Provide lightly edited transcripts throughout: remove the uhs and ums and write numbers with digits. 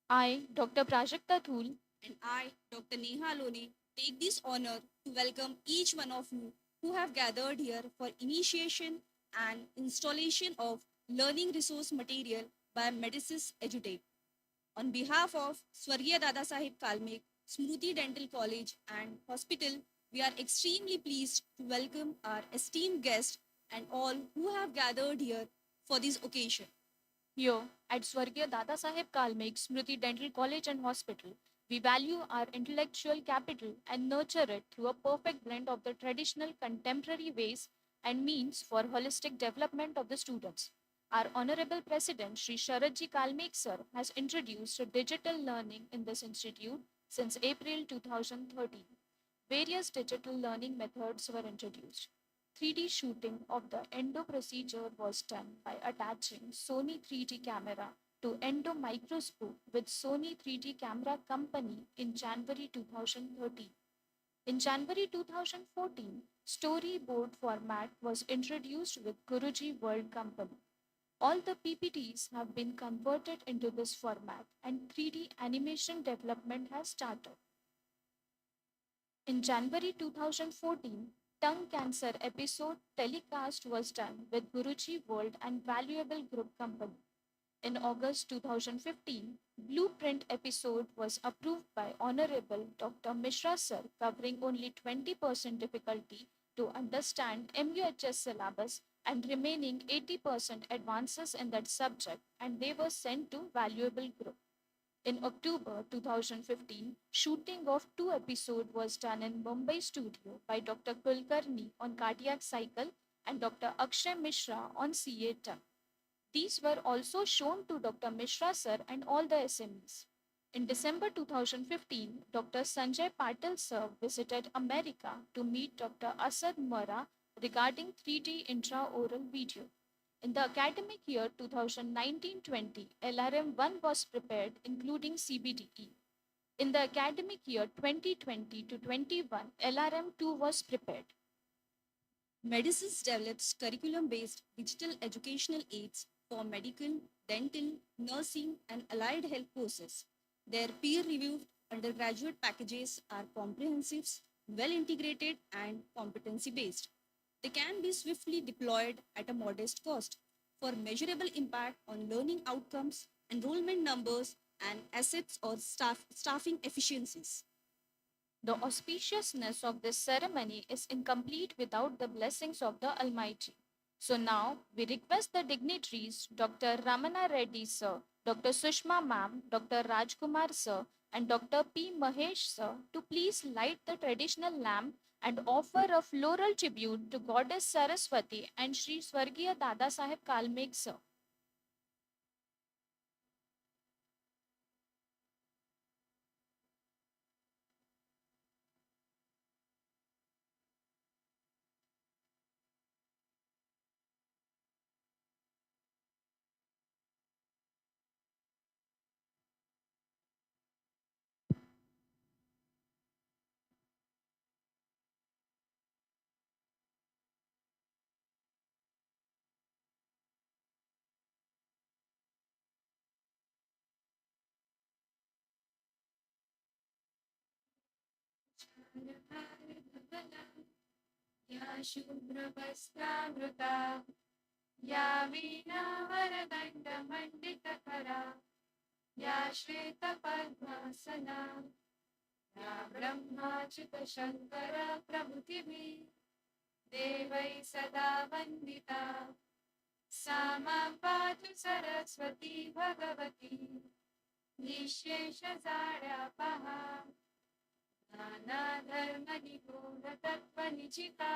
I, Dr. Prajakta Thul, And I, Dr. Neha Lone, take this honor to welcome each one of you who have gathered here for initiation and installation of learning resource material by Medisys Edutech. On behalf of Swargiya Dada Sahib Kalmek, Smruti Dental College and Hospital, we are extremely pleased to welcome our esteemed guests and all who have gathered here for this occasion. here at Swargiya Dada Saheb Kalmek Smriti Dental College and Hospital. We value our intellectual capital and nurture it through a perfect blend of the traditional contemporary ways and means for holistic development of the students. Our Honorable President Sri Sharadji Kalmek sir has introduced digital learning in this institute since April 2013. Various digital learning methods were introduced. 3D shooting of the endo procedure was done by attaching Sony 3D camera to endo microscope with Sony 3D camera company in January 2013. In January 2014, storyboard format was introduced with Guruji World Company. All the PPTs have been converted into this format and 3D animation development has started. In January 2014, tongue cancer episode telecast was done with Guruji World and Valuable Group Company. In August 2015, Blueprint episode was approved by Honorable Dr. Mishra sir covering only 20% difficulty to understand MUHS syllabus and remaining 80% advances in that subject and they were sent to Valuable Group. In October 2015, shooting of two episodes was done in Mumbai studio by Dr. Kulkarni on cardiac cycle and Dr. Akshay Mishra on CA tongue. These were also shown to Dr. Mishra sir and all the SMEs. In December 2015, Dr. Sanjay Patil sir visited America to meet Dr. Asad Mara regarding 3D intraoral video. In the academic year 2019-20, LRM-1 was prepared, including CBDE. In the academic year 2020 to 21, LRM-2 was prepared. Medisys develops curriculum based digital educational aids for medical, dental, nursing, and allied health courses. Their peer reviewed undergraduate packages are comprehensive, well integrated, and competency based. They can be swiftly deployed at a modest cost for measurable impact on learning outcomes, enrollment numbers, and assets or staffing efficiencies. The auspiciousness of this ceremony is incomplete without the blessings of the Almighty. So now we request the dignitaries Dr. Ramana Reddy sir, Dr. Sushma ma'am, Dr. Rajkumar sir, and Dr. P. Mahesh sir to please light the traditional lamp and offer a floral tribute to Goddess Saraswati and Sri Swargiya Dada Saheb Kalmek sir. या शुभ्रवस्त्रावृता या वीणावरदण्डमण्डितकरा या श्वेतपद्मासना या ब्रह्माच्युतशङ्करप्रभृतिभिः देवैः सदा वन्दिता सा मां पातु सरस्वती भगवती निःशेषजाड्यापहा नानाधर्मनिगूढतत्त्वनिचिता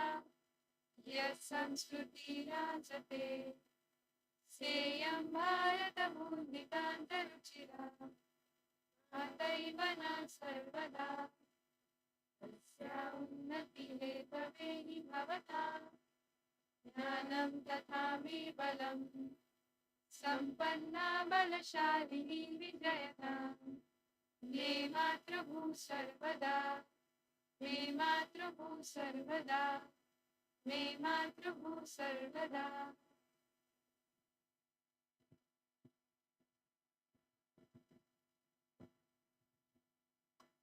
यत्संस्कृतिराजते सेयं भारतभूमिकान्तरुचिरा अतैव न सर्वदा तस्या उन्नतिहेतवे हि भवता ज्ञानं तथा मे बलं सम्पन्ना बलशालिनी विजयता मे मातृभू सर्वदा मे मातृभू सर्वदा मे मातृभू सर्वदा.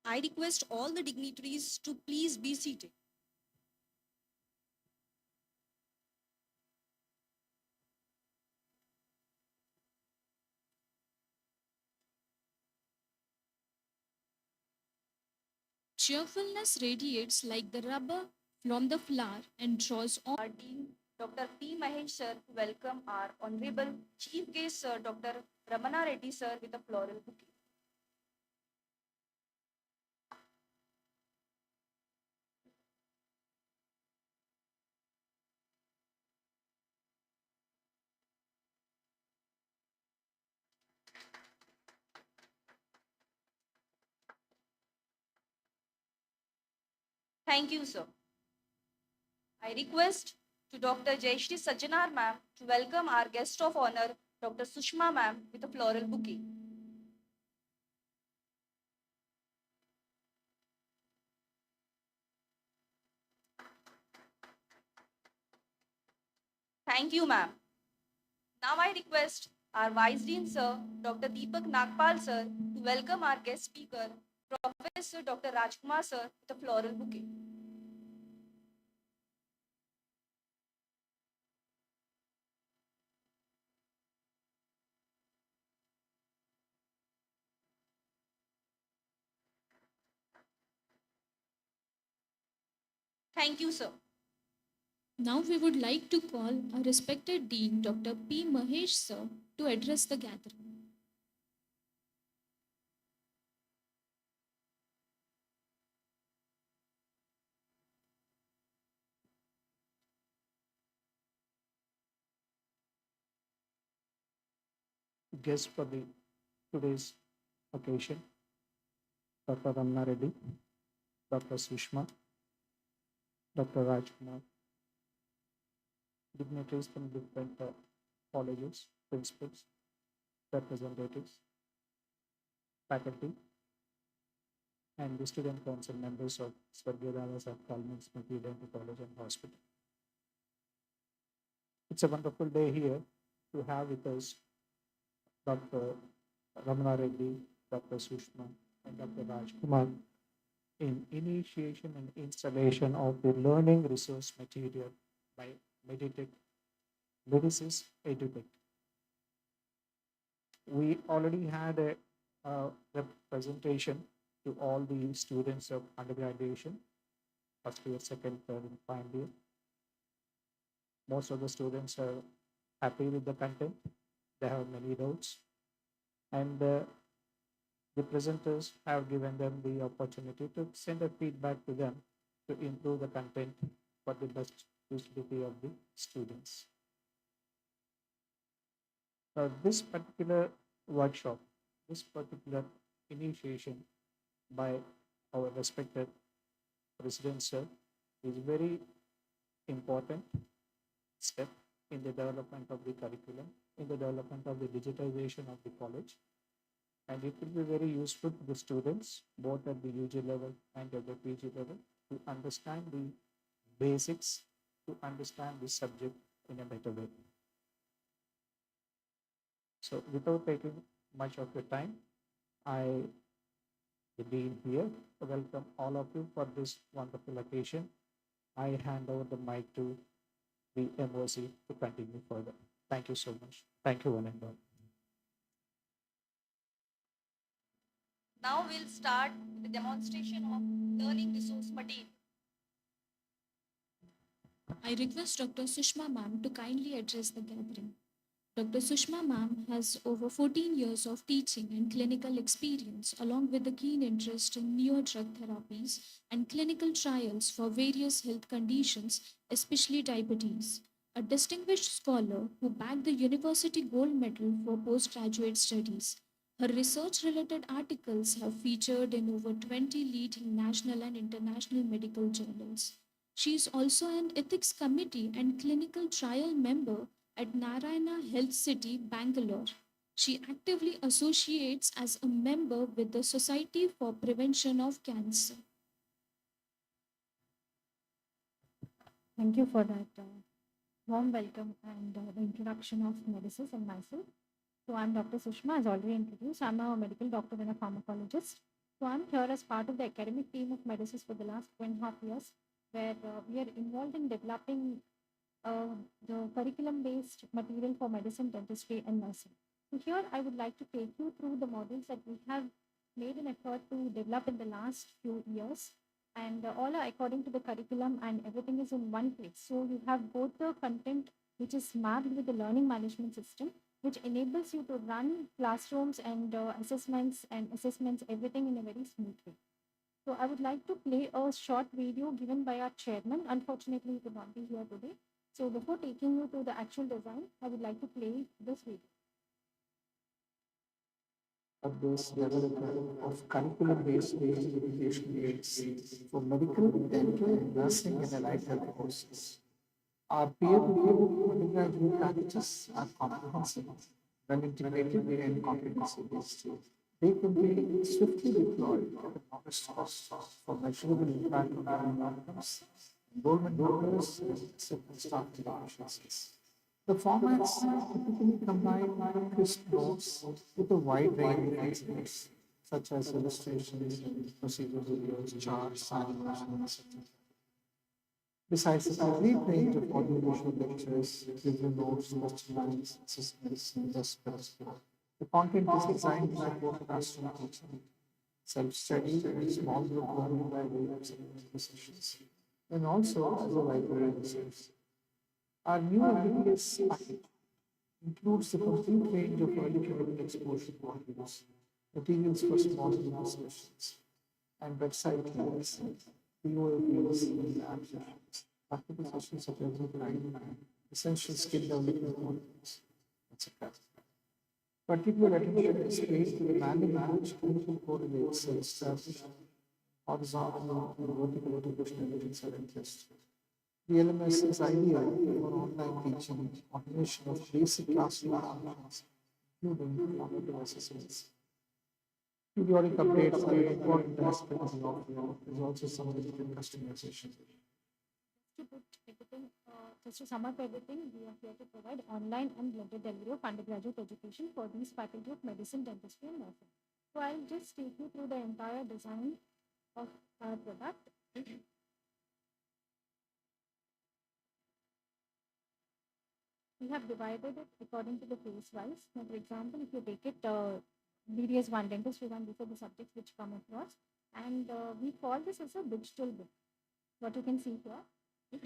I request all the dignitaries to please be seated. Cheerfulness radiates like the rubber from the flower and draws on. Our Dean, Dr. P. Mahesh sir, to welcome our Honorable Chief Guest Sir, Dr. Ramana Reddy sir, with a floral bouquet. Thank you, sir. I request to Dr. Jayashri Sajjanar ma'am to welcome our guest of honor, Dr. Sushma ma'am, with a floral bouquet. Thank you, ma'am. Now I request our Vice Dean Sir, Dr. Deepak Nagpal Sir, to welcome our guest speaker, Professor Dr. Rajkumar Sir, with a floral bouquet. Thank you, sir. Now we would like to call our respected Dean, Dr. P. Mahesh sir, to address the gathering. Guests for the today's occasion, Dr. Ramna Reddy, Dr. Sushma, Dr. Rajkumar, dignitaries from different colleges, principals, representatives, faculty, and the student council members of Swargya Dada Saheb Kalman Smriti Dental College and Hospital. It's a wonderful day here to have with us Dr. Ramana Reddy, Dr. Sushma, and Dr. Rajkumar in initiation and installation of the learning resource material by Meditech, Medisys Edutech. We already had a representation to all the students of undergraduation, first year, second, third, and final year. Most of the students are happy with the content. They have many doubts. And the presenters have given them the opportunity to send a feedback to them to improve the content for the best usability of the students. This particular workshop, this particular initiation by our respected President Sir is very important step in the development of the curriculum, in the development of the digitization of the college, and it will be very useful to the students both at the UG level and at the PG level to understand the basics, to understand the subject in a better way. So without taking much of your time, I will be here to welcome all of you for this wonderful occasion. I hand over the mic to the MOC to continue further. Thank you so much. Thank you, one and all. Now we'll start with the demonstration of learning resource material. I request Dr. Sushma ma'am to kindly address the gathering. Dr. Sushma ma'am has over 14 years of teaching and clinical experience, along with a keen interest in newer drug therapies and clinical trials for various health conditions, especially diabetes. A distinguished scholar who bagged the university gold medal for postgraduate studies. Her research related articles have featured in over 20 leading national and international medical journals. She is also an ethics committee and clinical trial member at Narayana Health City, Bangalore. She actively associates as a member with the Society for Prevention of Cancer. Thank you for that warm welcome and the introduction of Medisys and myself. So I'm Dr. Sushma, as already introduced. I'm a medical doctor and a pharmacologist. So I'm here as part of the academic team of Medisys for the last 2.5 years, where we are involved in developing uh, the curriculum-based material for medicine, dentistry, and nursing. So here I would like to take you through the modules that we have made an effort to develop in the last few years. And all are according to the curriculum, and everything is in one place. So you have both the content which is mapped with the learning management system, which enables you to run classrooms and assessments, everything in a very smooth way. So I would like to play a short video given by our chairman. Unfortunately, he could not be here today. So before taking you to the actual design, I would like to play this video. Of this development of curriculum-based education aids for medical, dental, nursing, and allied health courses. Our peer-reviewed undergraduate packages are comprehensive, well integrated, and competency-based. They can be swiftly deployed at the lowest cost for measurable impact on learning outcomes, enrollment numbers, and acceptance target efficiencies. The formats typically combine crisp notes with a wide range of exhibits, such as illustrations, procedural videos, charts, animations, etc. Besides a complete range of audiovisual lectures, review notes, question banks, assessments, and test preps. The content is designed to support classroom teaching, self-study, small group learning by way of segmental sessions, and also as a library resource. Our new MBBS package includes a complete range of early childhood exposure modules, materials for small group discussions, and website links, POAPs, and lab sessions, practical sessions of every kind, essential skill development modules, etc. Particular attention is paid to the manner in which clinical correlates are established, horizontal and vertical integration evidence are addressed. The LMS is ideal for online teaching, automation of basic classroom functions, including cognitive assessments. Periodic updates are an important aspect of the offering, is also some limited customization. Just to sum up everything, we are here to provide online and blended delivery of undergraduate education for these faculty of medicine, dentistry, and nursing. So I'll just take you through the entire design of our product. We have divided it according to the phase wise. Now, for example, if you take it BDS 1, dentistry 1, these are the subjects which come across. And we call this as a digital book. What you can see here.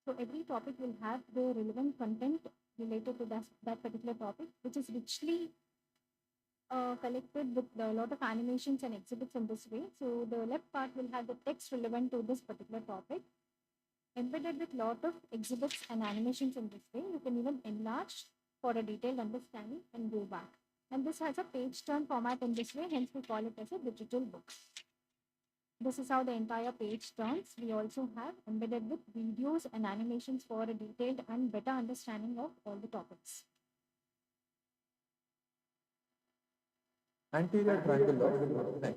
So every topic will have the relevant content related to that particular topic, which is richly collected with a lot of animations and exhibits in this way. So the left part will have the text relevant to this particular topic, embedded with lot of exhibits and animations in this way. You can even enlarge for a detailed understanding and go back. And this has a page turn format in this way, hence we call it as a digital book. This is how the entire page turns. We also have embedded with videos and animations for a detailed and better understanding of all the topics. Anterior triangle of neck.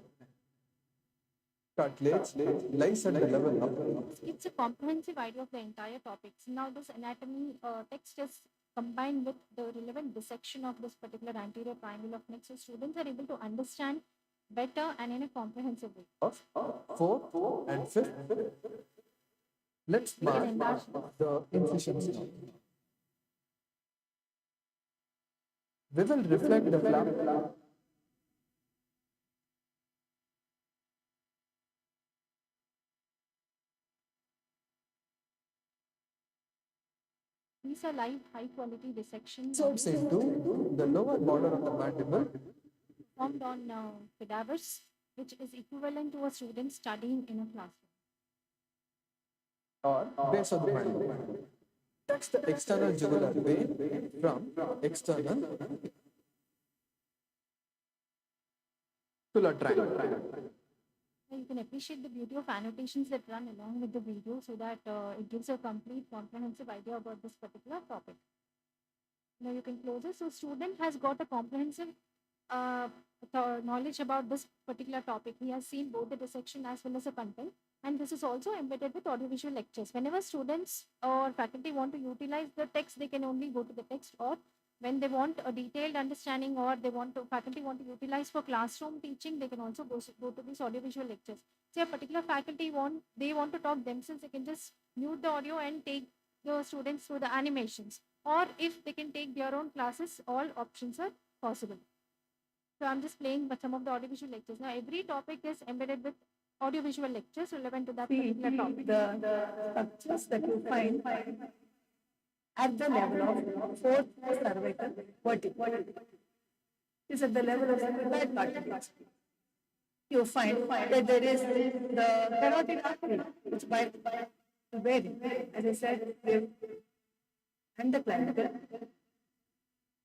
Cartilage lies at the level of. It's a comprehensive idea of the entire topics. Now, this anatomy text is combined with the relevant dissection of this particular anterior triangle of neck, so students are able to understand better and in a comprehensive way. Of fourth and fifth. Let's We can mark enlarge the incisions now. We will reflect the flap. These are live high quality dissection Inserts into the lower border of the mandible formed on cadavers, which is equivalent to a student studying in a classroom. or base of the mandible. That's the external jugular vein from external jugular triangle. You can appreciate the beauty of annotations that run along with the video so that it gives a complete comprehensive idea about this particular topic. Now you can close it. So student has got a comprehensive knowledge about this particular topic. He has seen both the dissection as well as the content. And this is also embedded with audiovisual lectures. Whenever students or faculty want to utilize the text, they can only go to the text, or when they want a detailed understanding or they want to faculty want to utilize for classroom teaching, they can also go to these audiovisual lectures. Say a particular faculty want to talk themselves, they can just mute the audio and take the students through the animations. Or if they can take their own classes, all options are possible. So I'm just playing some of the audiovisual lectures. Now every topic is embedded with audiovisual lectures relevant to that particular topic. The structures that you find at the level of fourth cervical vertebra is at the level of cervical cartilage. You find that there is the carotid artery, which by varying, as I said, and the clavicle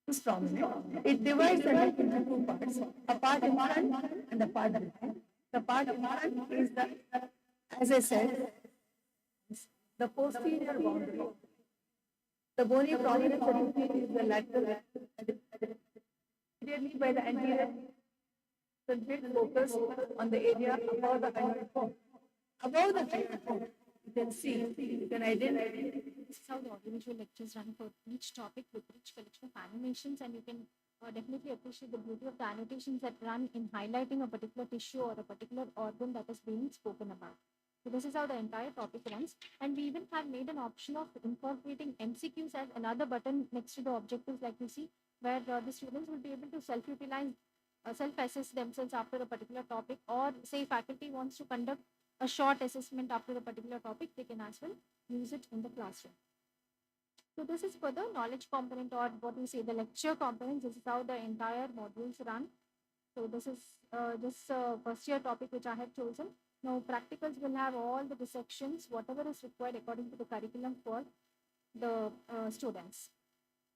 is prominent. It divides the neck into two parts, a part in front and a part behind. The part in front is the, as I said, the posterior boundary. The bony prominence that you feel is the lateral, immediately by the anterior. The big focus on the area above the thyroid bone. Above the thyroid bone, you can see, you can identify. This is how the audiovisual lectures run for each topic with rich collection of animations, and you can definitely appreciate the beauty of the annotations that run in highlighting a particular tissue or a particular organ that is being spoken about. So this is how the entire topic runs, and we even have made an option of incorporating MCQs as another button next to the objectives, like you see, where the students will be able to self-utilize, self-assess themselves after a particular topic, or say faculty wants to conduct a short assessment after a particular topic, they can as well use it in the classroom. So this is for the knowledge component, or what we say the lecture components. This is how the entire modules run. So this is just first year topic which I have chosen. Now practicals will have all the dissections, whatever is required according to the curriculum for the students,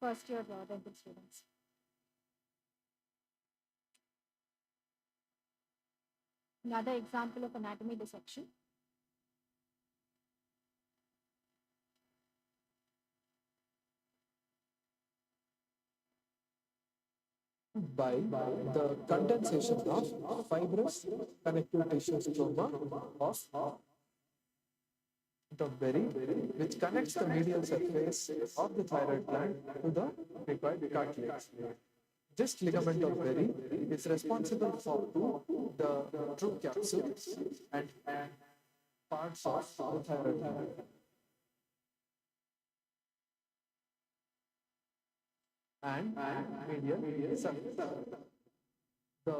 first year dental students. Another example of anatomy dissection. By the condensation of fibrous connective tissue stroma of the berry, which connects the medial surface of the thyroid gland to the cricoid cartilage. This ligament of berry is responsible for the true capsule and parts of the thyroid gland. And medial surface. The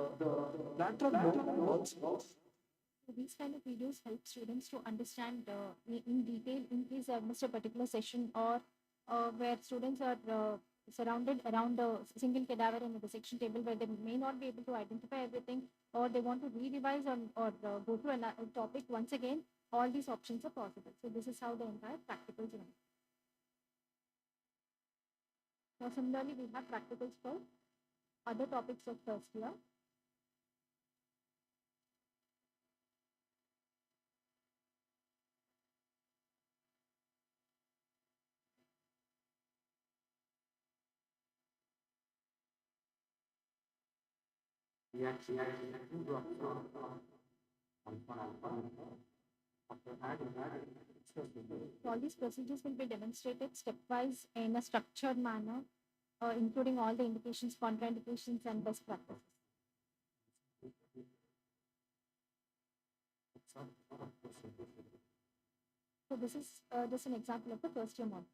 lateral lobe also. So these kind of videos help students to understand in detail in case I've missed a particular session, or where students are surrounded around a single cadaver in a dissection table where they may not be able to identify everything, or they want to re-revise or go through a topic once again. All these options are possible. So this is how the entire practicals run. Now similarly, we have practicals for other topics of first year. All these procedures will be demonstrated stepwise in a structured manner, including all the indications, contraindications, and best practices. So this is just an example of the first year modules.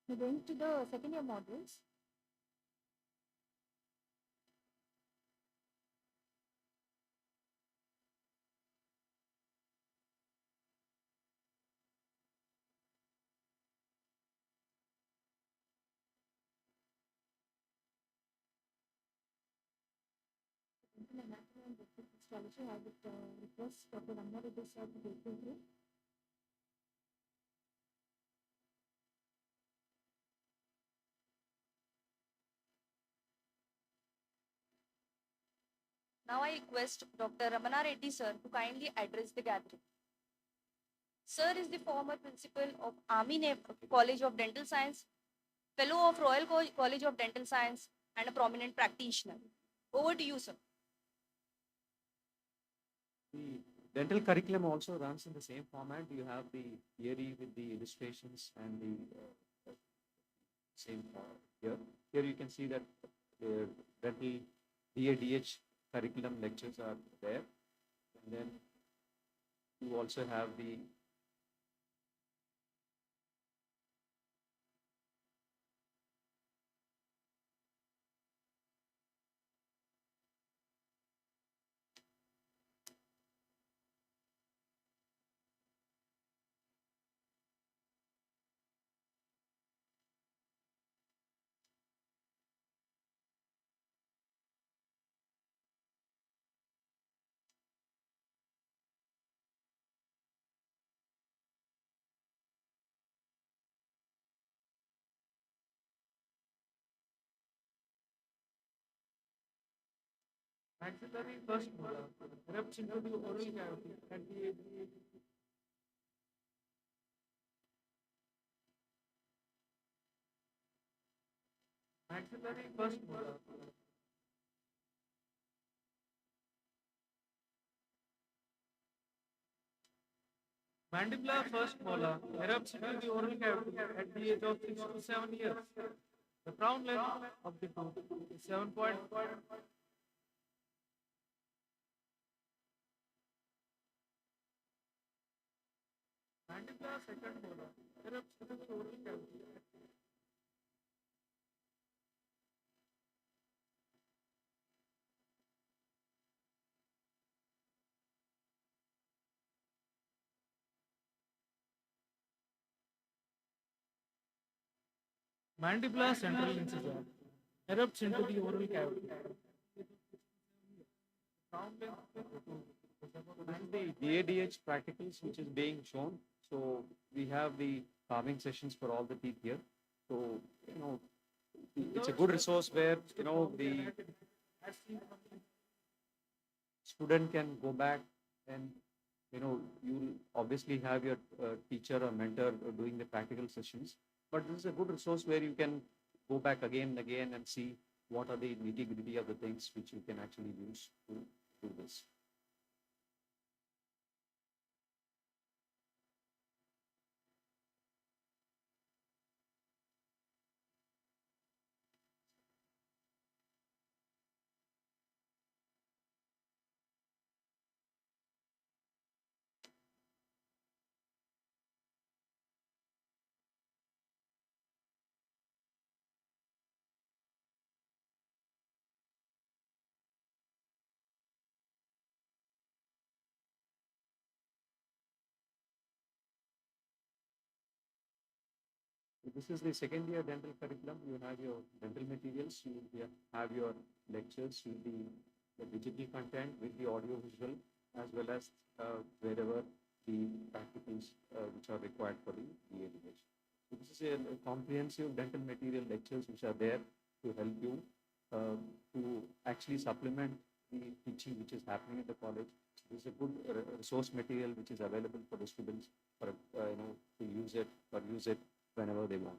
Now going to the second year modules. In anatomy and basic histology, I would request Dr. Ramna Reddy sir to take you through. Now I request Dr. Ramana Reddy sir to kindly address the gathering. Sir is the former principal of Army College of Dental Science, fellow of Royal College of Dental Science, and a prominent practitioner. Over to you, sir. The dental curriculum also runs in the same format. You have the theory with the illustrations and the same here. Here you can see that the dental DADH curriculum lectures are there. And then you also have the maxillary first molar erupts into the oral cavity at the maxillary first molar. Mandibular first molar erupts into the oral cavity at the age of 6 to 7 years. The crown length of the tooth is 7.5. Mandibular second molar erupts into the oral cavity. Mandibular central incisor erupts into the oral cavity. And the DADH practicals which is being shown. So we have the carving sessions for all the teeth here. So, you know, it's a good resource where, you know, the student can go back and, you know, you obviously have your teacher or mentor doing the practical sessions. But this is a good resource where you can go back again and again and see what are the nitty-gritty of the things which you can actually use to do this. This is the second year dental curriculum. You have your dental materials, you will have your lectures, you will be the digital content with the audio visual, as well as wherever the practicals which are required for the BA education. So this is a comprehensive dental material lectures which are there to help you to actually supplement the teaching which is happening at the college. This is a good resource material which is available for the students for you know, to use it or use it whenever they want.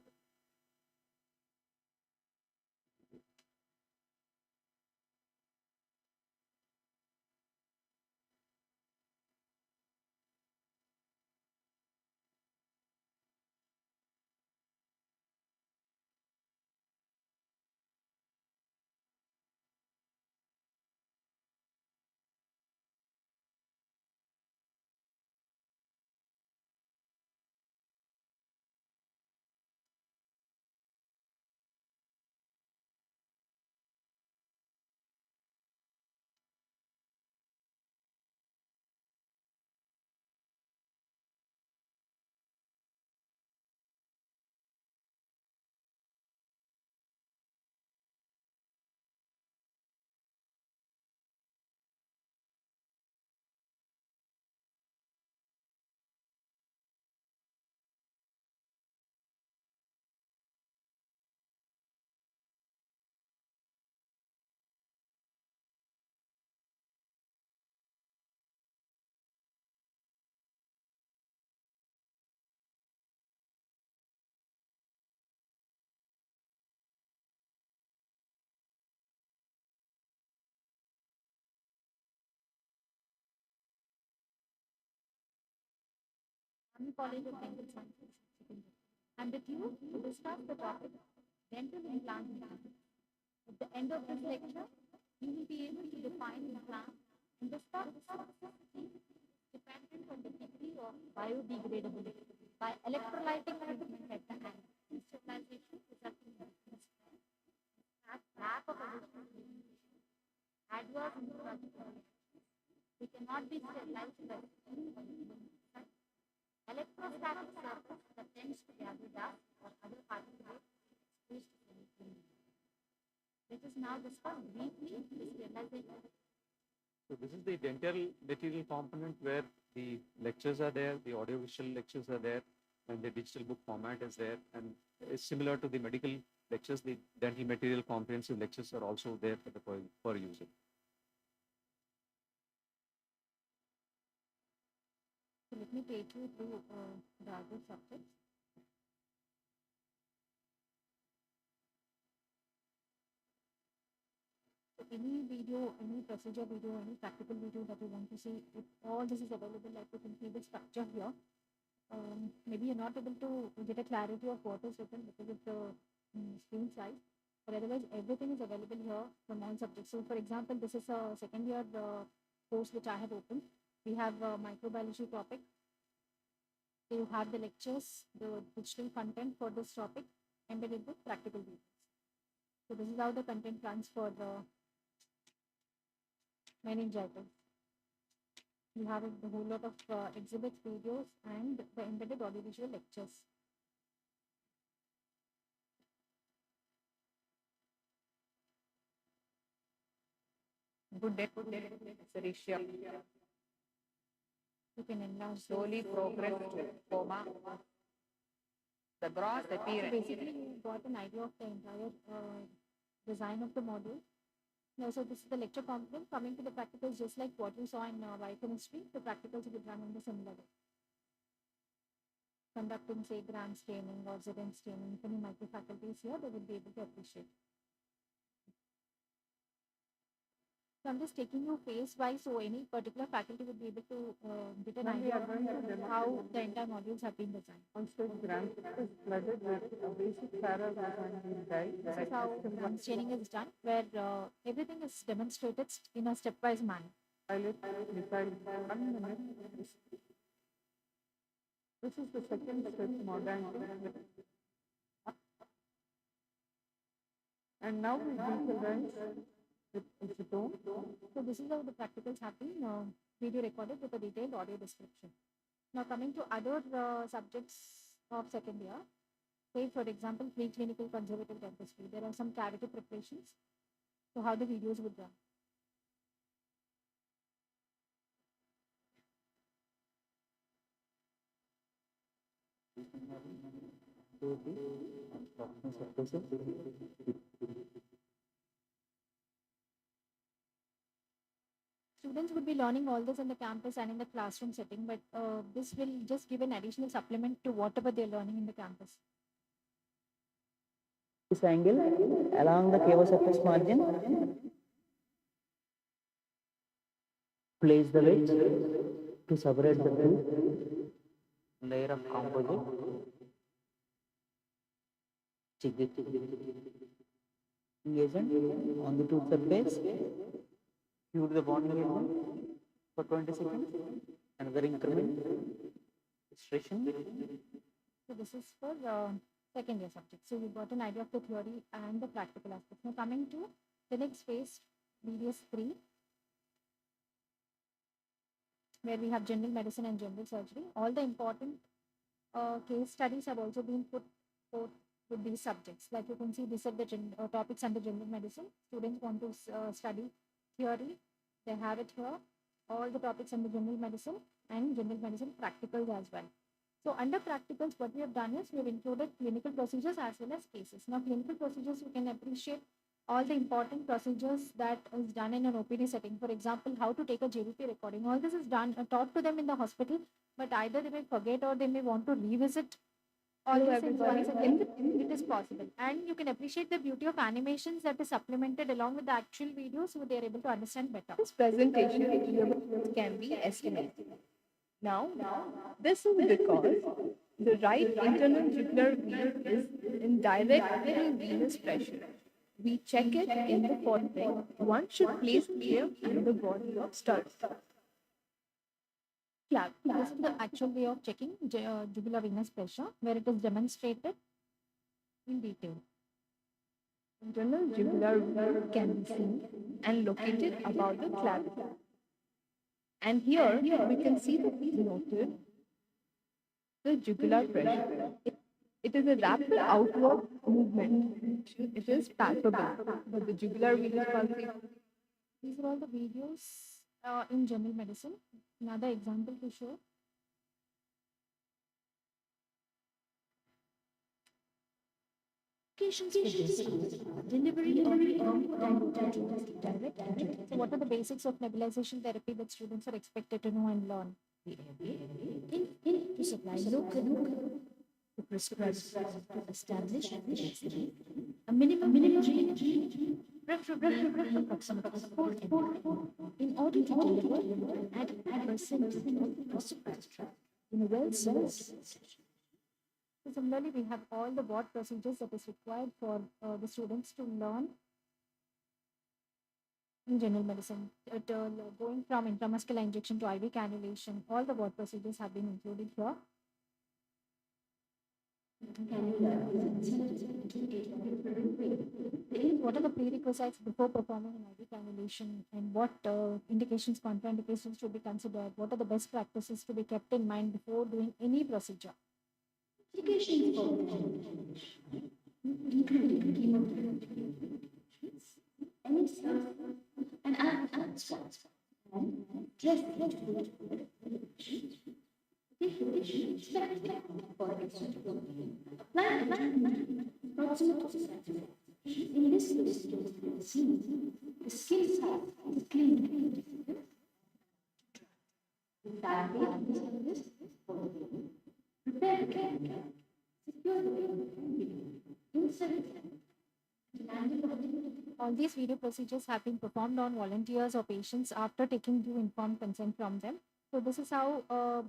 Dean College of Dental Sciences, Secondary. I'm with you to discuss the topic dental implant mechanics. At the end of this lecture, you will be able to define implant and discuss the specificity dependent on the degree of biodegradability by electrolytic treatment at the end. Sterilization resulting in lack of additional radiation, adverse neurological reactions. We cannot be sterilized by steam or human side. Electrostatic surface that tends to gather dust or other particles exposed to chemical. Let us now discuss briefly the sterilization. So this is the dental material component where the lectures are there, the audiovisual lectures are there, and the digital book format is there. And it's similar to the medical lectures, the dental material comprehensive lectures are also there for the per user. So let me take you through the other subjects. So any video, any procedure video, any practical video that you want to see, if all this is available, like you can see the structure here. Maybe you're not able to get a clarity of what is written because of the screen size, but otherwise everything is available here from all subjects. So for example, this is a second year course which I have opened. We have a microbiology topic. So you have the lectures, the digital content for this topic embedded with practical videos. So this is how the content runs for the meningitis. You have a whole lot of exhibits, videos, and the embedded audiovisual lectures. Good day, Sarisha. You can enlarge this. Slowly progress to coma. The gross So appearance. basically, you got an idea of the entire design of the module. Now, so this is the lecture component. Coming to the practicals, just like what we saw in biochemistry, the practicals will run in the similar way. Conducting, say, gram staining or ZN staining, if any micro faculties here, they will be able to appreciate. So I'm just taking you phase wise, so any particular faculty would be able to get an When we idea are going to of demonstrate how the entire modules have been designed. on-stage gram is flooded with a basic paragraph guide. This is how gram staining is done, where everything is demonstrated in a stepwise manner. Pilot, methyl, 1 minute. This is the second step modality. And now we visualize with acetone. So this is how the practicals have been video recorded with a detailed audio description. Now coming to other subjects of second year, say for example, preclinical conservative dentistry. There are some cavity preparations. So how the videos would run. Students would be learning all this in the campus and in the classroom setting, but this will just give an additional supplement to whatever they're learning in the campus. This angle along the cavus surface margin. Place the wedge to separate the two layer of composite. Check the agent on the tooth surface. Cure the bonding agent for 20 seconds. Another increment. Extraction. So this is for second year subject. So you got an idea of the theory and the practical aspects. Now coming to the next phase, BDS 3, where we have general medicine and general surgery. All the important case studies have also been put forth with these subjects. Like you can see, these are the topics under general medicine. Students want to study theory, they have it here. All the topics under general medicine and general medicine practicals as well. So under practicals, what we have done is we have included clinical procedures as well as cases. Now clinical procedures, you can appreciate all the important procedures that is done in an OPD setting. For example, how to take a JVP recording. All this is done, taught to them in the hospital, but either they may forget or they may want to revisit all these things once again. It is possible. And you can appreciate the beauty of animations that is supplemented along with the actual videos so they are able to understand better. This presentation can be estimated. Now, this is because the right internal jugular vein is in direct venous pressure. We check it in the following. One should place a chair in the body of studs. Clap. This is the actual way of checking jugular venous pressure, where it is demonstrated in detail. Internal jugular vein can be seen and located above the clavicle. And here we can see the denoted the jugular pressure. It is a rapid outward movement. It is palpable, but the jugular venous pulsation. These are all the videos in general medicine. Another example to show. Delivery of direct injury. So, what are the basics of nebulization therapy that students are expected to know and learn? To supply local, to prescribe, to establish a minimum range, preferably approximately 4 ml, in order to deliver an adequate percentage of the prescribed drug in a well-sealed session. So similarly, we have all the ward procedures that is required for the students to learn in general medicine. Going from intramuscular injection to IV cannulation, all the ward procedures have been included here. What are the prerequisites before performing an IV cannulation, and what indications, contraindications should be considered? What are the best practices to be kept in mind before doing any procedure? Indications for including chemotherapy, any and alcohol swaps, and dress in this list, the skin side is clean. That way, prepare the secure insert. All these video procedures have been performed on volunteers or patients after taking due informed consent from them. So this is how,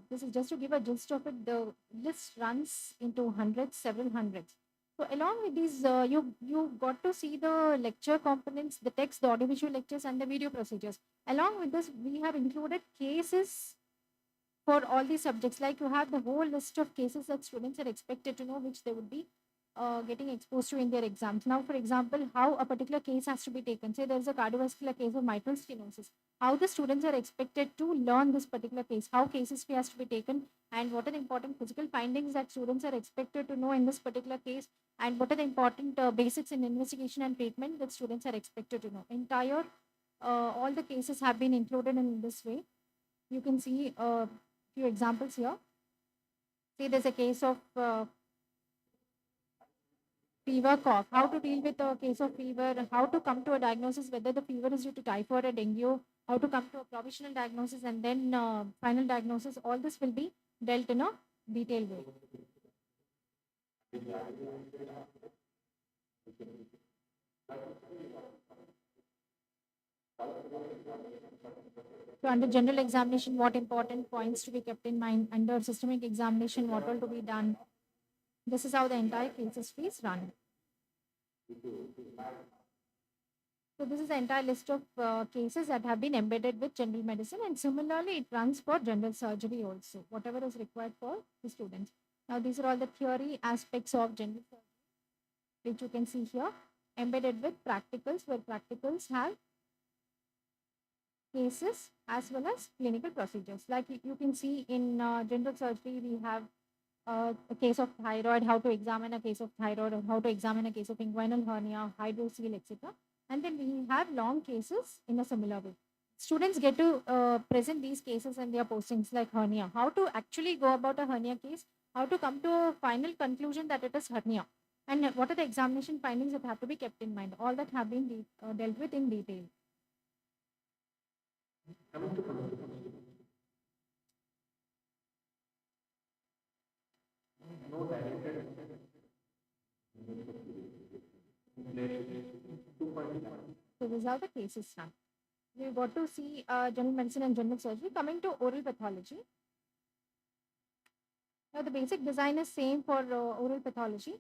this is just to give a gist of it. The list runs into hundreds, several hundreds. So along with these, you got to see the lecture components, the text, the audiovisual lectures, and the video procedures. Along with this, we have included cases for all these subjects. Like you have the whole list of cases that students are expected to know, which they would be getting exposed to in their exams. Now, for example, how a particular case has to be taken. Say there is a cardiovascular case of mitral stenosis. How the students are expected to learn this particular case, how case history has to be taken, and what are the important physical findings that students are expected to know in this particular case, and what are the important basics in investigation and treatment that students are expected to know. Entire, all the cases have been included in this way. You can see a few examples here. See, there's a case of fever, cough, how to deal with a case of fever, how to come to a diagnosis, whether the fever is due to typhoid or dengue, how to come to a provisional diagnosis, and then final diagnosis. All this will be dealt in a detailed way. So under general examination, what important points to be kept in mind? Under systemic examination, what all to be done? This is how the entire case history is run. So this is the entire list of cases that have been embedded with general medicine, and similarly it runs for general surgery also, whatever is required for the students. Now these are all the theory aspects of general surgery, which you can see here, embedded with practicals, where practicals have cases as well as clinical procedures. Like you can see in general surgery, we have a case of thyroid, how to examine a case of thyroid, or how to examine a case of inguinal hernia, hydrocele, etc. And then we have long cases in a similar way. Students get to present these cases in their postings, like hernia, how to actually go about a hernia case, how to come to a final conclusion that it is hernia, and what are the examination findings that have to be kept in mind. All that have been dealt with in detail. So these are the cases now. We got to see general medicine and general surgery. Coming to oral pathology. Now, the basic design is same for oral pathology.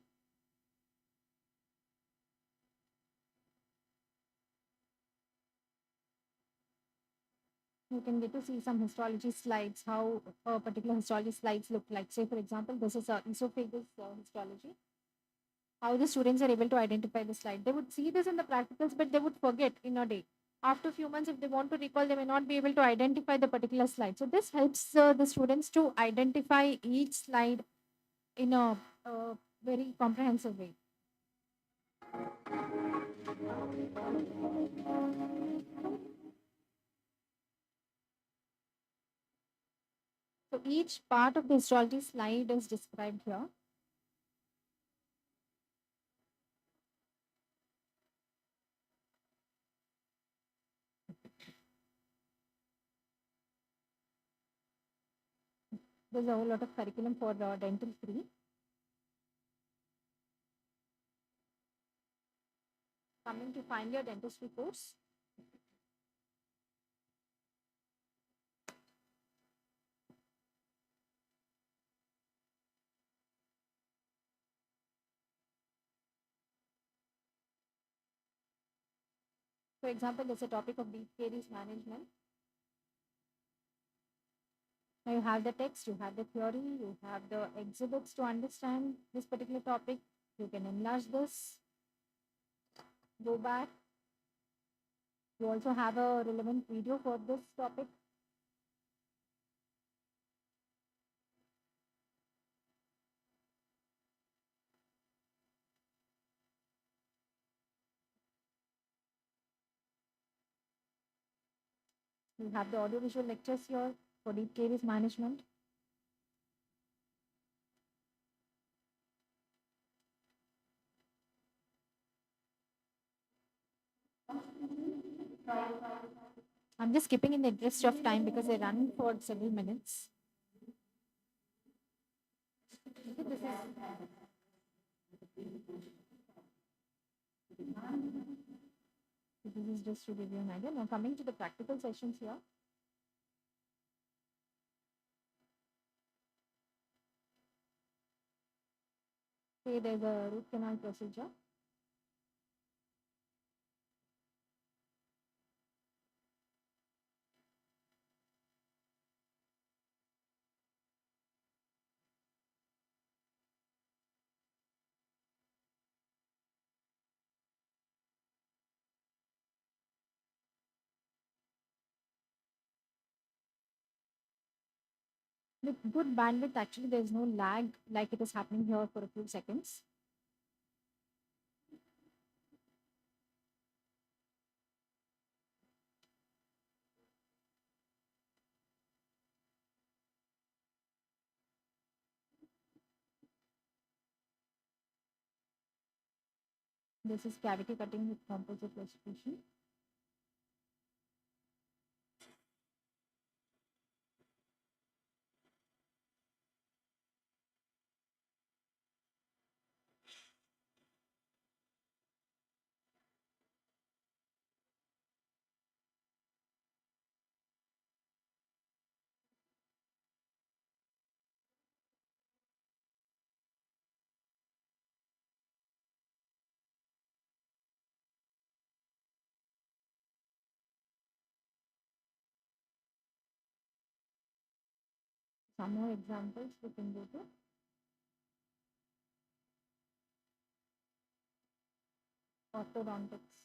You can get to see some histology slides, how particular histology slides look like. Say, for example, this is a esophagus histology. How the students are able to identify the slide. They would see this in the practicals, but they would forget in a day. After a few months, if they want to recall, they may not be able to identify the particular slide. So this helps the students to identify each slide in a very comprehensive way. So each part of the histology slide is described here. There's a whole lot of curriculum for dental free. Coming to final year dentistry course. For example, there's a topic of deep caries management. Now you have the text, you have the theory, you have the exhibits to understand this particular topic. You can enlarge this, go back. You also have a relevant video for this topic. You have the audiovisual lectures here for deep caries management. I'm just skipping in the interest of time because I run for several minutes. This is just to give you an idea. Now coming to the practical sessions here. Say there's a root canal procedure. With good bandwidth, actually, there's no lag like it is happening here for a few seconds. This is cavity cutting with composite restoration. Some more examples we can go to. Orthodontics.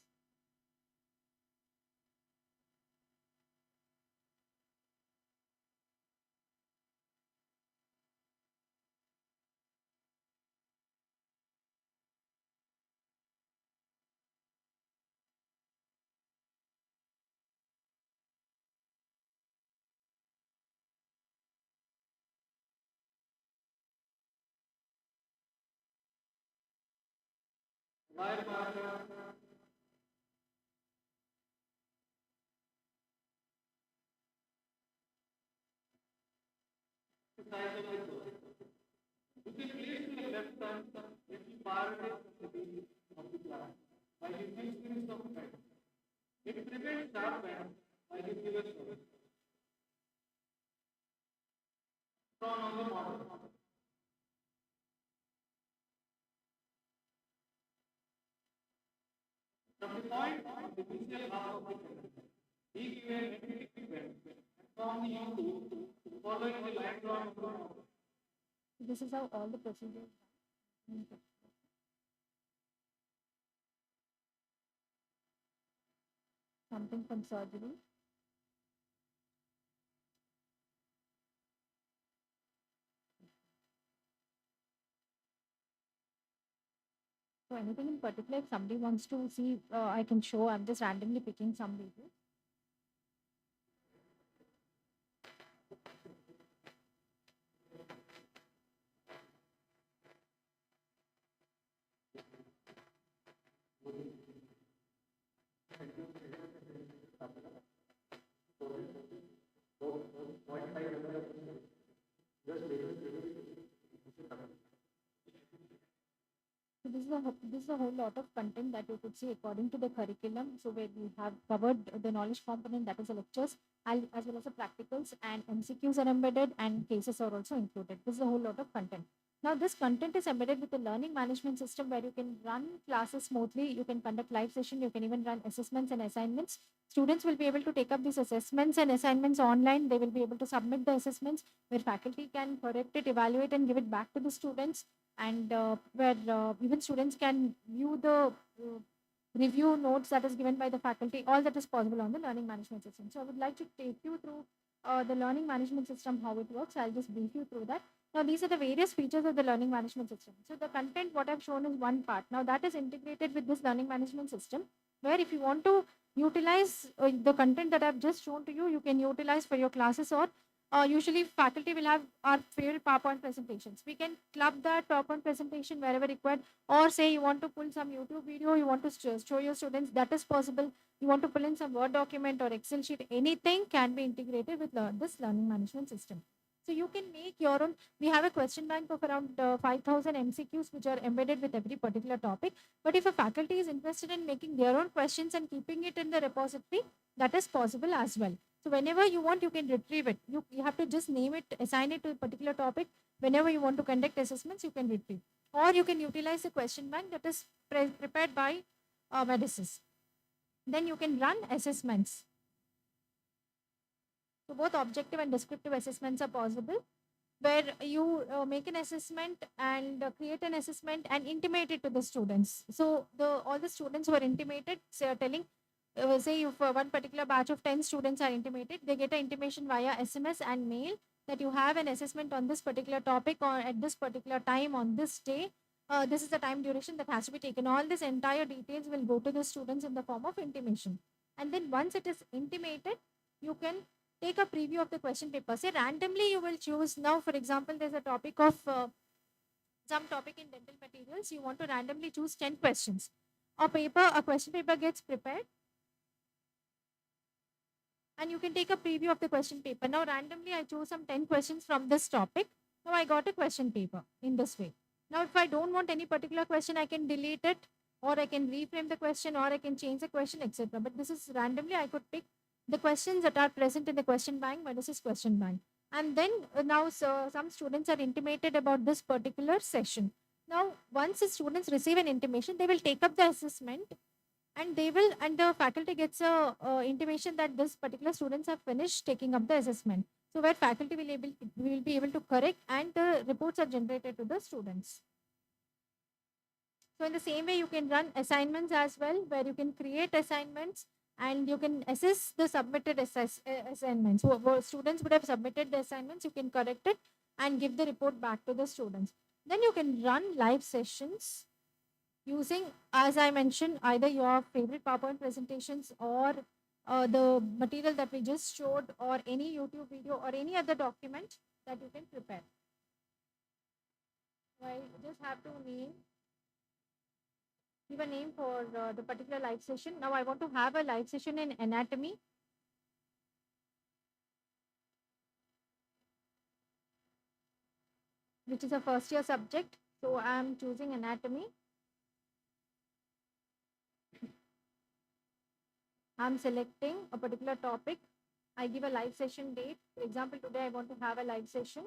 This is how all the procedures are. Something from surgery. So anything in particular, if somebody wants to see, I can show. I'm just randomly picking some videos. So this is a whole lot of content that you could see according to the curriculum. So where we have covered the knowledge component, that is the lectures, as well as the practicals, and MCQs are embedded and cases are also included. This is a whole lot of content. Now this content is embedded with the learning management system where you can run classes smoothly, you can conduct live session, you can even run assessments and assignments. Students will be able to take up these assessments and assignments online. They will be able to submit the assessments where faculty can correct it, evaluate, and give it back to the students, and where even students can view the review notes that is given by the faculty. All that is possible on the learning management system. So I would like to take you through the learning management system, how it works. I'll just brief you through that. Now these are the various features of the learning management system. So the content what I've shown is one part. Now that is integrated with this learning management system, where if you want to utilize the content that I've just shown to you, you can utilize for your classes, or usually faculty will have our favorite PowerPoint presentations. We can club that PowerPoint presentation wherever required, or say you want to pull some YouTube video, you want to show your students, that is possible. You want to pull in some Word document or Excel sheet, anything can be integrated with this learning management system. So you can make your own. We have a question bank of around 5,000 MCQs which are embedded with every particular topic. But if a faculty is interested in making their own questions and keeping it in the repository, that is possible as well. So whenever you want, you can retrieve it. You have to just name it, assign it to a particular topic. Whenever you want to conduct assessments, you can retrieve. Or you can utilize the question bank that is prepared by Medisys. Then you can run assessments. So both objective and descriptive assessments are possible, where you make an assessment and create an assessment and intimate it to the students. So all the students who are intimated, say, telling, say if one particular batch of 10 students are intimated, they get an intimation via SMS and mail that you have an assessment on this particular topic or at this particular time on this day. This is the time duration that has to be taken. All this entire details will go to the students in the form of intimation. And then once it is intimated, you can take a preview of the question paper. Say randomly you will choose. Now, for example, there's a topic of some topic in dental materials. You want to randomly choose 10 questions. A question paper gets prepared, and you can take a preview of the question paper. Now, randomly, I chose some 10 questions from this topic. Now, I got a question paper in this way. Now, if I don't want any particular question, I can delete it, or I can reframe the question, or I can change the question, etc. But this is randomly, I could pick the questions that are present in the question bank, Medisys question bank. And then now some students are intimated about this particular session. Now, once the students receive an intimation, they will take up the assessment, and the faculty gets a intimation that this particular students have finished taking up the assessment. So where faculty will be able to correct, and the reports are generated to the students. So in the same way, you can run assignments as well, where you can create assignments and you can assess the submitted assignments. So students would have submitted the assignments, you can correct it and give the report back to the students. Then you can run live sessions using, as I mentioned, either your favorite PowerPoint presentations or the material that we just showed, or any YouTube video or any other document that you can prepare. So I just have to give a name for the particular live session. Now I want to have a live session in anatomy. Which is a first year subject. So I am choosing anatomy. I'm selecting a particular topic. I give a live session date. For example, today I want to have a live session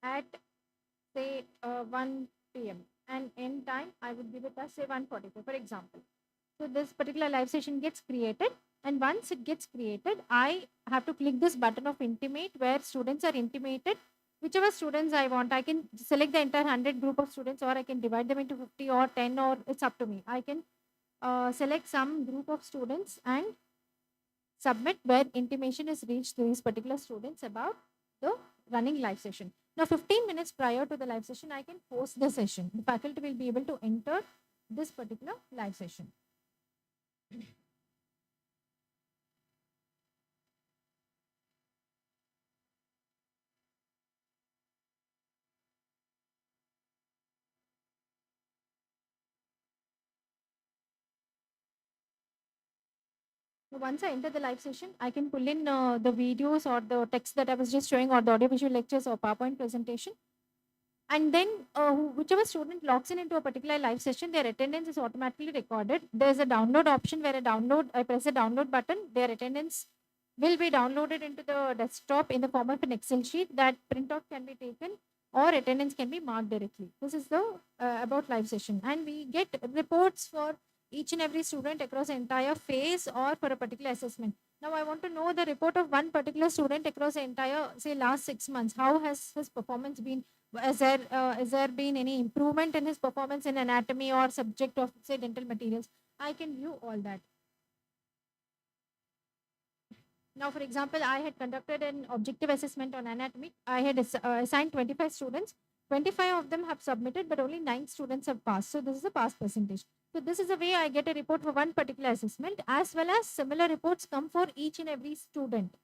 at say 1 p.m. and end time I would give it as say 1:45, for example. So this particular live session gets created, and once it gets created, I have to click this button of intimate where students are intimated. Whichever students I want, I can select the entire 100 group of students, or I can divide them into 50 or 10, or it's up to me. I can select some group of students and submit where intimation is reached to these particular students about the running live session. Now, 15 minutes prior to the live session, I can post the session. The faculty will be able to enter this particular live session. So once I enter the live session, I can pull in the videos or the text that I was just showing, or the audio visual lectures or PowerPoint presentation. And then whichever student logs in into a particular live session, their attendance is automatically recorded. There's a download option where I press the download button, their attendance will be downloaded into the desktop in the form of an Excel sheet. That printout can be taken or attendance can be marked directly. This is the about live session, and we get reports for each and every student across the entire phase or for a particular assessment. Now I want to know the report of one particular student across the entire, say, last 6 months. How has his performance been? Has there been any improvement in his performance in anatomy or subject of, say, dental materials? I can view all that. Now, for example, I had conducted an objective assessment on anatomy. I had assigned 25 students. 25 of them have submitted, but only 9 students have passed. So this is a pass percentage. So this is the way I get a report for one particular assessment, as well as similar reports come for each and every student,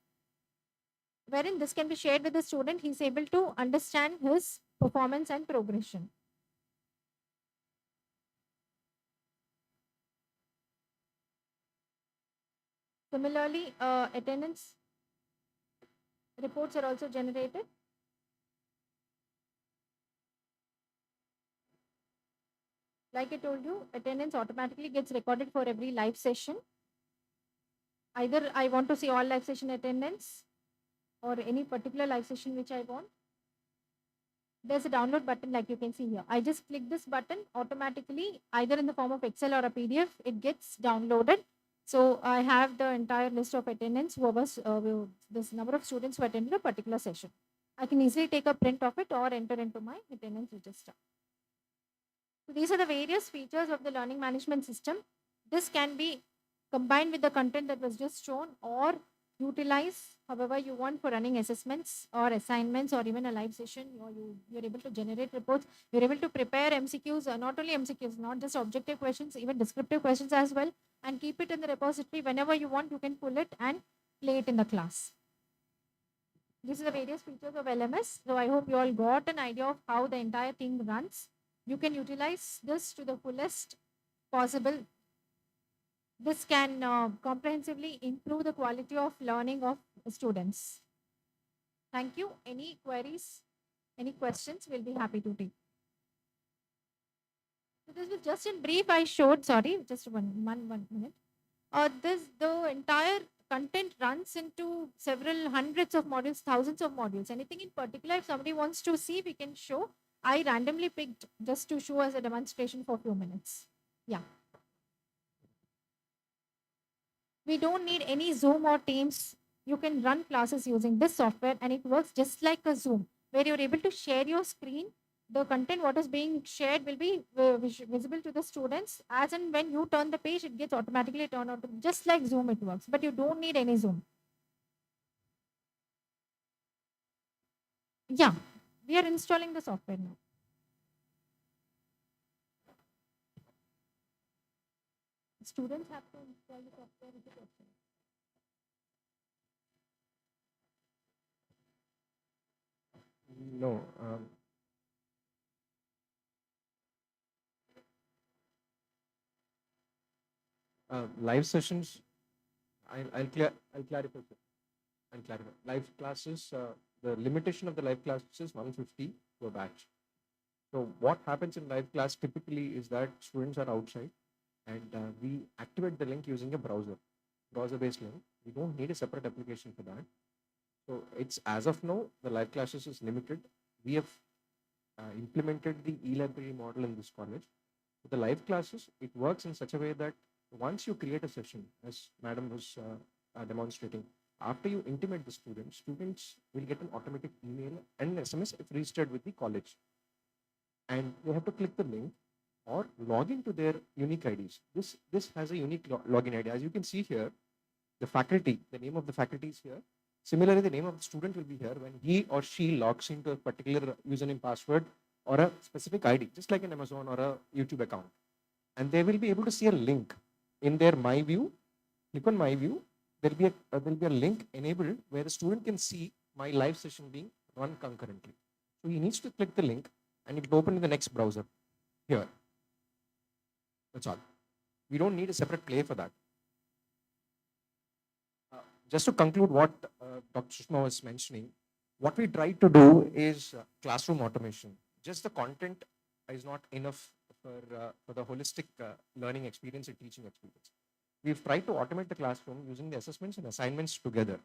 wherein this can be shared with the student. He's able to understand his performance and progression. Similarly, attendance reports are also generated. Like I told you, attendance automatically gets recorded for every live session. Either I want to see all live session attendance or any particular live session which I want. There's a download button like you can see here. I just click this button, automatically, either in the form of Excel or a PDF, it gets downloaded. So I have the entire list of attendance, this number of students who attended a particular session. I can easily take a print of it or enter into my attendance register. So these are the various features of the learning management system. This can be combined with the content that was just shown or utilize however you want for running assessments or assignments or even a live session. You're able to generate reports. You're able to prepare MCQs, not only MCQs, not just objective questions, even descriptive questions as well, and keep it in the repository. Whenever you want, you can pull it and play it in the class. These are the various features of LMS. So I hope you all got an idea of how the entire thing runs. You can utilize this to the fullest possible. This can comprehensively improve the quality of learning of students. Thank you. Any queries, any questions, we'll be happy to take. So this was just in brief I showed, sorry, just one minute. The entire content runs into several hundreds of modules, thousands of modules. Anything in particular, if somebody wants to see, we can show. I randomly picked just to show as a demonstration for a few minutes. Yeah. We don't need any Zoom or Teams. You can run classes using this software, and it works just like a Zoom, where you're able to share your screen. The content what is being shared will be visible to the students. As and when you turn the page, it gets automatically turned on. Just like Zoom, it works, but you don't need any Zoom. Yeah, we are installing the software now. Students have to install the software with the question. No. Live sessions, I'll clarify. Sir. I'll clarify. Live classes, the limitation of the live classes is 150 per batch. So what happens in live class typically is that students are outside and we activate the link using a browser-based link. We don't need a separate application for that. So it's, as of now, the live classes is limited. We have implemented the e-library model in this college. With the live classes, it works in such a way that Once you create a session, as Madam was demonstrating, after you intimate the students, students will get an automatic email and an SMS if registered with the college. And they have to click the link or log into their unique IDs. This has a unique login ID. As you can see here, the faculty, the name of the faculty is here. Similarly, the name of the student will be here when he or she logs into a particular username, password, or a specific ID, just like an Amazon or a YouTube account. And they will be able to see a link in their My View. Click on My View. There'll be a link enabled where the student can see my live session being run concurrently. So he needs to click the link and it will open in the next browser here. That's all. We don't need a separate play for that. Just to conclude what Dr. Sushma was mentioning, what we try to do is classroom automation. Just the content is not enough for the holistic learning experience and teaching experience. We've tried to automate the classroom using the assessments and assignments together.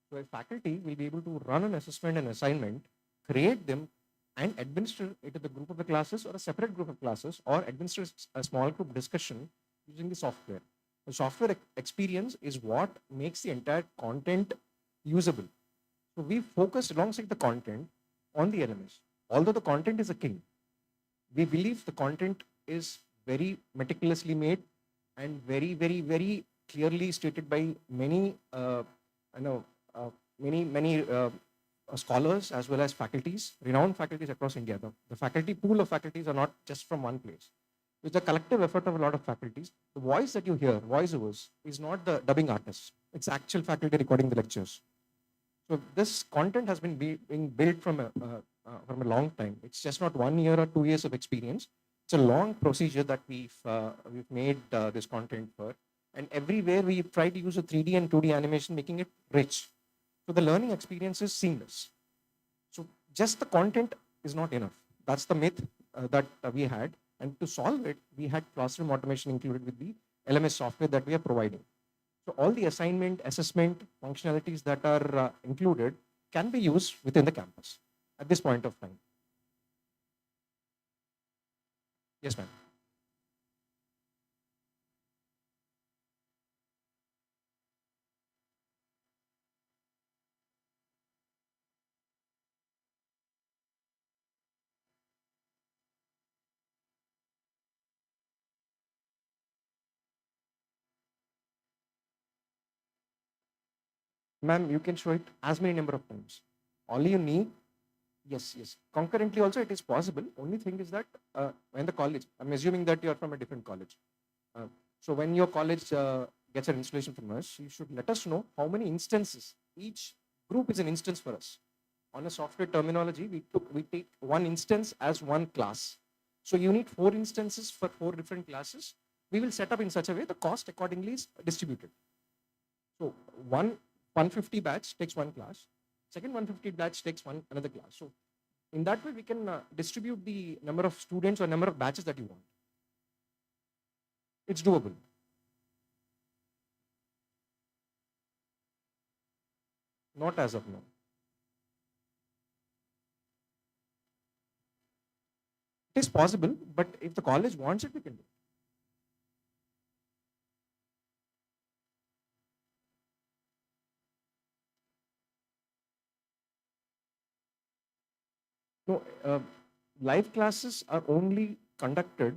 So a faculty will be able to run an assessment and assignment, create them, and administer it to the group of the classes or a separate group of classes, or administer a small group discussion using the software. The software experience is what makes the entire content usable. So we focused alongside the content on the LMS. Although the content is a king, we believe the content is very meticulously made and very clearly stated by many, many scholars as well as faculties, renowned faculties across India. The faculty pool of faculties are not just from one place. It's a collective effort of a lot of faculties. The voice that you hear, voiceovers, is not the dubbing artist. It's actual faculty recording the lectures. So this content has been being built from a long time. It's just not 1 year or 2 years of experience. It's a long procedure that we've made this content for. And everywhere we try to use a 3D and 2D animation, making it rich. So the learning experience is seamless. So just the content is not enough. That's the myth that we had. And to solve it, we had classroom automation included with the LMS software that we are providing. So all the assignment, assessment functionalities that are included can be used within the campus at this point of time. Yes, ma'am. Ma'am, you can show it as many number of times. Only you need, yes. Concurrently also it is possible. Only thing is that when the college, I'm assuming that you are from a different college. So when your college gets an installation from us, you should let us know how many instances. Each group is an instance for us. On a software terminology, we take one instance as one class. So you need 4 instances for 4 different classes. We will set up in such a way the cost accordingly is distributed. So 150 batch takes one class. Second 150 batch takes another class. So in that way, we can distribute the number of students or number of batches that you want. It's doable. Not as of now. It is possible, but if the college wants it, we can do it. No, live classes are only conducted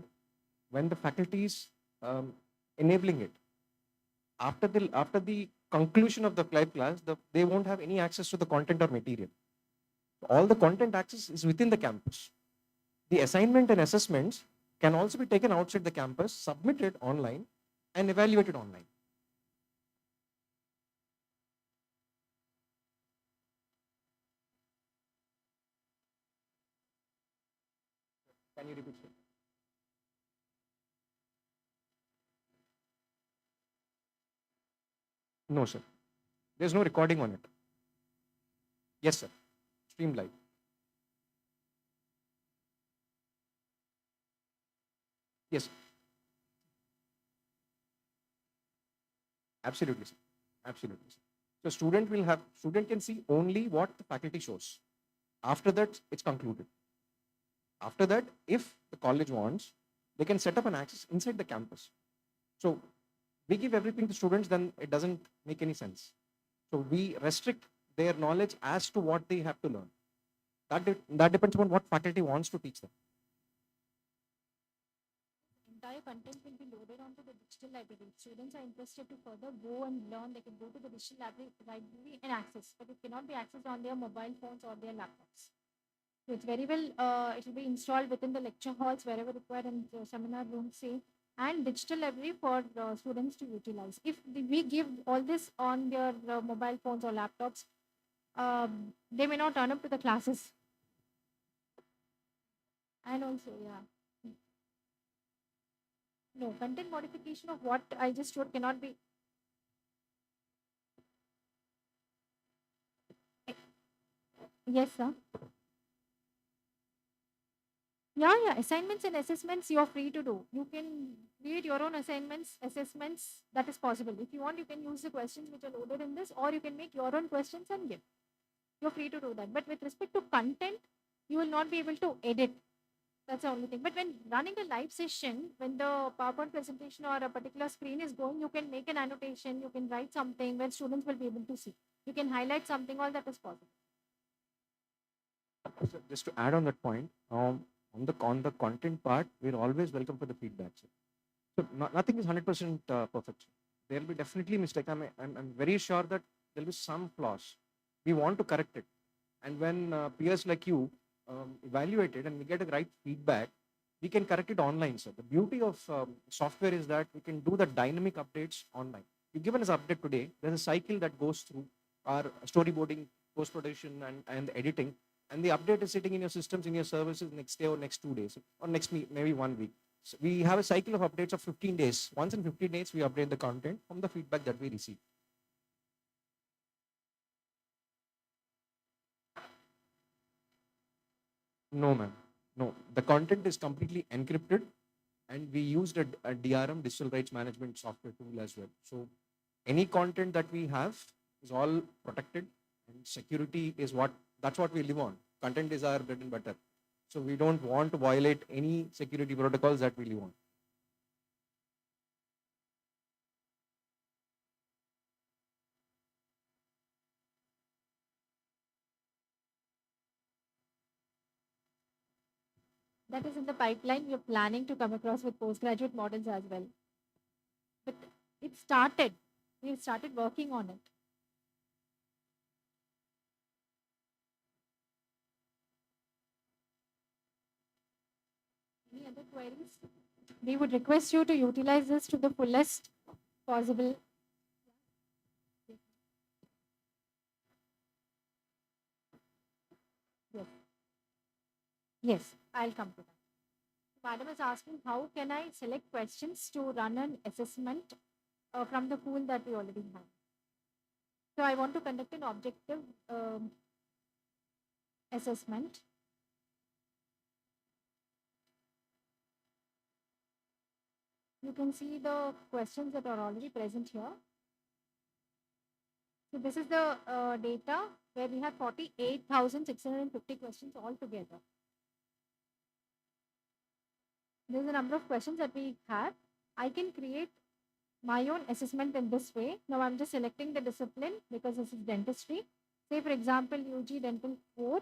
when the faculty is enabling it. After the conclusion of the live class, they won't have any access to the content or material. All the content access is within the campus. The assignment and assessments can also be taken outside the campus, submitted online, and evaluated online. Can you repeat, sir? No, sir. There's no recording on it. Yes, sir. Stream live. Yes. Absolutely, sir. Absolutely, sir. So student can see only what the faculty shows. After that, it's concluded. After that, if the college wants, they can set up an access inside the campus. So we give everything to students, then it doesn't make any sense. So we restrict their knowledge as to what they have to learn. That depends upon what faculty wants to teach them. Entire content will be loaded onto the digital library. Students are interested to further go and learn. They can go to the digital library and access, but it cannot be accessed on their mobile phones or their laptops. So it's very well, it will be installed within the lecture halls wherever required and seminar rooms, say, and digital library for students to utilize. If we give all this on their mobile phones or laptops, they may not turn up to the classes. And also, yeah. No, content modification of what I just showed cannot be. Yes, sir. Yeah, assignments and assessments you're free to do. You can create your own assignments, assessments, that is possible. If you want, you can use the questions which are loaded in this, or you can make your own questions and give. You're free to do that. But with respect to content, you will not be able to edit. That's the only thing. But when running a live session, when the PowerPoint presentation or a particular screen is going, you can make an annotation, you can write something where students will be able to see. You can highlight something, all that is possible. So just to add on that point, on the content part, we're always welcome for the feedback. Sir. So nothing is 100% perfect. There will be definitely mistake. I'm very sure that there will be some flaws. We want to correct it. And when peers like you evaluate it and we get a right feedback, we can correct it online, sir. The beauty of software is that we can do the dynamic updates online. You've given us update today. There's a cycle that goes through our storyboarding, post-production, and the editing. And the update is sitting in your systems, in your services next day or next 2 days, or next maybe 1 week. So we have a cycle of updates of 15 days. Once in 15 days, we update the content from the feedback that we receive. No, ma'am. No, the content is completely encrypted, and we used a DRM, digital rights management software tool as well. So any content that we have is all protected, and security is that's what we live on. Content is our bread and butter. So we don't want to violate any security protocols that we live on. That is in the pipeline. We're planning to come across with postgraduate models as well. But it started. We started working on it. Any other queries? We would request you to utilize this to the fullest possible. Yes. Yes, I'll come to that. Madam is asking how can I select questions to run an assessment from the pool that we already have. So I want to conduct an objective assessment. You can see the questions that are already present here. So this is the data where we have 48,650 questions altogether. There's a number of questions that we have. I can create my own assessment in this way. Now I'm just selecting the discipline because this is dentistry. Say for example, UG Dental 4,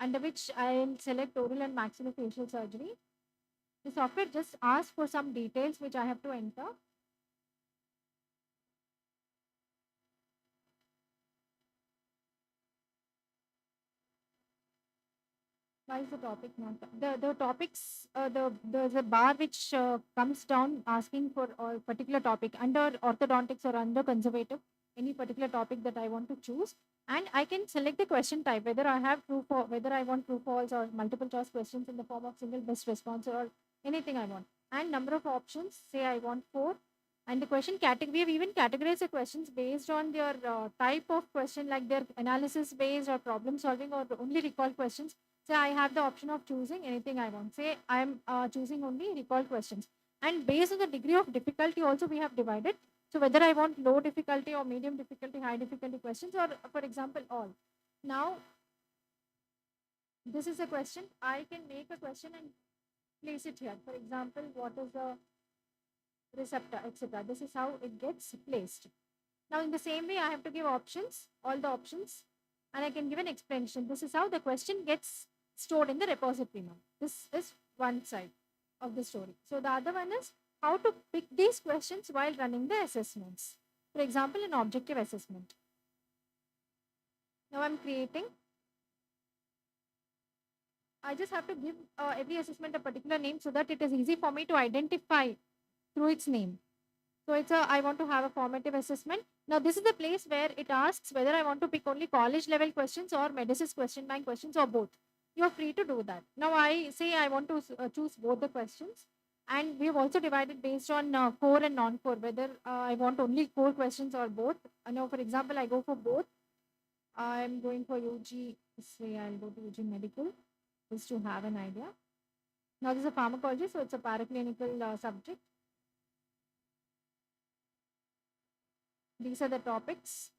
under which I'll select oral and maxillofacial surgery. The software just asks for some details which I have to enter. Why is the topic not the topics there's a bar which comes down asking for a particular topic under orthodontics or under conservative, any particular topic that I want to choose, and I can select the question type whether I have true for whether I want true false or multiple choice questions in the form of single best response or anything I want, and number of options, say I want 4, and the question category, we have even categorized the questions based on their type of question, like their analysis based or problem solving or only recall questions. So I have the option of choosing anything I want. Say I'm choosing only recall questions. And based on the degree of difficulty also we have divided. So whether I want low difficulty or medium difficulty, high difficulty questions, or for example, all. Now, this is a question. I can make a question and place it here. For example, what is the receptor, etc. This is how it gets placed. Now, in the same way, I have to give options, all the options, and I can give an explanation. This is how the question gets stored in the repository now. This is one side of the story. So, the other one is how to pick these questions while running the assessments. For example, an objective assessment. Now, I'm creating. I just have to give every assessment a particular name so that it is easy for me to identify through its name. So it's I want to have a formative assessment. Now this is the place where it asks whether I want to pick only college level questions or Medisys question bank questions or both. You're free to do that. Now I say I want to choose both the questions, and we have also divided based on core and non-core, whether I want only core questions or both. Now for example, I go for both. I'm going for UG, say I'll go to UG medical just to have an idea. Now this is a pharmacology, so it's a paraclinical subject. These are the topics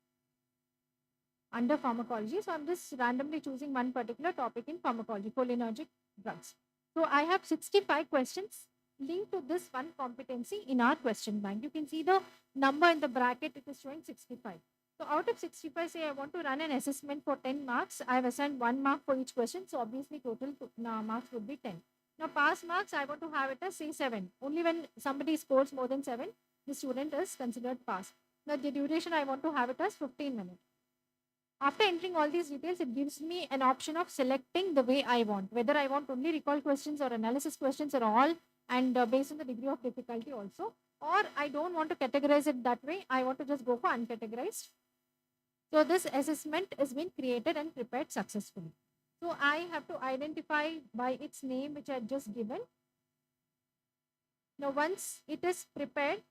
under pharmacology. So I'm just randomly choosing one particular topic in pharmacology, cholinergic drugs. So I have 65 questions linked to this one competency in our question bank. You can see the number in the bracket, it is showing 65. So out of 65, say I want to run an assessment for 10 marks. I have assigned 1 mark for each question. So obviously total marks would be 10. Now pass marks, I want to have it as say 7. Only when somebody scores more than 7, the student is considered pass. Now the duration I want to have it as 15 minutes. After entering all these details, it gives me an option of selecting the way I want, whether I want only recall questions or analysis questions or all, and based on the degree of difficulty also, or I don't want to categorize it that way. I want to just go for uncategorized. So this assessment has been created and prepared successfully. So I have to identify by its name, which I had just given. Now once it is prepared,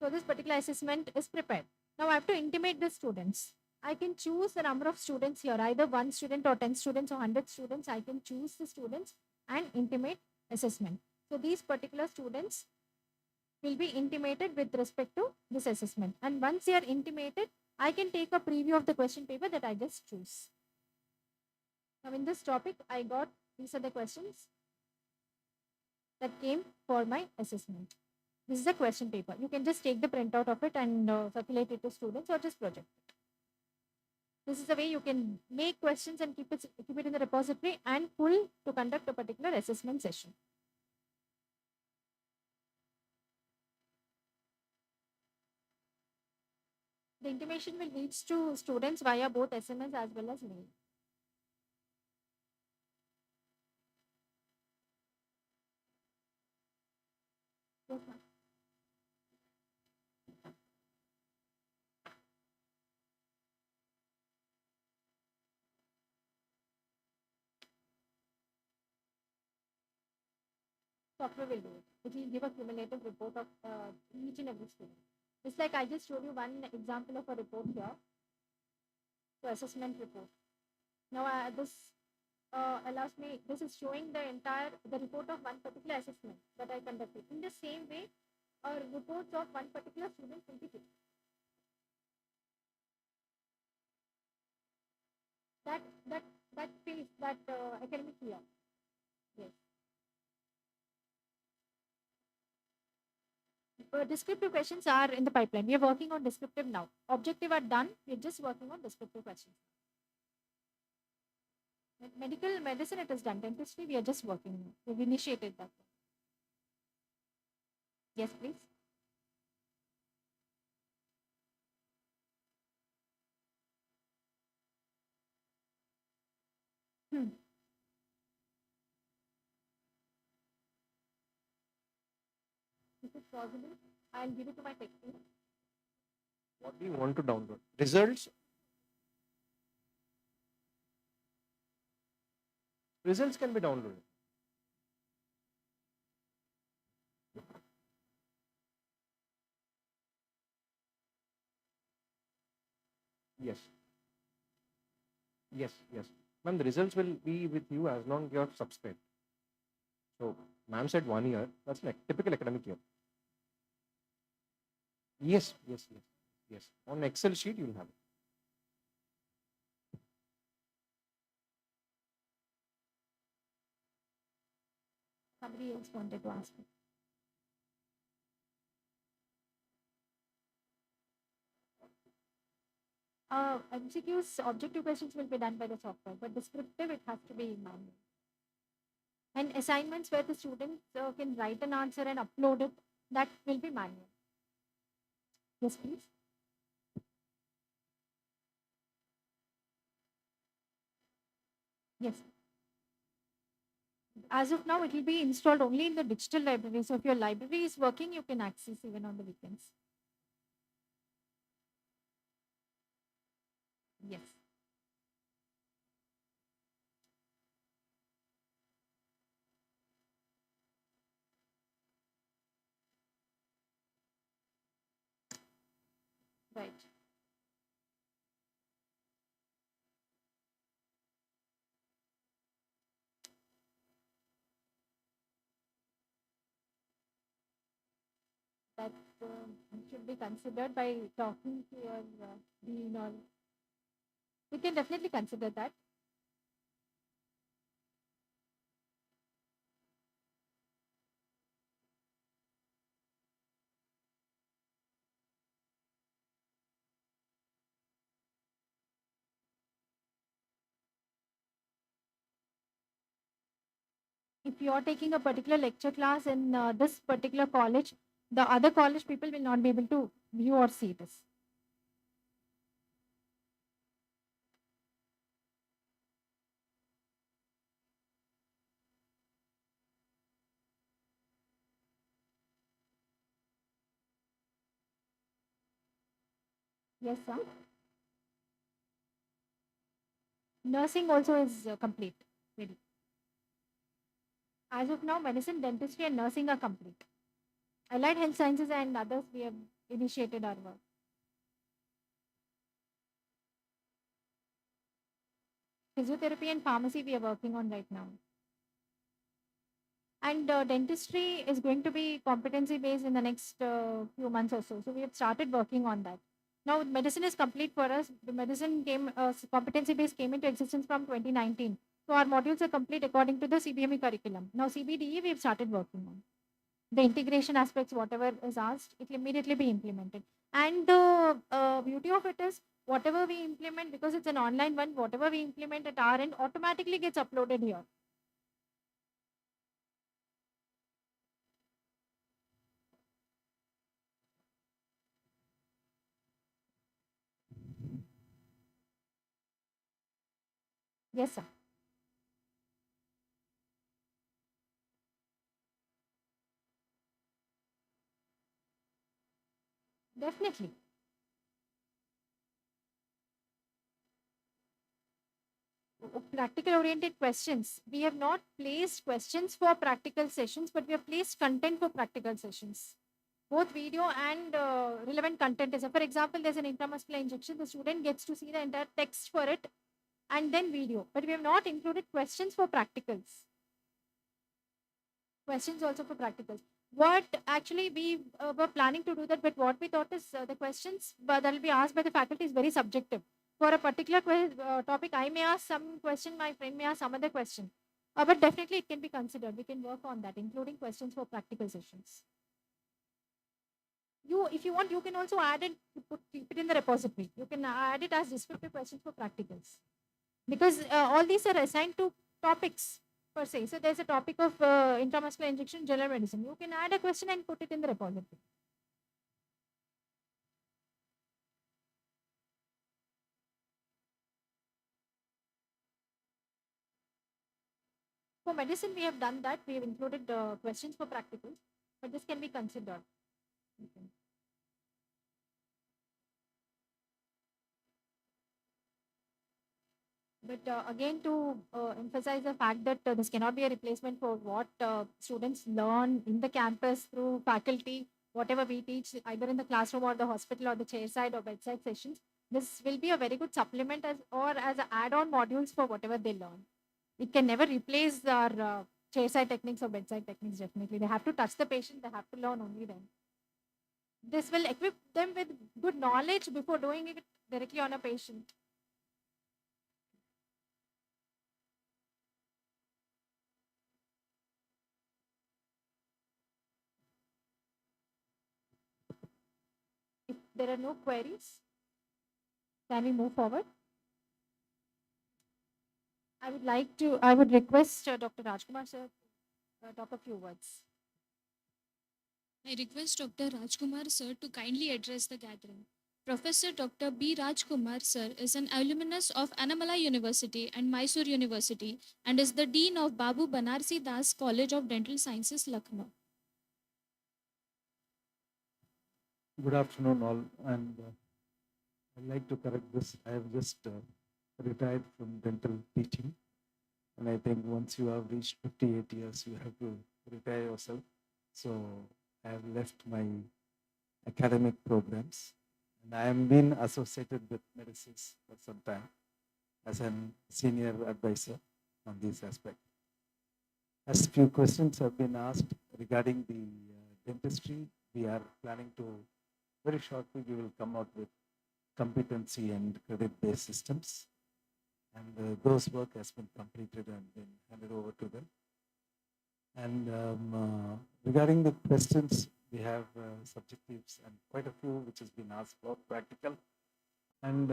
so this particular assessment is prepared. Now I have to intimate the students. I can choose the number of students here, either 1 student or 10 students or 100 students. I can choose the students and intimate assessment. So these particular students will be intimated with respect to this assessment. And once they are intimated, I can take a preview of the question paper that I just choose. Now in this topic, I got these are the questions that came for my assessment. This is a question paper. You can just take the printout of it and circulate it to students or just project it. This is the way you can make questions and keep it in the repository and pull to conduct a particular assessment session. The intimation will reach to students via both SMS as well as mail. Yes, ma'am. Software will do it. It will give a cumulative report of each and every student. It's like I just showed you one example of a report here. So assessment report. Now this allows me, this is showing the report of one particular assessment that I conducted. In the same way, reports of one particular student will be given. That, that, that phase, that academic year. Yes. Descriptive questions are in the pipeline. We are working on descriptive now. Objective are done. We are just working on descriptive questions. Medical medicine, it is done. Dentistry, we are just working. We've initiated that. Yes, please. Hmm. If it's possible, I'll give it to my tech team. What do you want to download? Results? Results can be downloaded. Yes. Yes, yes. Ma'am, the results will be with you as long as you're subscribed. So, ma'am said 1 year. That's like typical academic year. Yes, yes, yes, yes. On Excel sheet, you'll have it. Somebody else wanted to ask me. MCQs, objective questions will be done by the software, but descriptive, it has to be manual. And assignments where the students can write an answer and upload it, that will be manual. Yes, please. Yes. As of now, it will be installed only in the digital library. So if your library is working, you can access even on the weekends. Yes. Right. That should be considered by talking to your dean, or we can definitely consider that. If you are taking a particular lecture class in this particular college, the other college people will not be able to view or see this. Yes, sir. Nursing also is complete. Ready. As of now, medicine, dentistry, and nursing are complete. Allied health sciences and others, we have initiated our work. Physiotherapy and pharmacy, we are working on right now. And dentistry is going to be competency based in the next few months or so. So we have started working on that. Now medicine is complete for us. The medicine came competency based came into existence from 2019. So our modules are complete according to the CBME curriculum. Now CBDE we have started working on. The integration aspects, whatever is asked, it will immediately be implemented. And the beauty of it is whatever we implement, because it's an online one, whatever we implement at our end automatically gets uploaded here. Yes, sir. Definitely. Practical oriented questions. We have not placed questions for practical sessions, but we have placed content for practical sessions. Both video and relevant content is. For example, there's an intramuscular injection. The student gets to see the entire text for it and then video. But we have not included questions for practicals. Questions also for practicals. What actually we were planning to do that, but what we thought is the questions that will be asked by the faculty is very subjective. For a particular topic, I may ask some question, my friend may ask some other question. But definitely it can be considered. We can work on that, including questions for practical sessions. You, if you want, you can also add it, keep it in the repository. You can add it as descriptive questions for practicals. Because all these are assigned to topics per se. So there's a topic of intramuscular injection, general medicine. You can add a question and put it in the repository. For medicine, we have done that. We have included questions for practicals, but this can be considered. Okay. But again, to emphasize the fact that this cannot be a replacement for what students learn in the campus through faculty, whatever we teach, either in the classroom or the hospital or the chairside or bedside sessions. This will be a very good supplement as or as add-on modules for whatever they learn. It can never replace our chairside techniques or bedside techniques. Definitely, they have to touch the patient. They have to learn only then. This will equip them with good knowledge before doing it directly on a patient. If there are no queries, Can we move forward? I would request Dr. Rajkumar sir to talk a few words. I request Dr. Rajkumar sir to kindly address the gathering. Professor Dr. B. Rajkumar sir is an alumnus of Annamalai University and Mysore University and is the Dean of Babu Banarsi Das College of Dental Sciences, Lucknow. Good afternoon, all, and I'd like to correct this. I have just retired from dental teaching, and I think once you have reached 58 years, you have to retire yourself. So I have left my academic programs, and I have been associated with Medisys for some time as a senior advisor on this aspect. As few questions have been asked regarding the dentistry, we are planning to very shortly we will come out with competency and credit-based systems, and those work has been completed and been handed over to them. And regarding the questions, we have subjectives and quite a few which has been asked for practical. And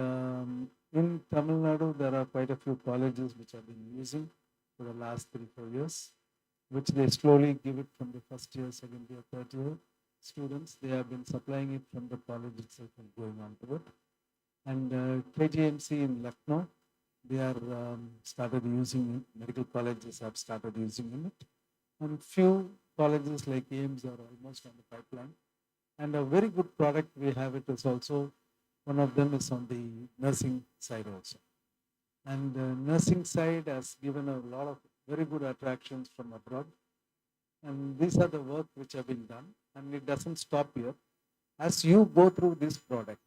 in Tamil Nadu, there are quite a few colleges which have been using for the last 3-4 years, which they slowly give it from the first year, second year, third year students. They have been supplying it from the college itself and going on to it. And KGMC in Lucknow, they are started using it. Medical colleges have started using it. And few colleges like AIMS are almost on the pipeline. And a very good product we have it is also, one of them is on the nursing side also. And nursing side has given a lot of very good attractions from abroad. And these are the work which have been done, and it doesn't stop here. As you go through this product,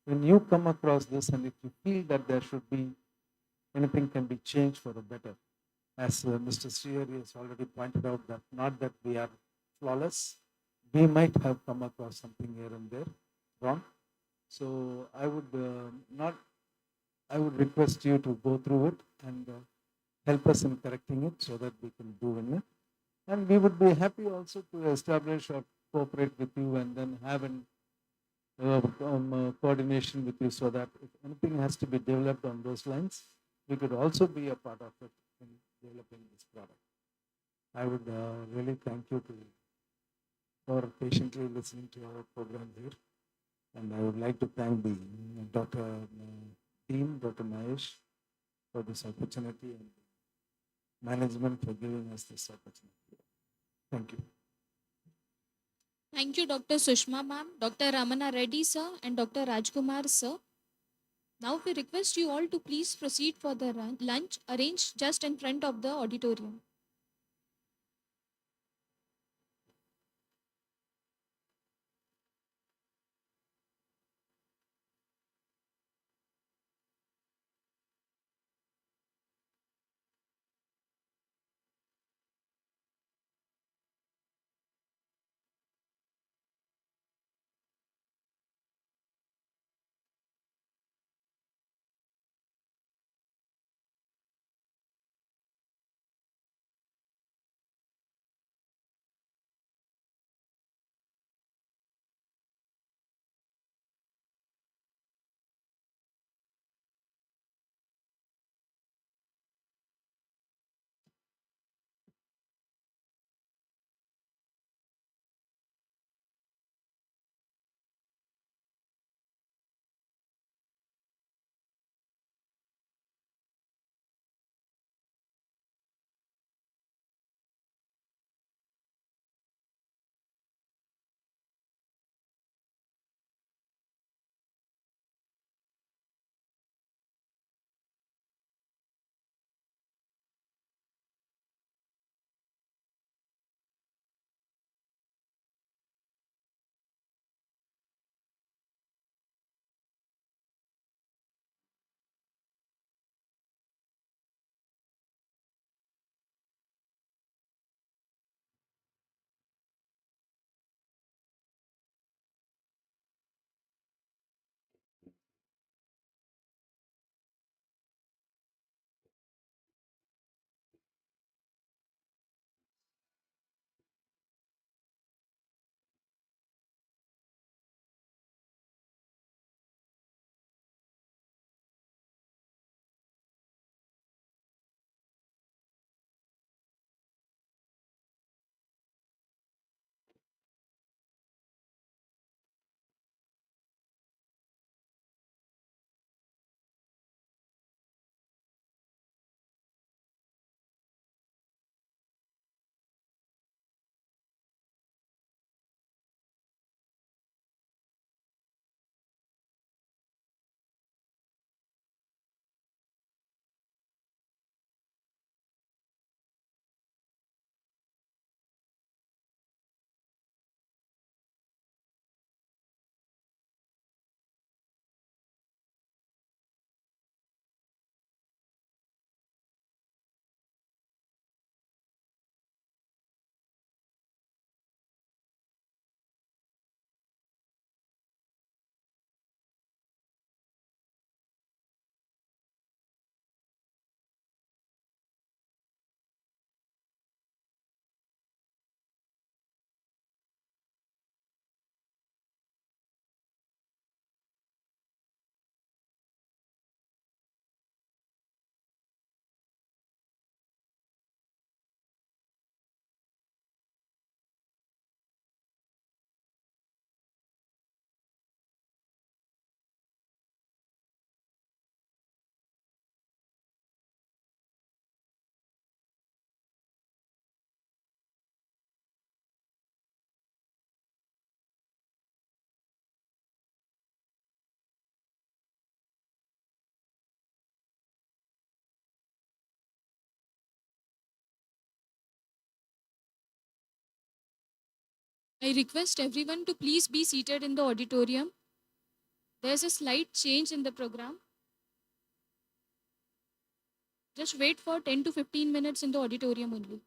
when you come across this, and if you feel that there should be anything can be changed for the better, as Mr. Srihari has already pointed out, that not that we are flawless, we might have come across something here and there wrong. So I would not, I would request you to go through it and help us in correcting it so that we can do in it. And we would be happy also to establish or cooperate with you and then have an coordination with you so that if anything has to be developed on those lines, we could also be a part of it in developing this product. I would really thank you for patiently listening to our program here. And I would like to thank the Dr. Team, Dr. Mahesh, for this opportunity and management for giving us this opportunity. Thank you. Thank you, Dr. Sushma ma'am, Dr. Ramana Reddy sir, and Dr. Rajkumar sir. Now we request you all to please proceed for the lunch arranged just in front of the auditorium. I request everyone to please be seated in the auditorium. There's a slight change in the program. Just wait for 10 to 15 minutes in the auditorium only.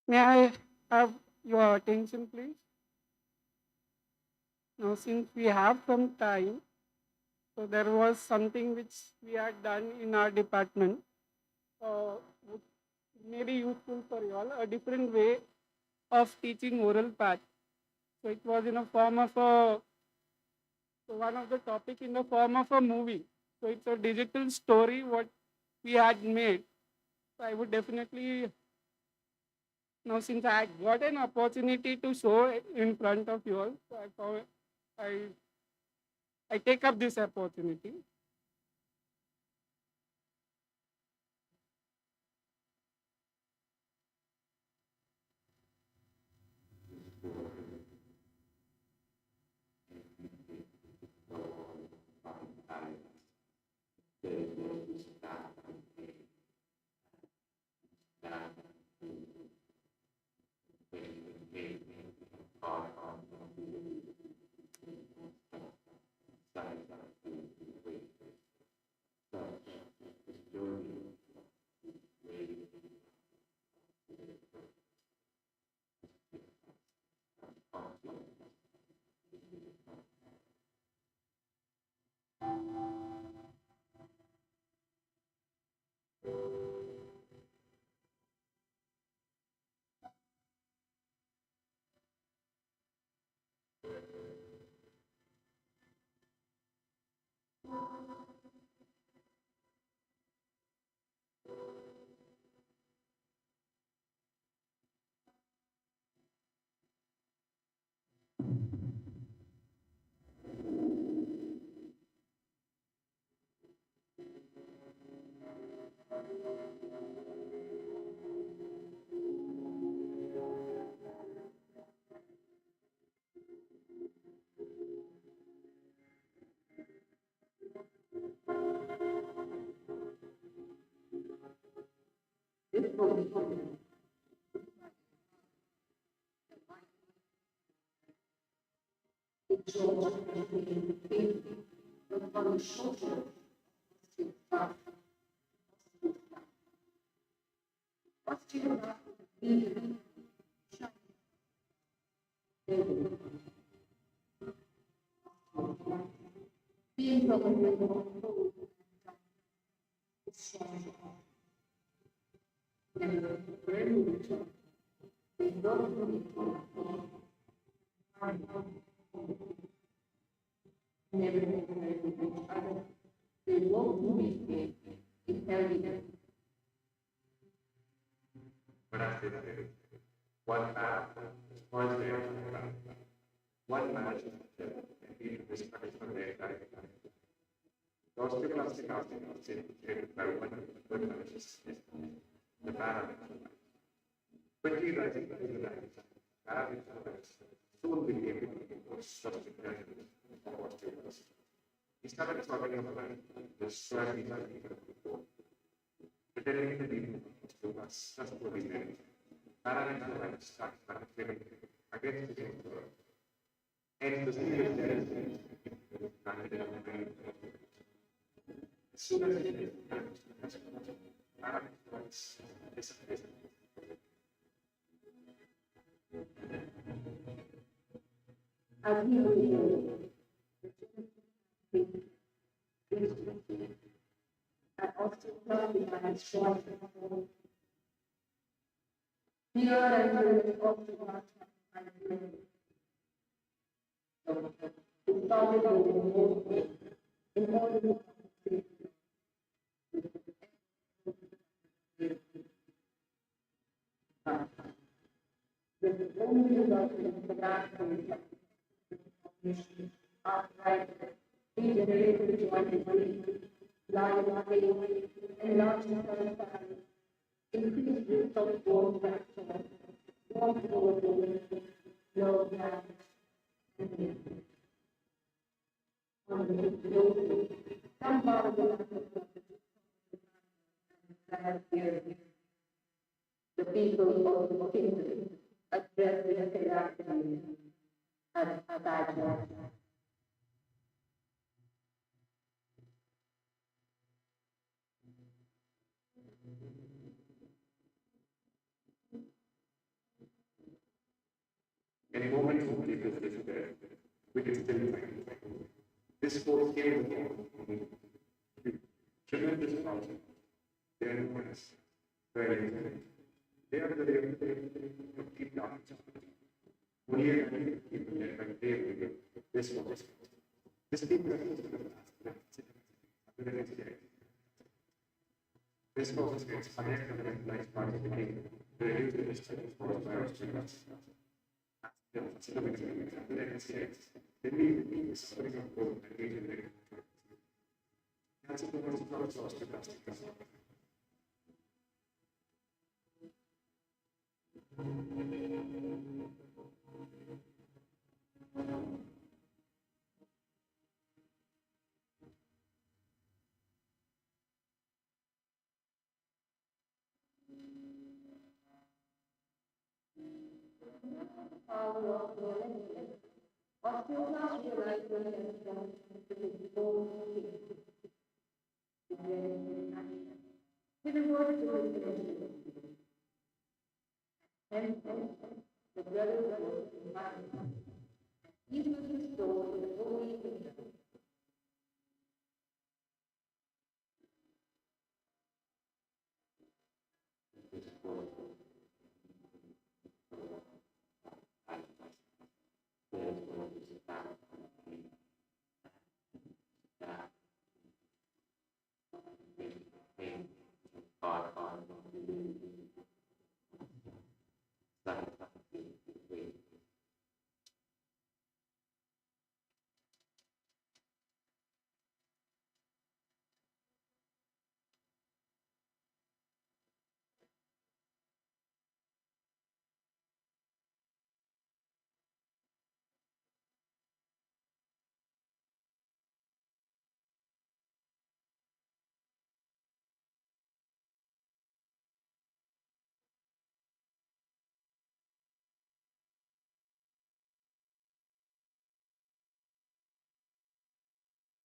May I have your attention, please? Now, since we have some time, so there was something which we had done in our department, which may be useful for you all, a different way of teaching oral path. So it was in a form of a, so one of the topic in the form of a movie. So it's a digital story what we had made. So I would definitely, now since I got an opportunity to show it in front of you all, so I, I take up this opportunity.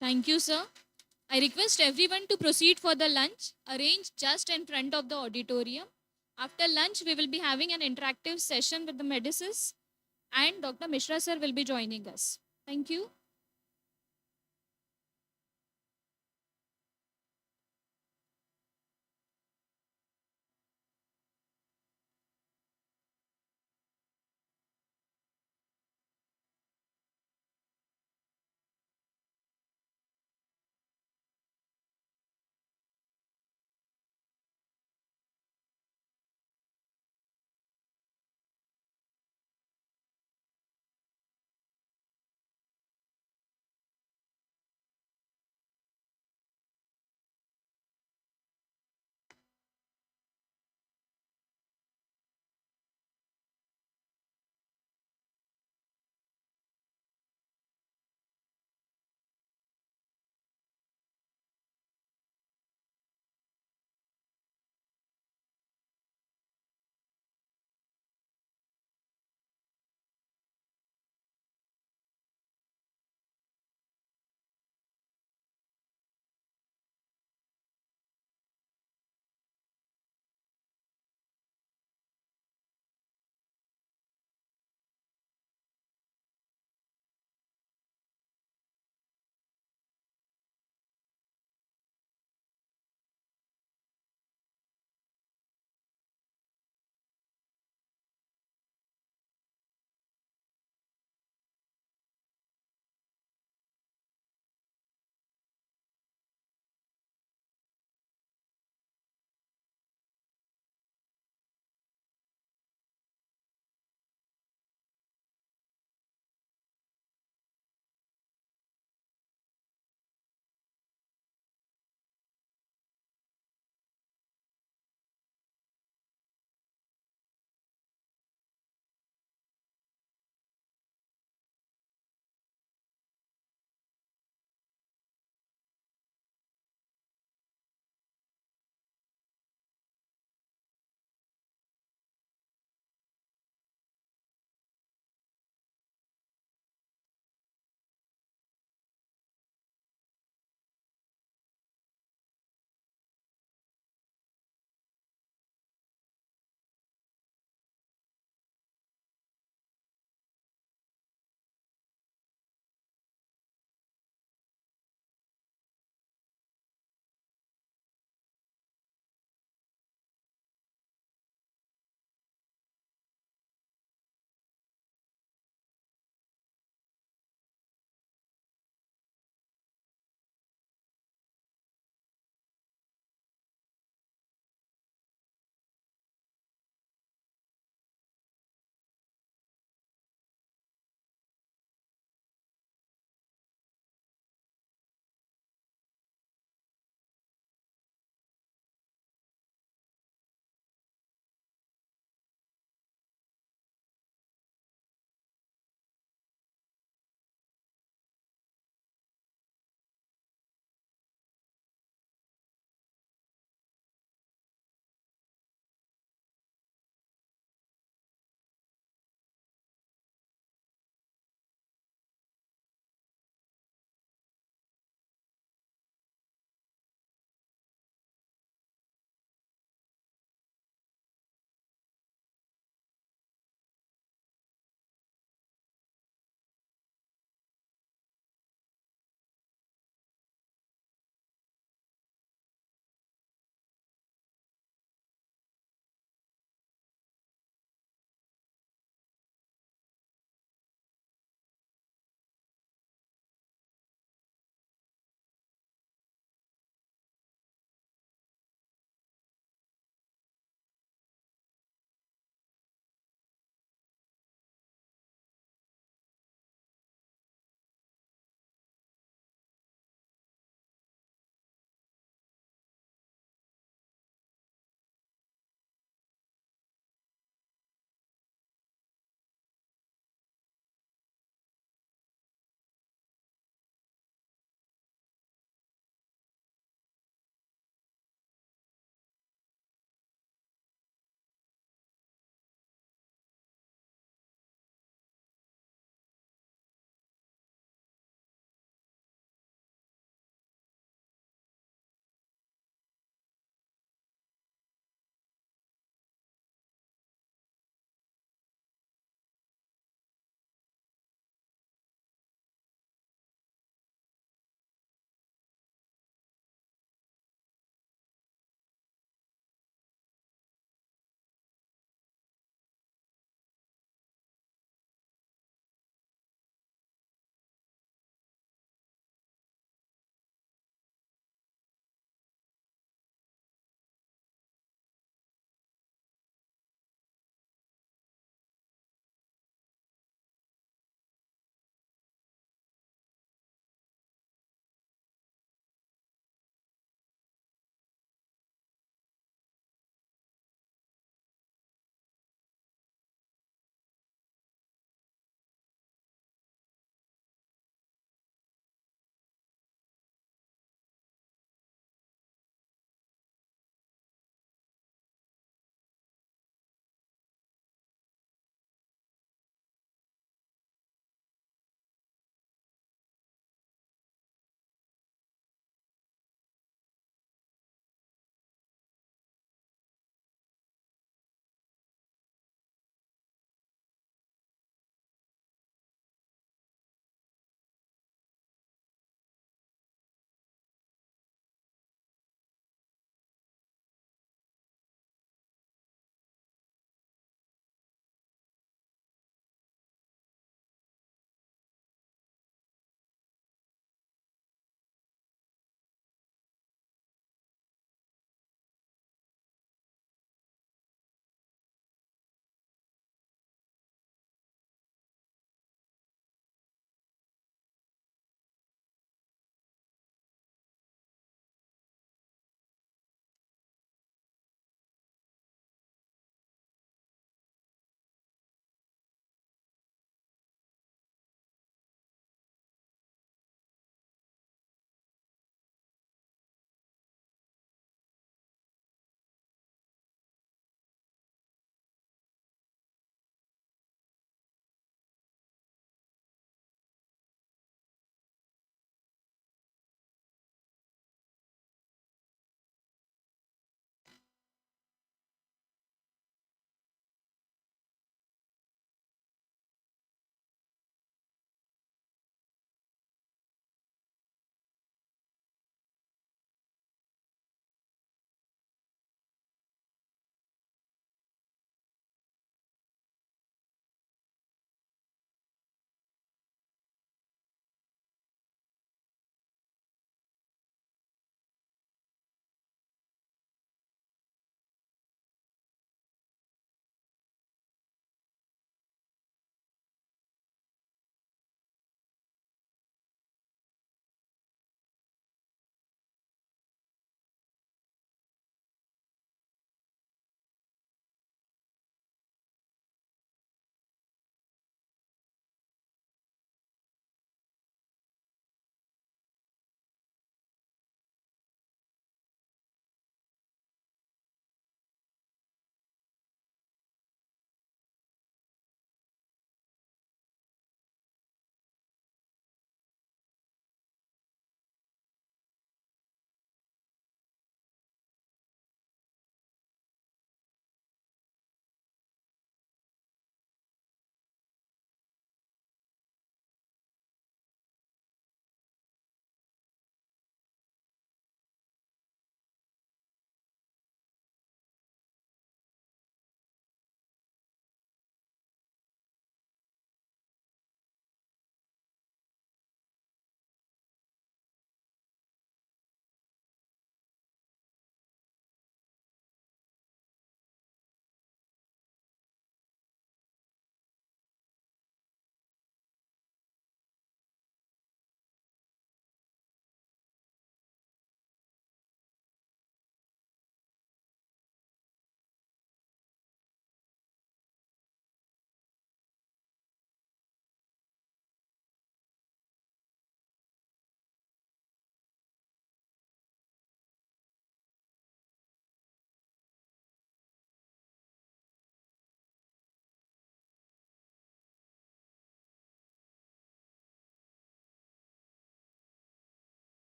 Thank you, sir. I request everyone to proceed for the lunch, arranged just in front of the auditorium. After lunch, we will be having an interactive session with the Medisys, and Dr. Mishra sir will be joining us. Thank you.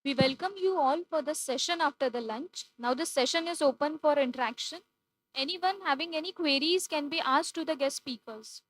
We welcome you all for the session after the lunch. Now the session is open for interaction. Anyone having any queries can be asked to the guest speakers.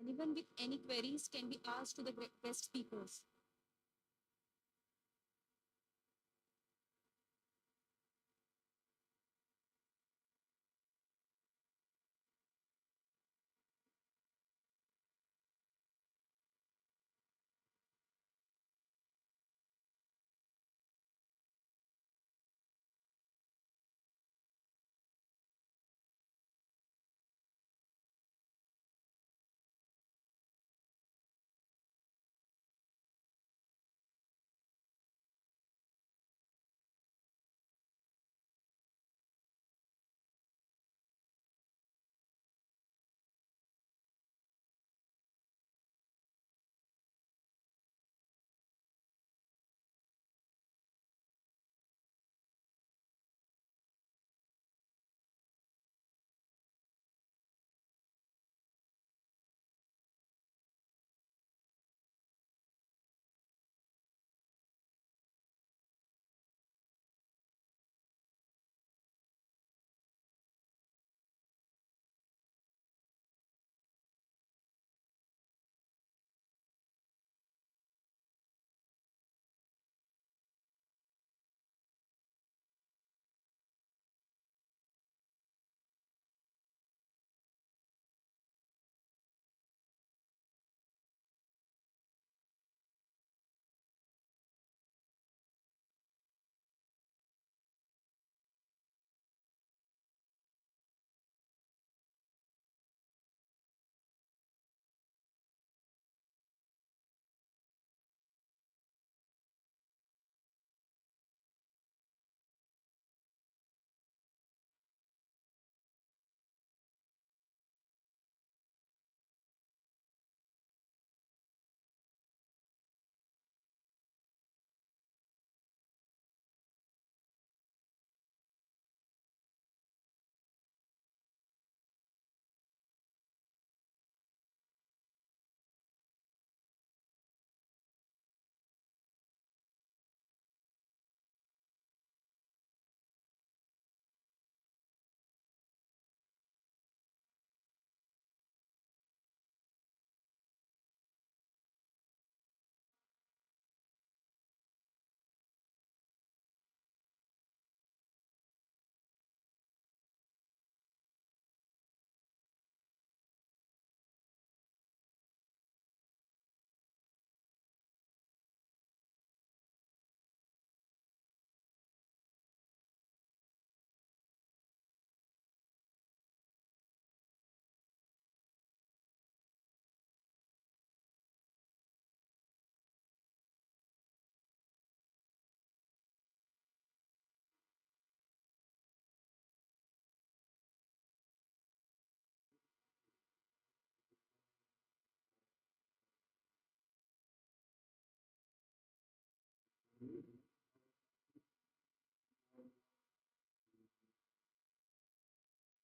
Anyone with any queries can be asked to the guest speakers.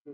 The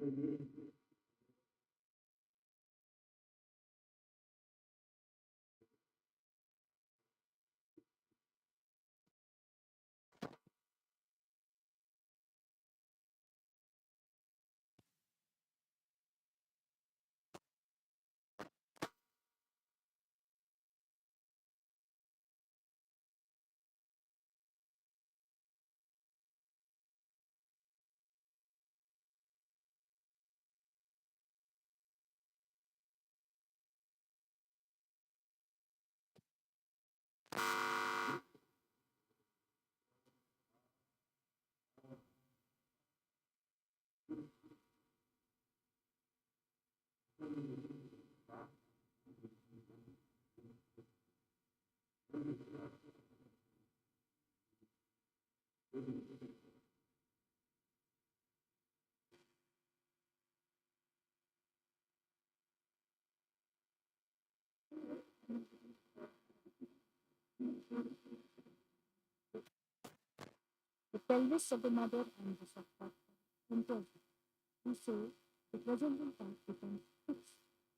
pelvis of the mother and the subcut enters. We say the placental part becomes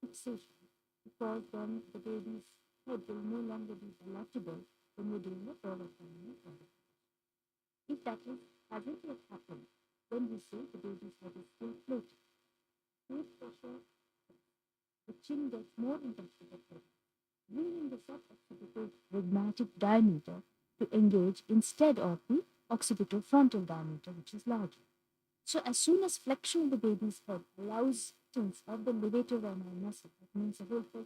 fixation because then the baby's head will no longer be palatable when you're doing a thoracotomy. If that is hasn't yet happened, then we say the baby's head is still floating. With pressure, the chin gets more in touch with the head, bringing the suboccipital rhigmatic diameter to engage instead of the occipital frontal diameter, which is larger. So as soon as flexion of the baby's head allows tense of the levator rami muscle, that means the whole head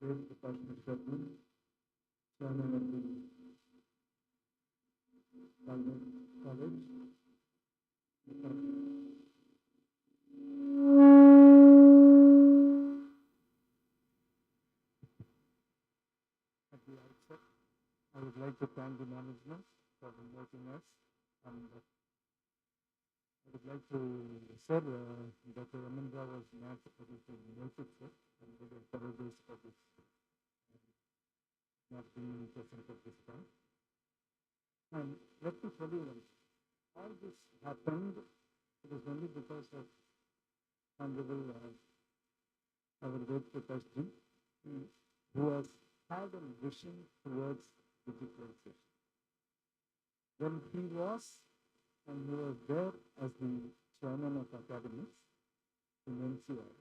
Great Prakash Sharma, Chairman of the College. At the outset, I would like to thank the management for inviting us, and I would like to, sir, Dr. Ramendra was not able to make it, sir, and we apologize for this not being present at this time. And let me tell you one thing. All this happened, it is only because of Honorable our great Prakash ji, who has had a vision towards digitalization. When he was there as the chairman of academics in NCR,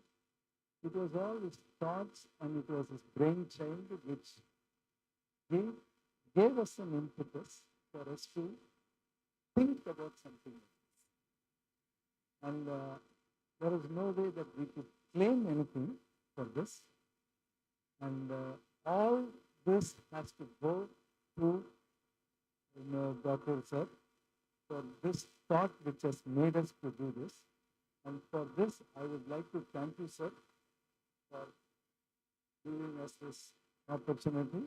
it was all his thoughts and it was his brainchild which gave us an impetus for us to think about something like this. And there is no way that we could claim anything for this. And all this has to go to Dr. Sir for this thought which has made us to do this. And for this, I would like to thank you, sir, for giving us this opportunity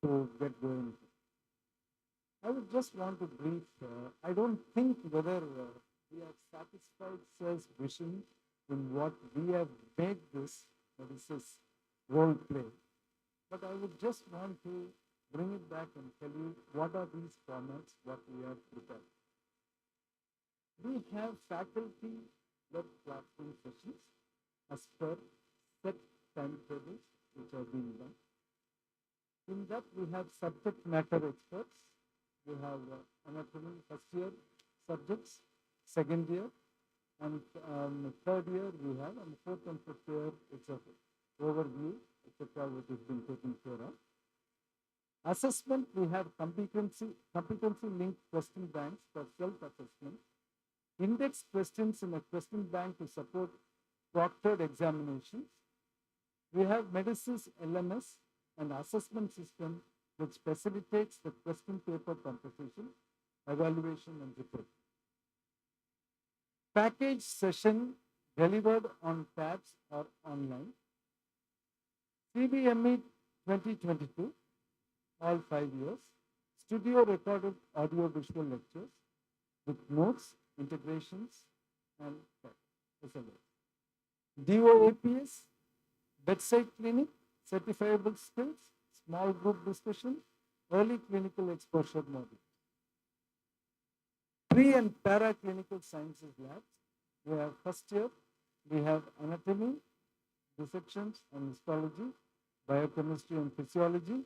to get going. I would just want to brief. I don't think whether we have satisfied sir's vision in what we have made this Medisys role play. But I would just want to bring it back and tell you what are these formats, what we have prepared. We have faculty-led classroom sessions as per set timetables which are being done. In that, we have subject matter experts. We have anatomy first year subjects, second year, and third year we have, and fourth and fifth year it's an overview, etc., which has been taken care of. Assessment, we have competency-linked question banks for self-assessment, index questions in a question bank to support proctored examinations. We have Medisys LMS, an assessment system which facilitates the question paper composition, evaluation, and report. Package session delivered on tabs or online. CBME 2022, all 5 years. Studio recorded audio-visual lectures with notes, integrations, and SLS. DOAPS, bedside clinic, certifiable skills, small group discussion, early clinical exposure module. Pre and paraclinical sciences labs. We have first year, we have anatomy, dissections and histology, biochemistry and physiology.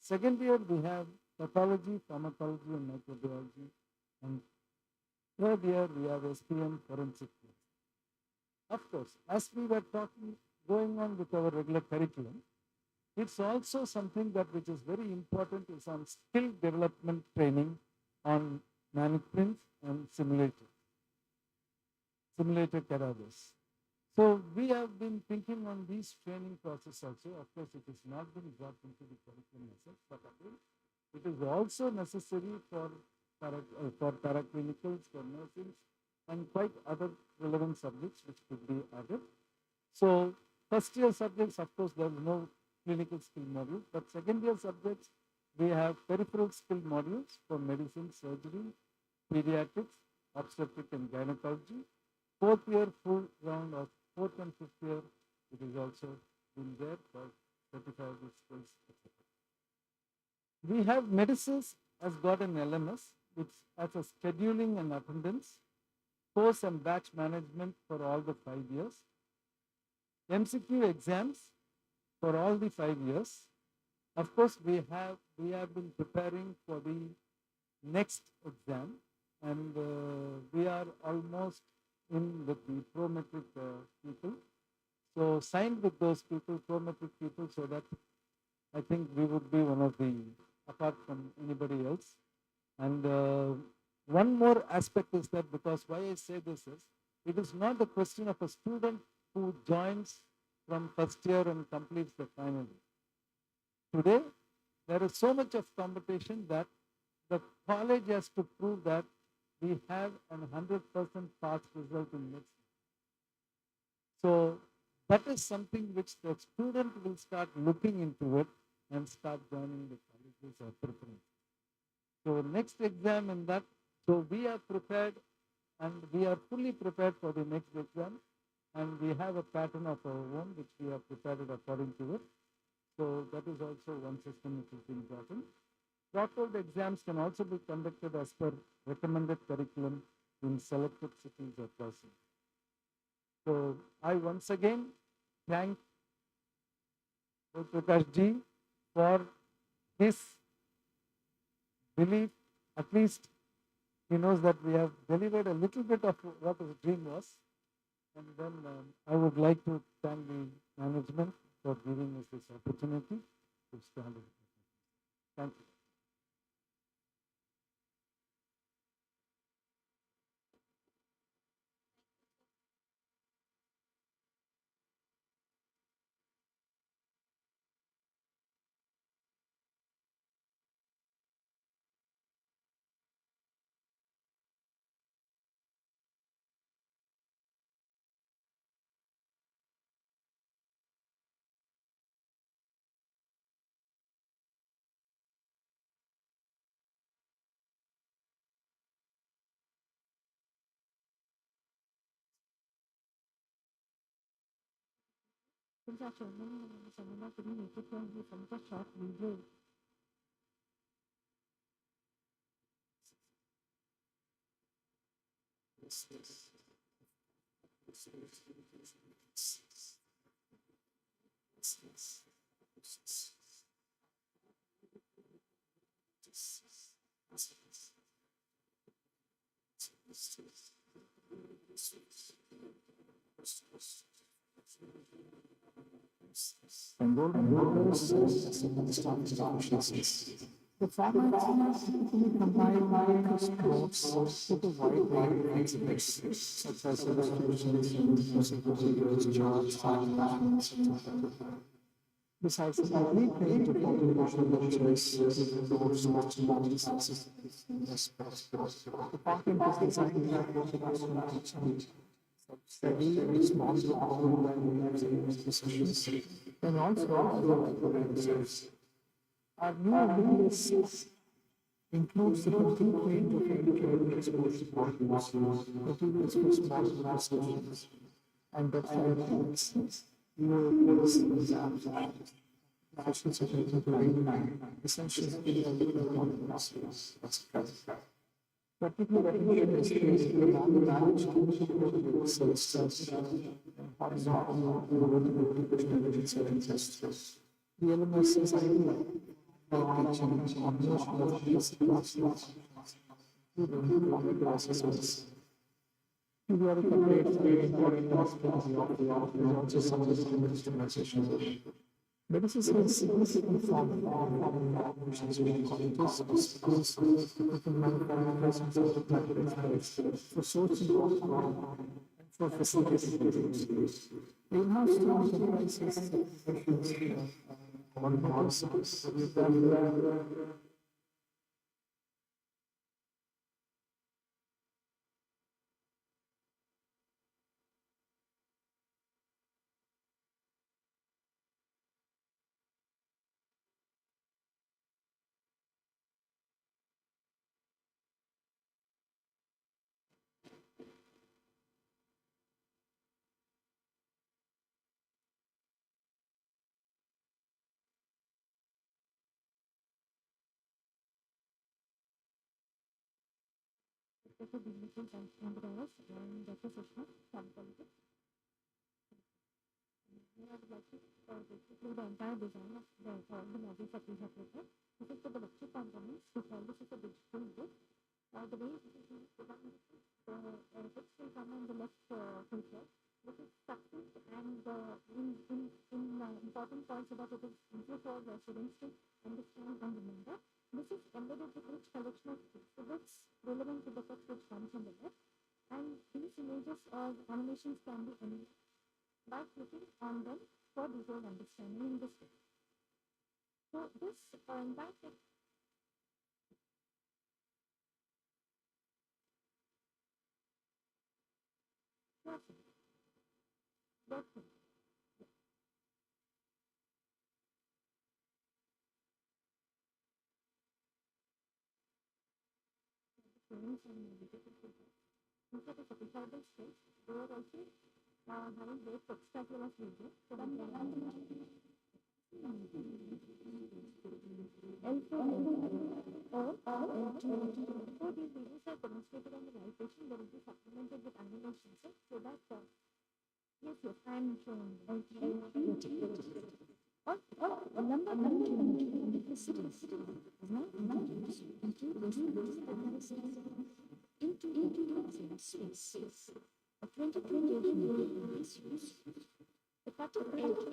Second year, we have pathology, pharmacology and microbiology. And third year, we have SPM forensic. Of course, as we were going on with our regular curriculum, it's also something that which is very important is on skill development training on mannequins and simulated cadavers. So we have been thinking on these training process also. Of course, it has not been brought into the curriculum itself, but again, it is also necessary for paraclinicals, for nursing, and quite other relevant subjects which could be added. So first year subjects, of course, there is no clinical skill module, but second year subjects, we have peripheral skill modules for medicine, surgery, pediatrics, obstetric and gynecology. Fourth year, full round of fourth and fifth year, it is also been there for certified skills, etc. We have Medisys has got an LMS, which has a scheduling and attendance, course and batch management for all the 5 years, MCQ exams for all the 5 years. Of course, we have been preparing for the next exam, and we are almost in with the prometric people. So signed with those people, prometric people, so that I think we would be one of the, apart from anybody else. And one more aspect is that, because why I say this is, it is not the question of a student who joins from first year and completes the final year. Today, there is so much of competition that the college has to prove that we have an 100% pass result in next. So that is something which the student will start looking into it and start joining the colleges or preparing. So next exam in that, so we are prepared and we are fully prepared for the next exam, and we have a pattern of our own which we have prepared it according to it. So that is also one system which is important. Dropout exams can also be conducted as per recommended curriculum in selected cities across India. So I once again thank Prakash ji for his belief. At least he knows that we have delivered a little bit of what his dream was. And then I would like to thank the management for giving us this opportunity to stand in. Thank you. Since our chairman, Shamina, couldn't make it here, we sent a short video. Enrollment numbers and established efficiencies. The format is typically compiled by notes with a wide range of exhibits, such as illustrations, procedures, charts, timelines, etc. Besides a complete range of organizational lectures, notes, multiple accessible. The content is designed to classroom teaching study small group online sessions and also programs. Our new MBS includes a complete range of educational exposure modules, materials for small group sessions, and website links, exams, national security planning, essential skill etc. Particular recognition is based on the knowledge communication services and horizontal and vertical services. The LMS is ideal for teaching combination of basic classes to the computer assessments. Periodic updates are important aspects of the also some of the customization. Medicine has significant operations within colleges, schools, within manufacturers, and other types for sourcing and for facilitating. The in-house team comprises coordinators with them. It's a beautiful and that's a system, some colleges. I would like to go through the entire design of all the modules that we have prepared. This is for the lecture components. This is a digital book. The way it is designed, the text will come on the left feature. This is succinct and important points so that it is easier for students to understand and remember. This is embedded with rich collection of exhibits relevant to the text which comes on the left. And these images or animations can be enabled by clicking on them for detailed understanding in this way. So this impact training and education. Instead of episodical skills, they are also having both extracurricular video. So that they are L4 or L2. So these videos are demonstrated on the live session. They will be supplemented with animations so that yes, yes, I'm showing L3. Or number one, the cities now introduced into space. A 22-year use the cutting edge.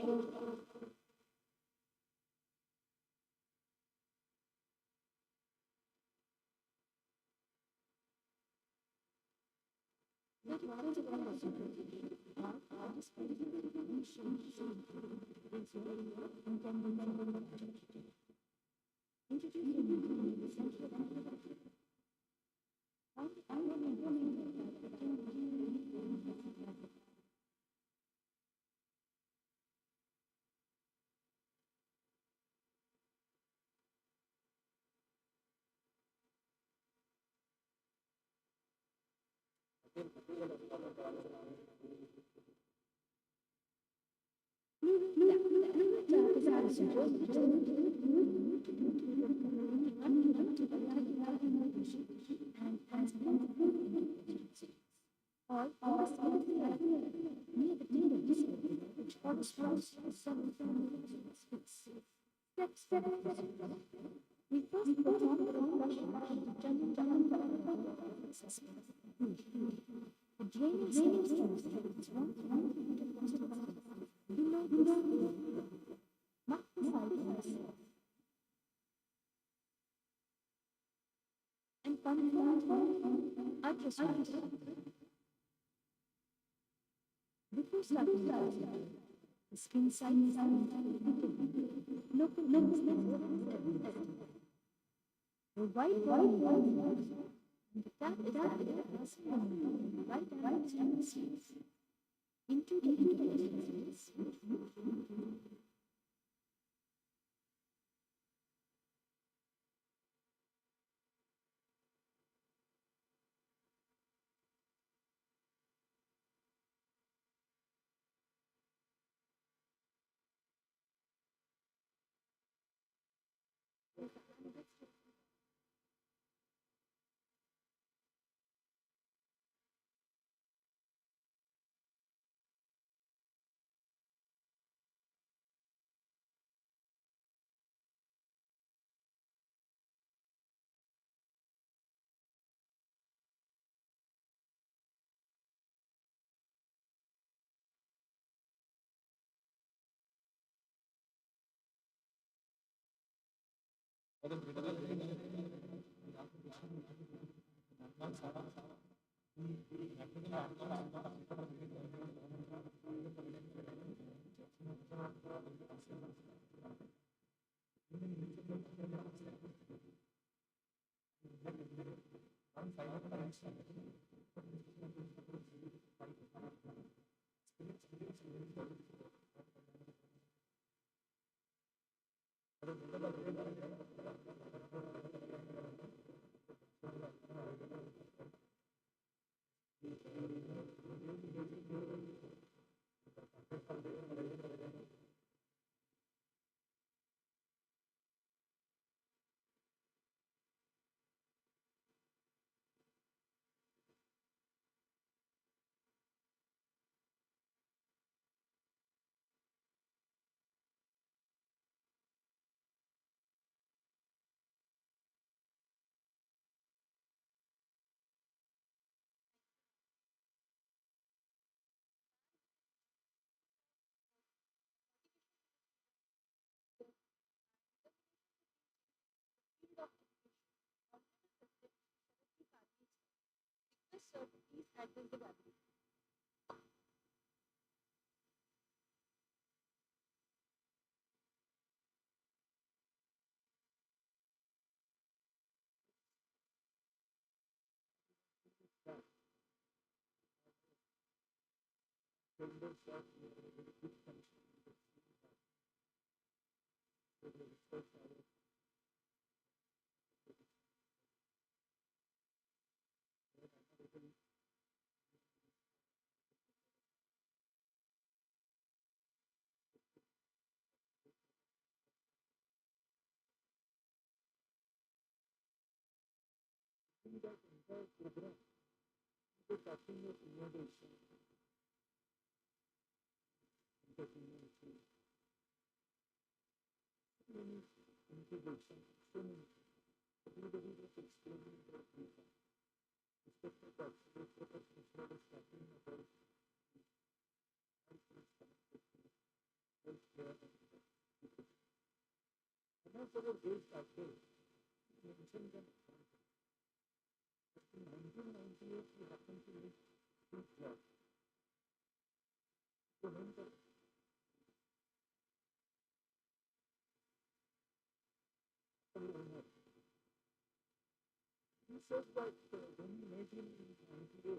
We first perform the compression to determine the assessment. The draining systems is one below the macrophytes and conform ultrasound. Before starting the skin size is local the white body the tap is the right hand space into the interface space. Please address the members that we have a very good connection with the team that they research our in that entire program, we were talking of innovation, entrepreneurship, so many integration, so many. Everybody was explaining their vision. Especially the accelerator was talking about healthcare and education. And as our days back there, he mentioned them. In 1998, we happened to meet Steve Jobs. So when the Apple owner, he said that when he met him in 98,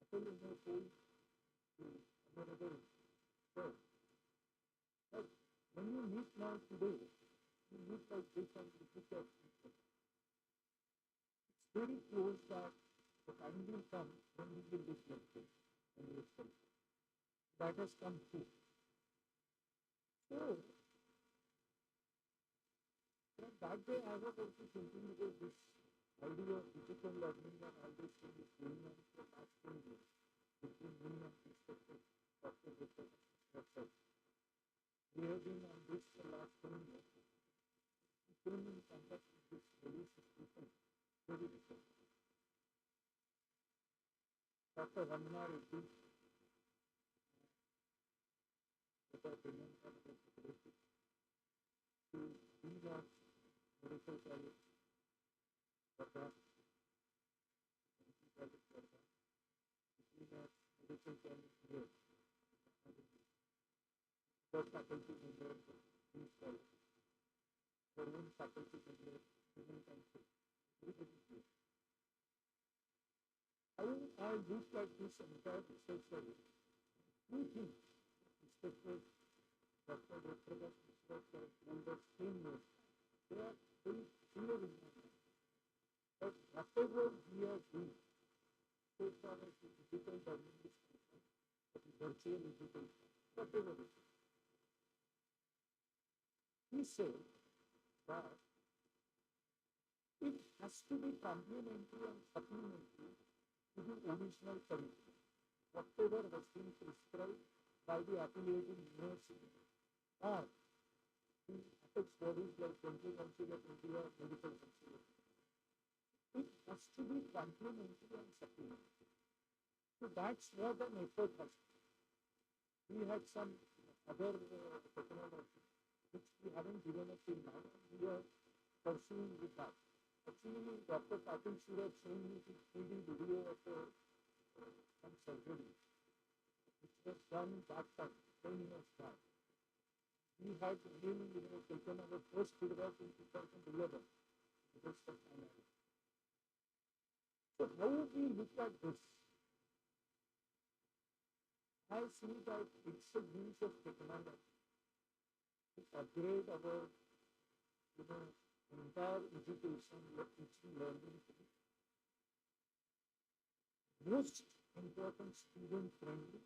Apple owner told to another sir, that when you meet now today, you meet like this and you look at people. It's very close that the time will come when we will look like this and we will. That has come true. So, from that day, I was also thinking about this idea of digital learning and all this thing is going on for the last 10 years between me and instructor, Dr. Victor. We have been on this for the last 10 years. We came in contact with this very system, very different. Dr. Ramana Reddy, Dr. Vinanta Reddy, to be our medical college, Dr. College, Dr. Medical college here. The faculty members, these college, their own faculty members, human council, everybody here. I look at this entire research service. Two things, inspectors, Dr. Dr. Inspector, members, team members, they are very clear in my mind that whatever we are doing, so far as the digital learning is concerned, the virtual education, whatever it is, he said that it has to be complementary and supplementary to the original curriculum, whatever has been prescribed by the affiliated university or the apex bodies like Dental Council of India, Medical Council of India. It has to be complementary and supplementary. So that's what an effort has been. We had some other technology which we haven't given up till now, and we are pursuing with that. Actually, Dr. Patil should have shown me the 3D video of some surgery, which was done back 10 years back. We had really taken our first photograph in 2011. This was finally. So how we look at this, I see that it's a use of technology to upgrade our, entire education, teaching, learning. Most important, student friendly.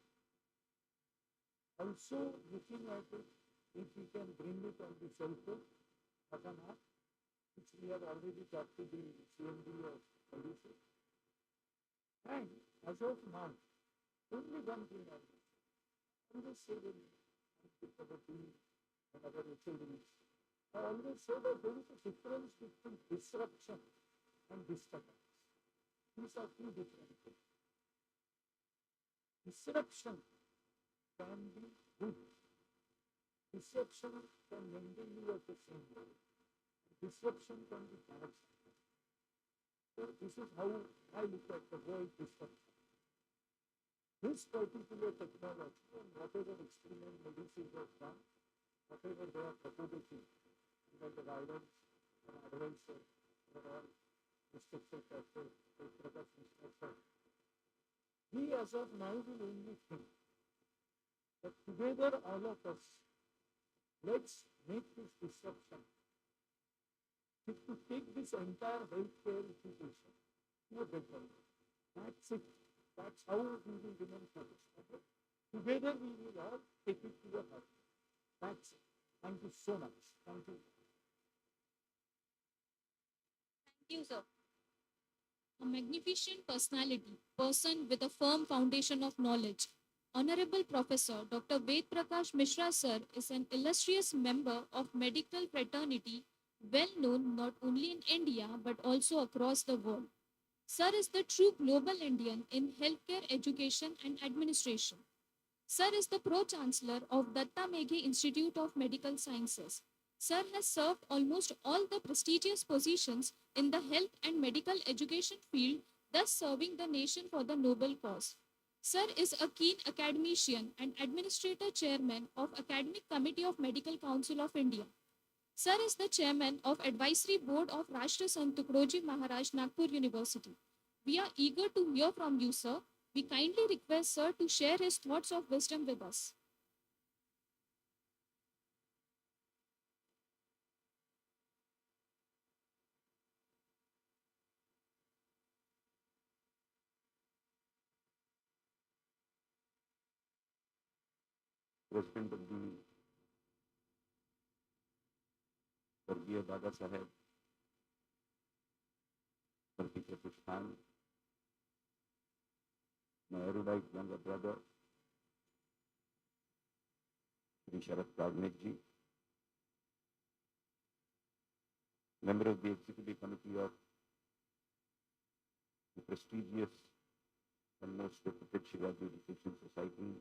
Also looking at it, if we can bring it on the cell phone as an app, which we have already talked to the CMD of Medisys. And as of now, only one thing I always say when I speak about the and our HLDs, I always say that there is a difference between disruption and disturbance. These are two different things. Disruption can be good. Disruption can maintain you at the same level. Disruption can be bad. So this is how I look at the word disruption. This particular technology and whatever experiment Medisys has done, whatever they are proposing, under the guidance and advice of all respected doctors, Professor, We as of now will only think that together all of us, let's make this disruption to take this entire healthcare institution to a better level. That's it. That's how we will remain focused. Okay? Together we will all take it to the heart. That's it. Thank you so much. Thank you. Thank you, sir. A magnificent personality, person with a firm foundation of knowledge. Honorable Professor Dr. Ved Prakash Mishra sir is an illustrious member of medical fraternity, well known not only in India but also across the world. Sir is the true global Indian in healthcare education and administration. Sir is the Pro Chancellor of Datta Meghe Institute of Medical Sciences. Sir has served almost all the prestigious positions in the health and medical education field, thus serving the nation for the noble cause. Sir is a keen academician and administrator chairman of Academic Committee of Medical Council of India. Sir is the chairman of Advisory Board of Rashtra Sant Tukroji Maharaj Nagpur University. We are eager to hear from you, sir. We kindly request sir to share his thoughts of wisdom with us. President of the Swargीय Dada Saheb Sarki Pratishthan, my erudite younger brother, Sri Sharad Kagnik ji, member of the Executive Committee of the prestigious and most reputed Shivaji Education Society,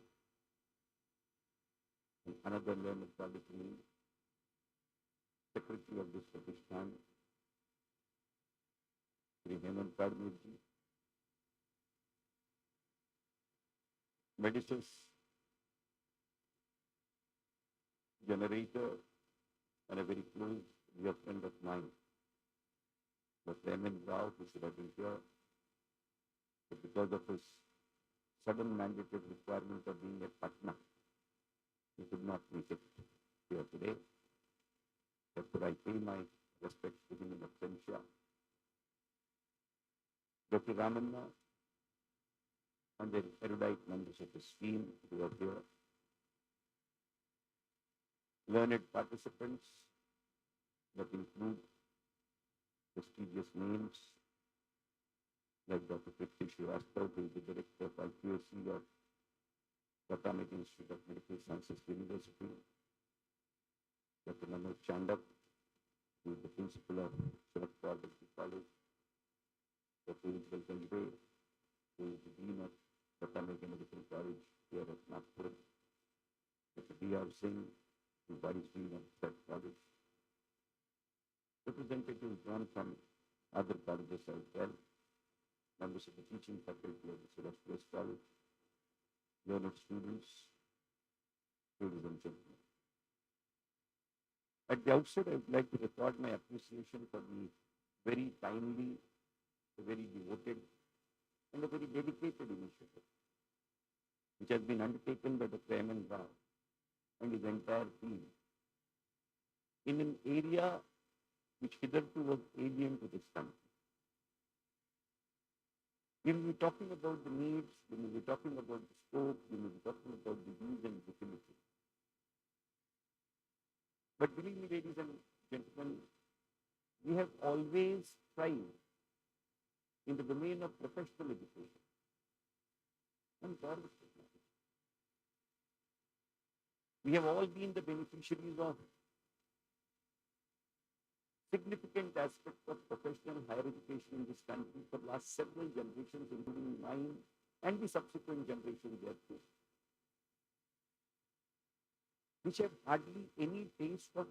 and another learned quality, Secretary of this Pratishthan, Sri Hemant Kagnik ji, Medisys generator and a very close dear friend of mine, Dr. M. Rao, who should have been here, but because of his sudden mandated requirement of being at Patna, he could not make it here today. Therefore, I pay my respects to him in absentia. Dr. Ramanna and the erudite members of his team who are here, learned participants that include prestigious names like Dr. Prithvi Srivastava, who is the director of IQAC of Atomic Institute of Medical Sciences University, Dr. Manoj Chandak, who is the principal of Sharad Medical College, Dr. Ujjwal Kanjbe, who is the dean of Atomic Medical College here at Nagpur, Dr. D.R. Singh, who is vice dean of that college, representatives drawn from other colleges as well, members of the teaching faculty of the Celestial College, learned students, ladies and gentlemen. At the outset, I would like to record my appreciation for the very timely, the very devoted, and a very dedicated initiative, which has been undertaken by Dr. M. N. Rao and his entire team in an area which hitherto was alien to this country. We will be talking about the needs, we will be talking about the scope, we will be talking about the views and utility. But believe me, ladies and gentlemen, we have always tried in the domain of professional education and service technology. We have all been the beneficiaries of significant aspects of professional higher education in this country for the last several generations, including mine and the subsequent generations thereafter, which have hardly any taste of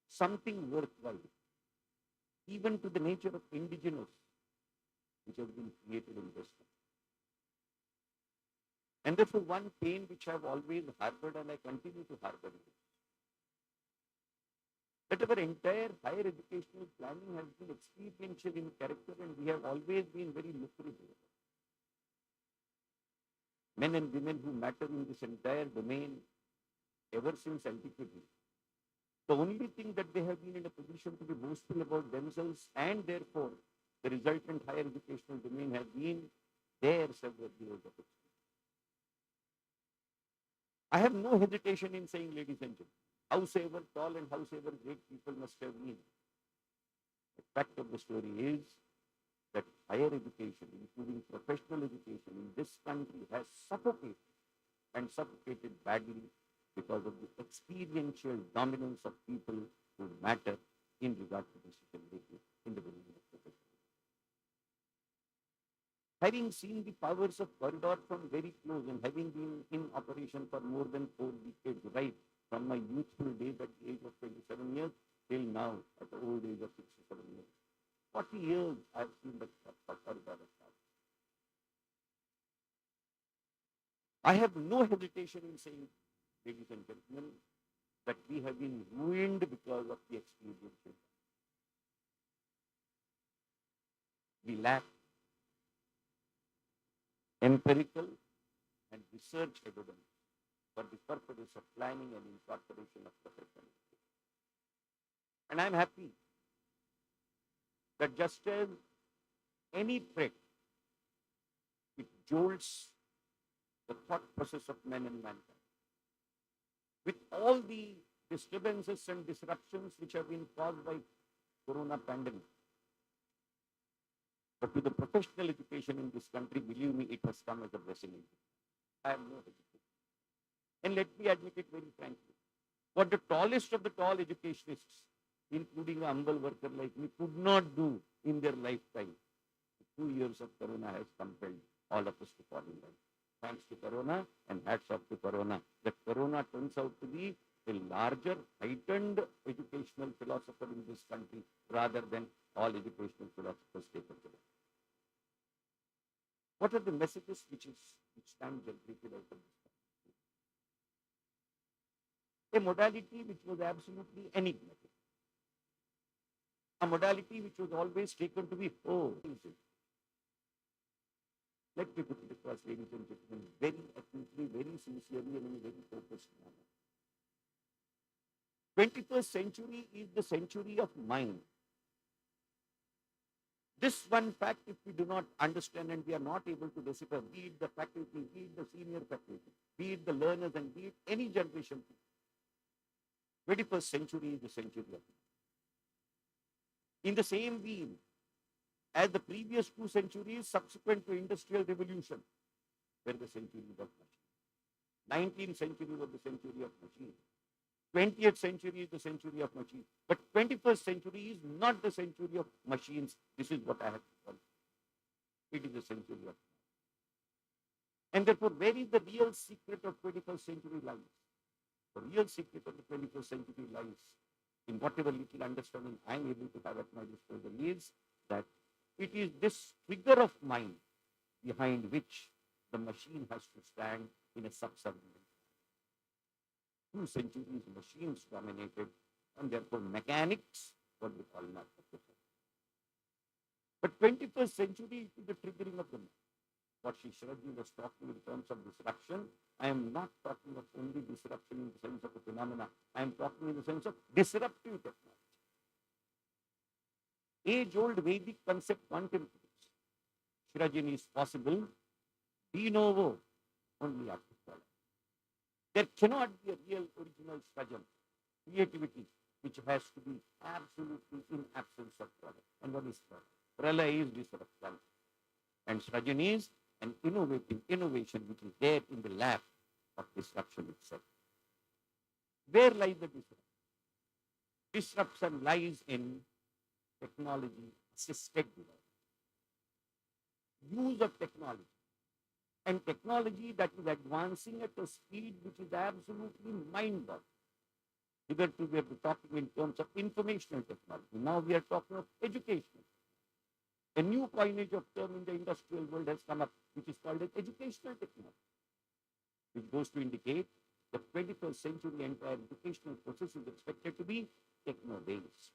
something worthwhile, even to the nature of indigenous, which has been created in this country. And therefore, one pain which I have always harbored and I continue to harbor is that our entire higher educational planning has been experiential in character, and we have always been very lucrative. men and women who matter in this entire domain ever since antiquity. The only thing that they have been in a position to be boastful about themselves, and therefore the resultant higher educational domain, have been their several years of experience. I have no hesitation in saying, ladies and gentlemen, howsoever tall and howsoever great people must have been, the fact of the story is that higher education, including professional education in this country, has suffocated and suffocated badly because of the experiential dominance of people who matter in regard to decision making in the beginning of profession. Having seen the powers of corridor from very close and having been in operation for more than 4 decades, right from my youthful days at the age of 27 years till now at the old age of 67 years, 40 years I have seen the corridor. I have no hesitation in saying, ladies and gentlemen, that we have been ruined because of the experience. We lack empirical and research evidence for the purpose of planning and incorporation of professional. And I'm happy that just as any threat, it jolts the thought process of men and mankind. With all the disturbances and disruptions which have been caused by corona pandemic, but to the professional education in this country, believe me, it has come as a blessing. I have no hesitation. And let me admit it very frankly, what the tallest of the tall educationists, including a humble worker like me, could not do in their lifetime, 2 years of corona has compelled all of us to fall in line. Thanks to corona, and hats off to corona, that corona turns out to be a larger, heightened educational philosopher in this country rather than all educational philosophers taken together. What are the messages which stand generated out of this? A modality which was absolutely enigmatic. A modality which was always taken to be, oh, easy. Let me put it across, ladies and gentlemen, very acutely, very sincerely, and in a very focused manner. 21st century is the century of mind. This one fact, if we do not understand and we are not able to decipher, be it the faculty, be it the senior faculty, be it the learners, and be it any generation, 21st century is the century of mind. In the same vein, as the previous 2 centuries subsequent to industrial revolution were the centuries of machine. 19th century was the century of machine. 20th century is the century of machines. But 21st century is not the century of machines. This is what I have to call it. It is the century of machines. And therefore, where is the real secret of 21st century lies? The real secret of the 21st century lies in whatever little understanding I am able to have at my disposal is that it is this figure of mind behind which the machine has to stand in a subservient. 2 centuries machines dominated, and therefore mechanics, what we call not. But 21st century is the triggering of the mind. What Shishraji was talking in terms of disruption, I am not talking of only disruption in the sense of a phenomena. I am talking in the sense of disruptive technology. Age-old Vedic concept contemplates. Shishraji is possible, de novo, only after follow. There cannot be a real original struggle, creativity, which has to be absolutely in absence of pralaya. And what is pralaya? Pralaya is disruption. And Srajan is an innovation which is there in the lab of disruption itself. Where lies the disruption? Disruption lies in technology assisted development. Use of technology. And technology that is advancing at a speed which is absolutely mind-boggling. Hitherto we have been talking in terms of informational technology. Now we are talking of educational. A new coinage of term in the industrial world has come up, which is called as educational technology, which goes to indicate the 21st century entire educational process is expected to be techno-based.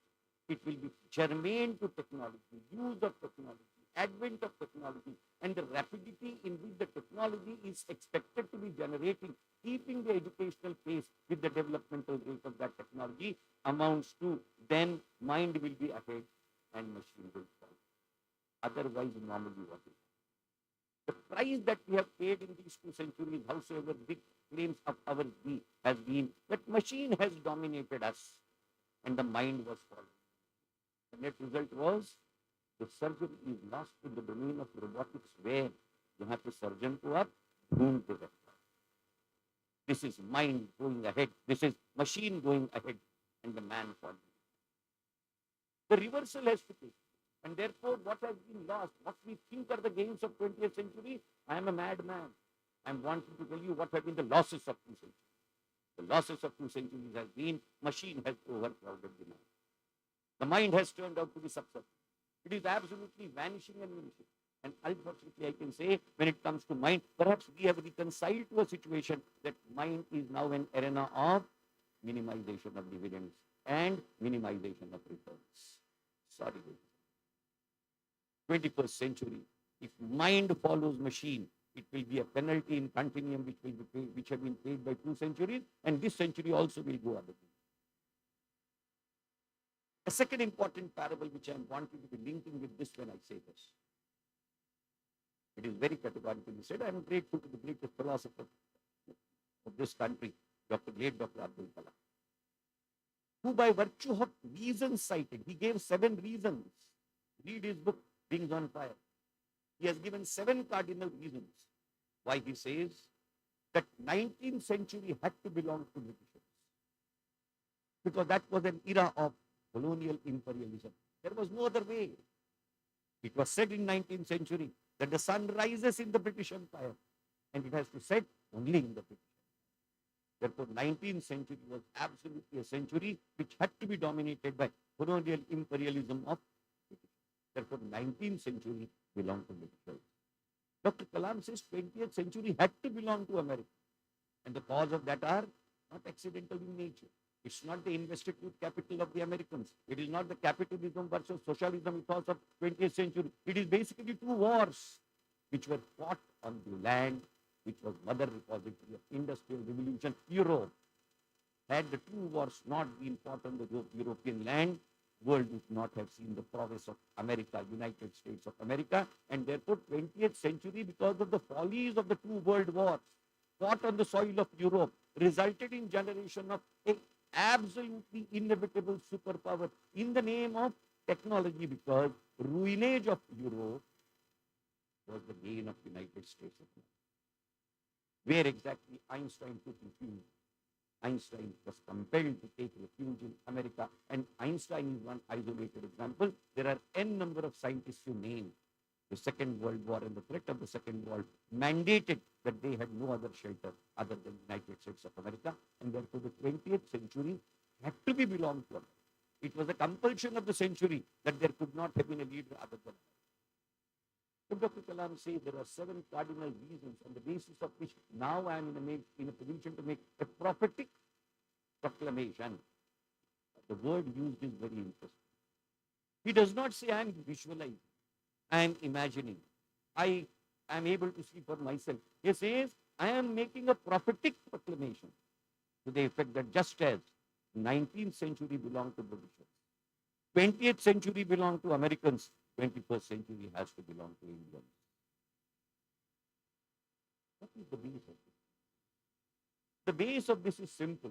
It will be germane to technology, use of technology, advent of technology and the rapidity in which the technology is expected to be generating, keeping the educational pace with the developmental rate of that technology amounts to, then mind will be ahead and machine will follow. Otherwise, normally what is the price that we have paid in these 2 centuries, howsoever big claims of ours be, has been that machine has dominated us and the mind was following. The net result was the surgery is lost in the domain of robotics where you have the surgeon to up, wound to the This is mind going ahead. This is machine going ahead and the man following. The reversal has to take. And therefore, what has been lost, what we think are the gains of 20th century, I am a madman. I am wanting to tell you what have been the losses of 2 centuries. The losses of 2 centuries has been machine has overcrowded the mind. The mind has turned out to be subservient. It is absolutely vanishing and vanishing. And unfortunately, I can say, when it comes to mind, perhaps we have reconciled to a situation that mind is now an arena of minimization of dividends and minimization of returns. Sorry. 21st century, if mind follows machine, it will be a penalty in continuum which will be paid, which have been paid by 2 centuries, and this century also will go other way. A second important parable which I am wanting to be linking with this when I say this. It is very categorically said. I am grateful to the greatest philosopher of this country, Dr. Abdul Kalam, who by virtue of reasons cited, he gave 7 reasons. Read his book, Rings on Fire. He has given 7 cardinal reasons why he says that 19th century had to belong to Britishers. Because that was an era of colonial imperialism. There was no other way. It was said in 19th century that the sun rises in the British Empire and it has to set only in the British Empire. Therefore, 19th century was absolutely a century which had to be dominated by colonial imperialism of British. Therefore, 19th century belonged to British. Dr. Kalam says 20th century had to belong to America. And the cause of that are not accidental in nature. It's not the investiture capital of the Americans. It is not the capitalism versus socialism ethos of 20th century. It is basically 2 wars which were fought on the land which was mother repository of industrial revolution, Europe. Had the 2 wars not been fought on the European land, world would not have seen the prowess of America, United States of America, and therefore 20th century, because of the follies of the 2 world wars fought on the soil of Europe, resulted in generation of a absolutely inevitable superpower in the name of technology, because ruinage of Europe was the gain of United States of America. Where exactly Einstein took refuge. Einstein was compelled to take refuge in America, and Einstein is one isolated example. There are n number of scientists who name the Second World War and the threat of the Second World mandated that they had no other shelter other than the United States of America, and therefore the 20th century had to be belonged to America. It was a compulsion of the century that there could not have been a leader other than America. So Dr. Kalam says there are 7 cardinal reasons on the basis of which now I am in a position to make a prophetic proclamation. The word used is very interesting. He does not say I am visualizing, I am imagining, I am able to see for myself. He says I am making a prophetic proclamation to the effect that just as 19th century belonged to Britishers, 20th century belonged to Americans, 21st century has to belong to Indians. What is the base of this? The base of this is simple.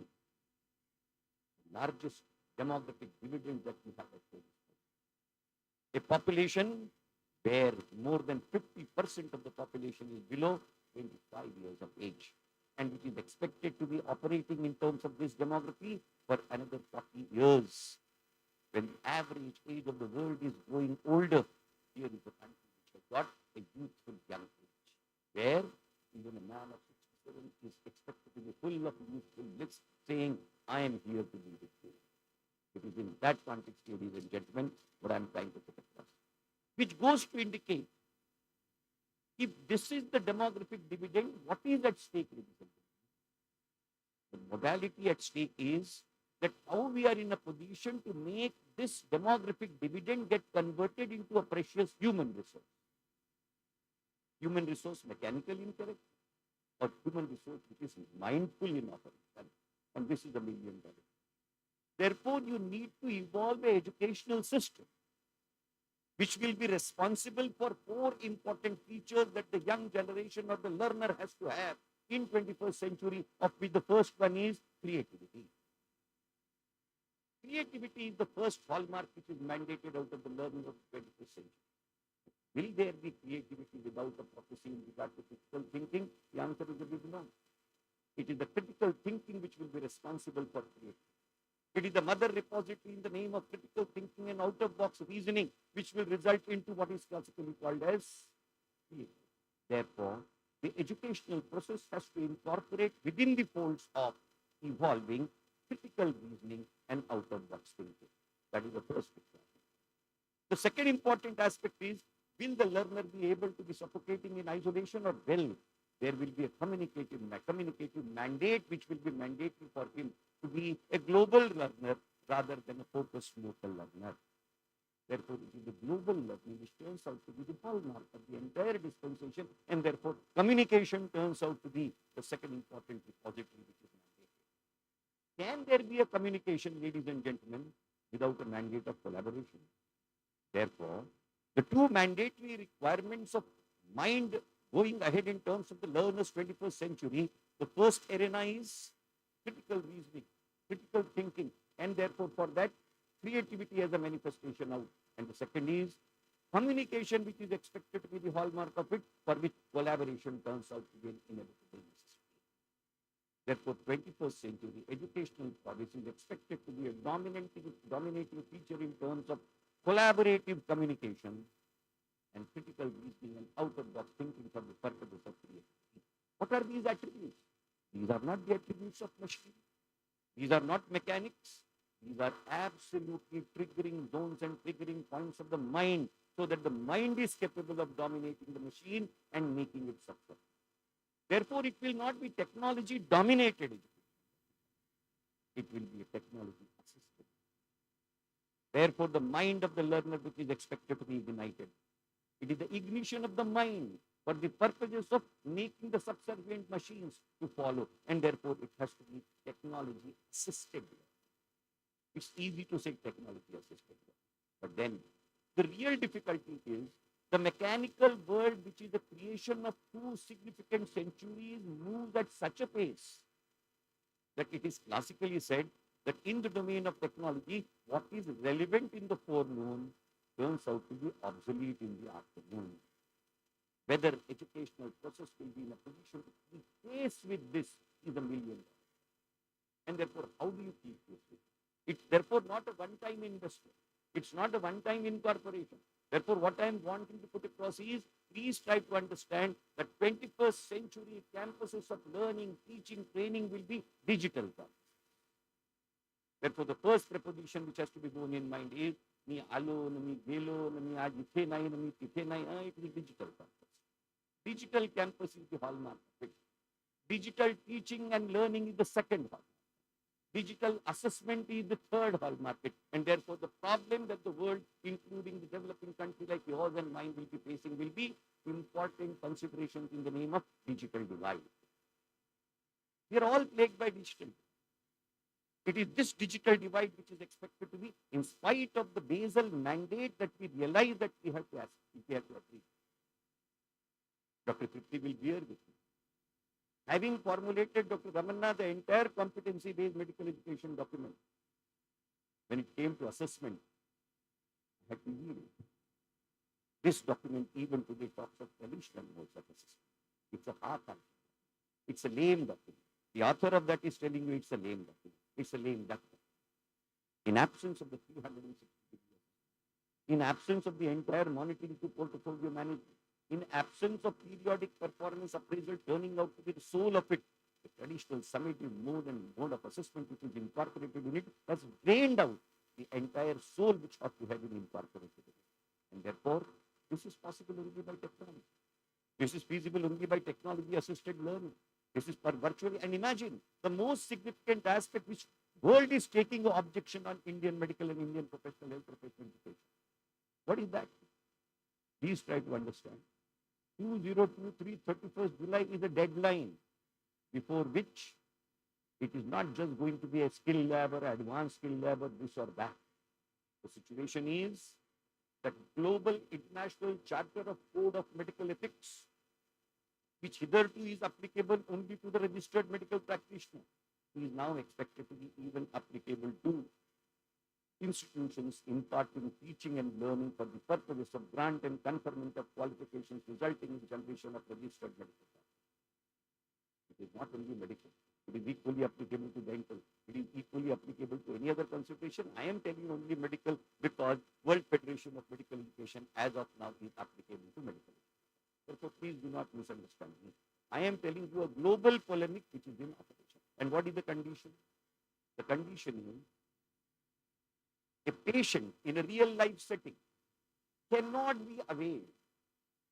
The largest demographic dividend that we have at this. A population where more than 50% of the population is below 25 years of age, and which is expected to be operating in terms of this demography for another 40 years. When the average age of the world is growing older, here is a country which has got a youthful young age, where even a man of 67 is expected to be full of youthful bliss, saying, I am here to be with you. It is in that context, ladies and gentlemen, what I am trying to put across. Which goes to indicate, if this is the demographic dividend, what is at stake, ladies and gentlemen? The modality at stake is that how we are in a position to make this demographic dividend get converted into a precious human resource. Human resource mechanically incorrect, or human resource which is mindful in offering. And this is the $1 million. Therefore, you need to evolve an educational system which will be responsible for 4 important features that the young generation or the learner has to have in 21st century, of which the first one is creativity. Creativity is the first hallmark which is mandated out of the learning of the 21st century. Will there be creativity without a prophecy in regard to critical thinking? The answer is a big no. It is the critical thinking which will be responsible for creativity. It is the mother repository in the name of critical thinking and out-of-box reasoning which will result into what is classically called as creativity. Therefore, the educational process has to incorporate within the folds of evolving critical reasoning and out-of-box thinking. That is the first requirement. The second important aspect is, will the learner be able to be suffocating in isolation, or well, there will be a communicative mandate which will be mandatory for him to be a global learner rather than a focused local learner. Therefore, it is the global learning which turns out to be the hallmark of the entire dispensation, and therefore communication turns out to be the second important repository which is mandated. Can there be a communication, ladies and gentlemen, without a mandate of collaboration? Therefore, the two mandatory requirements of mind going ahead in terms of the learner's 21st century, the first arena is critical reasoning, critical thinking, and therefore for that, creativity as a manifestation out. And the second is communication, which is expected to be the hallmark of it, for which collaboration turns out to be an inevitable necessity. Therefore, 21st century educational policy is expected to be a dominating feature in terms of collaborative communication and critical reasoning and out-of-box thinking for the purposes of creativity. What are these attributes? These are not the attributes of machine. These are not mechanics. These are absolutely triggering zones and triggering points of the mind, so that the mind is capable of dominating the machine and making it successful. Therefore, it will not be technology-dominated education. It will be a technology-assisted. Therefore, the mind of the learner which is expected to be ignited. It is the ignition of the mind for the purposes of making the subservient machines to follow, and therefore it has to be technology-assisted. It's easy to say technology-assisted, but then the real difficulty is the mechanical world, which is the creation of 2 significant centuries, moves at such a pace that it is classically said that in the domain of technology, what is relevant in the forenoon turns out to be obsolete in the afternoon. Whether educational process will be in a position to keep pace with this is $1 million. And therefore, how do you keep pace with it? It's therefore not a one-time investment. It's not a one-time incorporation. Therefore, what I am wanting to put across is, please try to understand that 21st century campuses of learning, teaching, training will be digital campuses. Therefore, the first preposition which has to be borne in mind is, ni alo, ni gelo, ni aaj ithe nahi, ni tithe nahi. It is digital campus. Digital campus is the hallmark of it. Digital teaching and learning is the second hallmark. Digital assessment is the third hallmark. And therefore, the problem that the world, including the developing country like yours and mine, will be facing will be important considerations in the name of digital divide. We are all plagued by digital. It is this digital divide which is expected to be, in spite of the basal mandate that we realize that we have to achieve. Dr. Tripti will bear with me. Having formulated, Dr. Ramanna, the entire competency-based medical education document, when it came to assessment, I had to yield. This document even today talks of traditional modes of assessment. It's a half-handed. It's a lame document. The author of that is telling you it's a lame document. It's a lame document. In absence of the 360 degrees, in absence of the entire monitoring to portfolio management, in absence of periodic performance appraisal turning out to be the soul of it, the traditional summative mode and mode of assessment which is incorporated in it has drained out the entire soul which ought to have been incorporated in it. And therefore, this is possible only by technology. This is feasible only by technology-assisted learning. This is for virtually, and imagine the most significant aspect which World is taking an objection on Indian medical and Indian professional health professional education. What is that? Please try to understand. 2023, 31st July is a deadline before which it is not just going to be a skill lab or advanced skill lab or this or that. The situation is that global international charter of code of medical ethics, which hitherto is applicable only to the registered medical practitioner, is now expected to be even applicable to institutions imparting teaching and learning for the purposes of grant and conferment of qualifications resulting in generation of registered medical practice. It is not only medical. It is equally applicable to dental. It is equally applicable to any other consultation. I am telling only medical because World Federation of Medical Education as of now is applicable to medical. Therefore, please do not misunderstand me. I am telling you a global polemic which is in operation. And what is the condition? The condition is a patient in a real life setting cannot be availed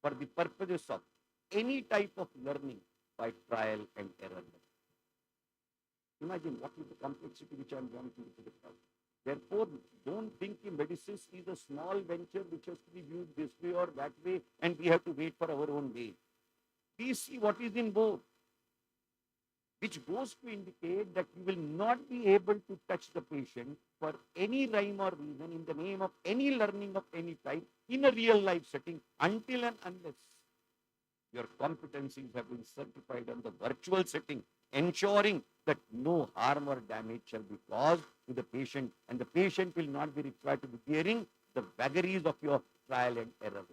for the purposes of any type of learning by trial and error. Imagine what is the complexity which I am going to describe. Therefore, don't think Medisys is a small venture which has to be viewed this way or that way and we have to wait for our own way. Please see what is in both, which goes to indicate that you will not be able to touch the patient for any rhyme or reason in the name of any learning of any type in a real life setting until and unless your competencies have been certified on the virtual setting, ensuring that no harm or damage shall be caused to the patient and the patient will not be required to be bearing the vagaries of your trial and error.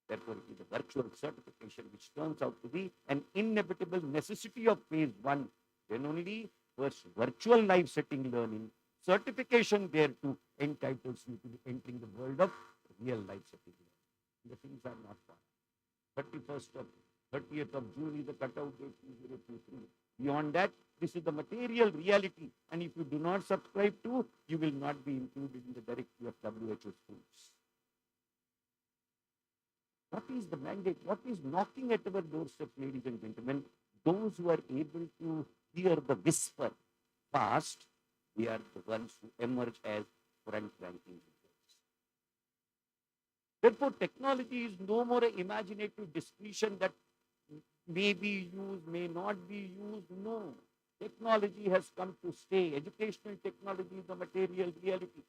Therefore, it is a virtual certification which turns out to be an inevitable necessity of phase one. Then only first virtual life setting learning, certification thereto entitles you to be entering the world of real life setting learning. The things are not far. 30th of June is the cutout date 2023. Beyond that, this is the material reality. And if you do not subscribe to, you will not be included in the directory of WHO schools. What is the mandate? What is knocking at our doorstep, ladies and gentlemen? Those who are able to hear the whisper fast, they are the ones who emerge as front-ranking leaders. Therefore, technology is no more an imaginative discretion that may be used, may not be used. No. Technology has come to stay. Educational technology is the material reality.